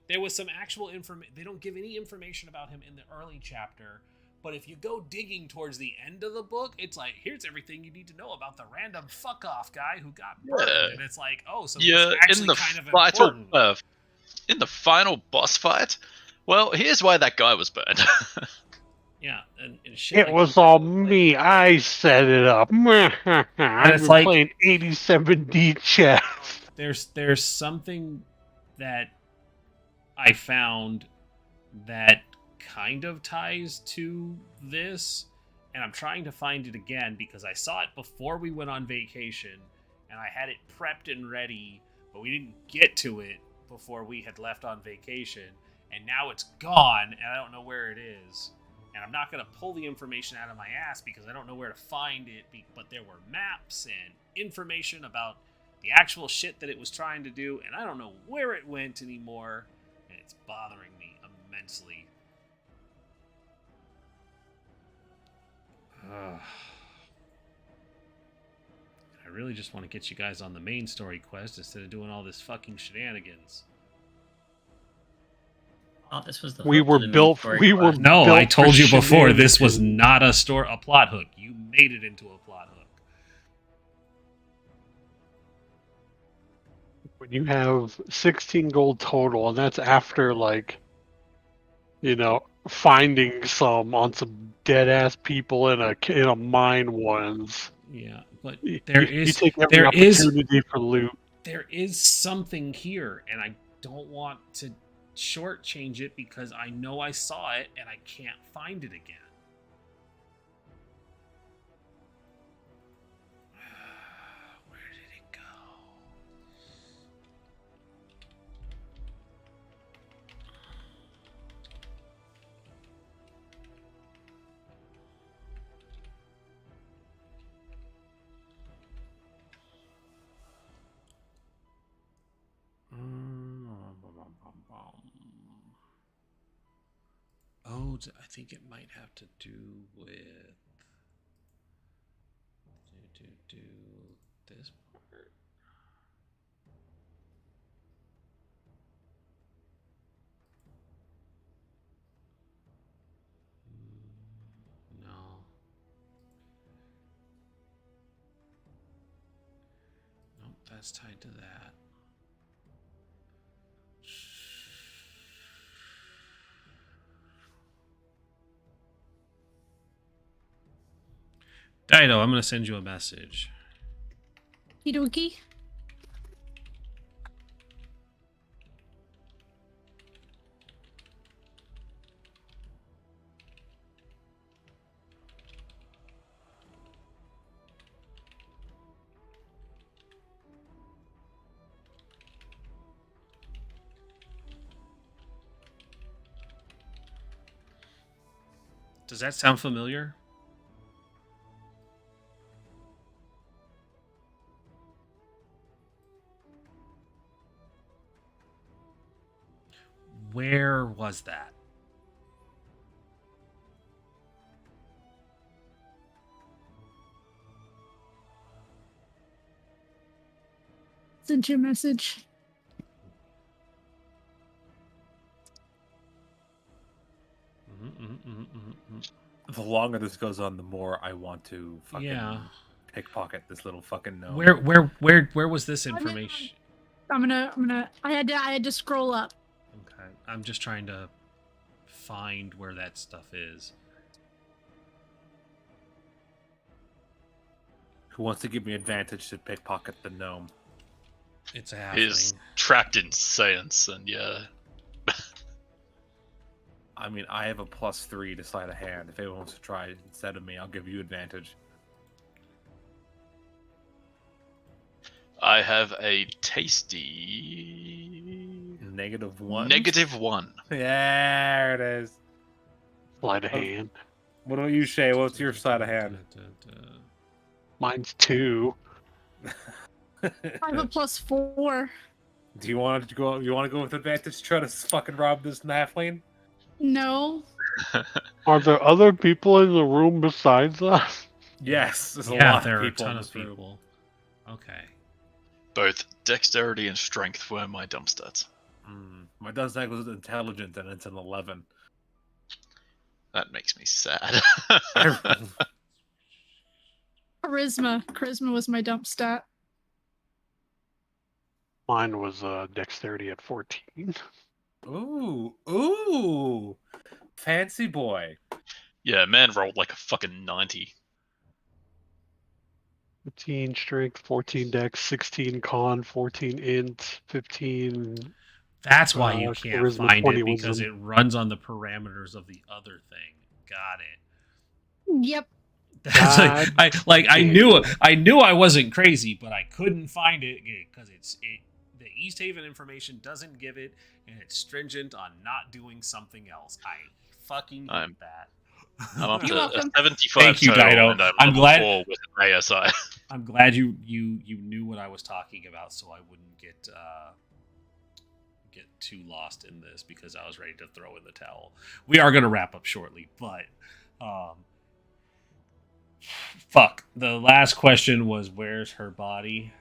there was some actual information. They don't give any information about him in the early chapter. But if you go digging towards the end of the book, it's like, here's everything you need to know about the random fuck-off guy who got burned. Yeah. And it's like, oh, so Yeah, he's actually in the kind of final, important. in the final boss fight, well, here's why that guy was burned. Yeah, and shit It like was that. all me. I set it up. I've it's been like- playing 87D chess. There's something that I found that kind of ties to this, and I'm trying to find it again because I saw it before we went on vacation and I had it prepped and ready, but we didn't get to it before we had left on vacation, and now it's gone and I don't know where it is. And I'm not going to pull the information out of my ass because I don't know where to find it, but there were maps and information about the actual shit that it was trying to do, and I don't know where it went anymore, and it's bothering me immensely. Ugh. I really just want to get you guys on the main story quest instead of doing all this fucking shenanigans. thought this was the We hook were to the main built. story We were quest. No, I built told for you before this was shenanigans. not a plot hook. You made it into a plot hook. When you have 16 gold total, and that's after finding some dead ass people in a mine once. Yeah, but You there take every opportunity for loot. is something here, and I don't want to shortchange it because I know I saw it and I can't find it again. Where did it go? Oh, I think it might have to do with do this part. No. Nope, that's tied to that. Dido, I'm going to send you a message. Hidoki. Does that sound familiar? Where was that? Sent you a message. The longer this goes on, the more I want to fucking pickpocket this little fucking gnome. Where was this information? I had to scroll up. Okay, I'm just trying to find where that stuff is. Who wants to give me advantage to pickpocket the gnome? It's a halfling. He's trapped in science, and yeah. I mean, I have a +3 to sleight of hand. If anyone wants to try it instead of me, I'll give you advantage. I have a tasty -1. -1. There it is. Sleight of hand. What about you, Shay? What's your sleight of hand? Mine's 2. I have a +4. Do you want to go? You want to go with advantage to try to fucking rob this halfling? No. Are there other people in the room besides us? Yes, there's a Yeah, lot there of are a people ton in of this room. people. Okay. Both dexterity and strength were my dump stats. My downside was intelligent, and it's an 11. That makes me sad. Charisma. Charisma was my dump stat. Mine was dexterity at 14. Ooh, fancy boy. Yeah, man rolled like a fucking 90. 15 strength, 14 dex, 16 con, 14 int, 15. That's why you can't charisma, find 20 it, because wisdom. it runs on the parameters of the other thing. Got it. Yep. That's I knew I wasn't crazy, but I couldn't find it because the East Haven information doesn't give it, and it's stringent on not doing something else. I fucking hate that. I'm up You're to welcome. 75 Thank you, total, Dido. and I'm I'm level glad- 4 with an ASI. I'm glad you knew what I was talking about, so I wouldn't get too lost in this, because I was ready to throw in the towel. We are going to wrap up shortly, but fuck. The last question was, where's her body?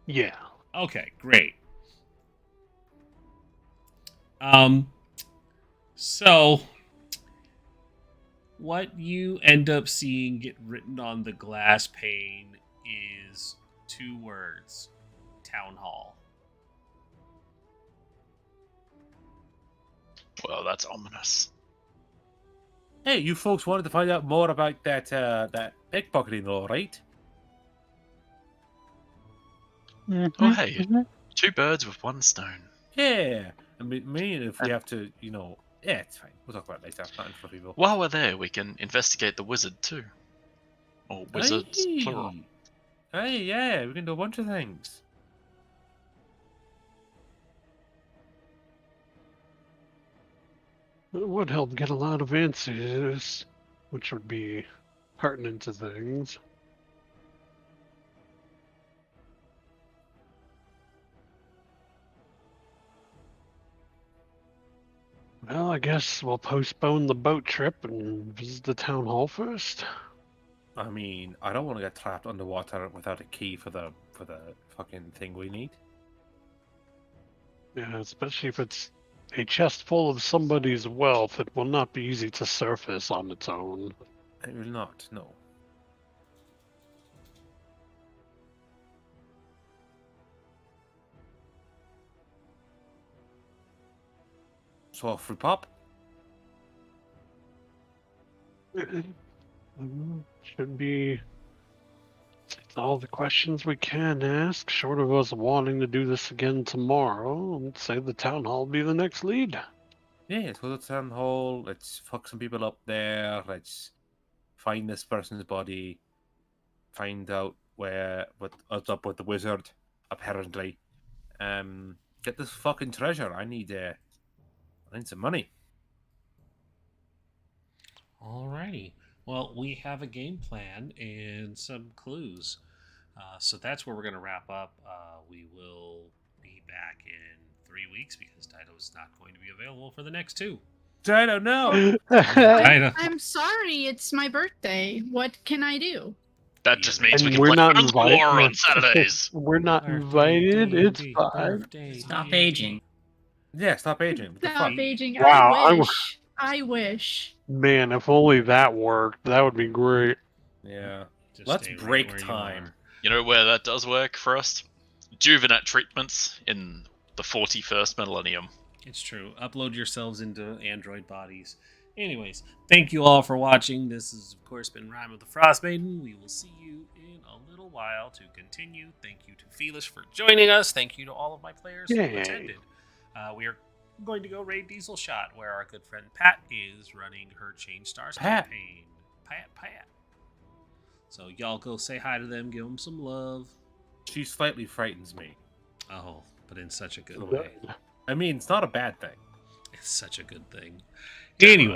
Yeah. Okay, great. So, what you end up seeing get written on the glass pane is 2 words: Town Hall. Well, that's ominous. Hey, you folks wanted to find out more about that pickpocketing, all right? Oh, hey, 2 birds with 1 stone. Yeah. I mean, if we have to, yeah, it's fine. We'll talk about it later. Nothing for people. While we're there, we can investigate the wizard too. Or wizards, plural. Hey, yeah, we can do a bunch of things. It would help get a lot of answers, which would be pertinent to things. Well, I guess we'll postpone the boat trip and visit the town hall first. I mean, I don't want to get trapped underwater without a key for the fucking thing we need. Yeah, especially if it's a chest full of somebody's wealth, it will not be easy to surface on its own. It will not, no. So off we pop. Should be all the questions we can ask, short of us wanting to do this again tomorrow. And say the town hall will be the next lead. Yeah, let's go to the town hall. Let's fuck some people up there. Let's find this person's body. Find out what's up with the wizard, apparently. Get this fucking treasure. I need some money. Alrighty. Well, we have a game plan and some clues. So that's where we're going to wrap up. We will be back in 3 weeks because Dido's not going to be available for the next 2. Dido, no! Dido. I'm sorry, it's my birthday. What can I do? That just means we And can we're play not Earth invited. War on Saturdays. We're not Birthday, invited. It's D&D, fine. birthday, Stop D&D. aging. Yeah, stop aging. What the Stop fuck? aging. Wow, I wish. Man, if only that worked, that would be great. Yeah. Just Let's stay right break where you time. are. You know where that does work for us? Juvenile treatments in the 41st millennium. It's true. Upload yourselves into android bodies. Anyways, thank you all for watching. This has, of course, been Rime of the Frostmaiden. We will see you in a little while to continue. Thank you to Felis for joining us. Thank you to all of my players who Yay. attended. We are going to go raid Diesel Shot, where our good friend Pat is running her Change Stars Pat. campaign. Pat. So y'all go say hi to them, give them some love. She slightly frightens me. Oh, but in such a good So way. I mean, it's not a bad thing. It's such a good thing. Anyway.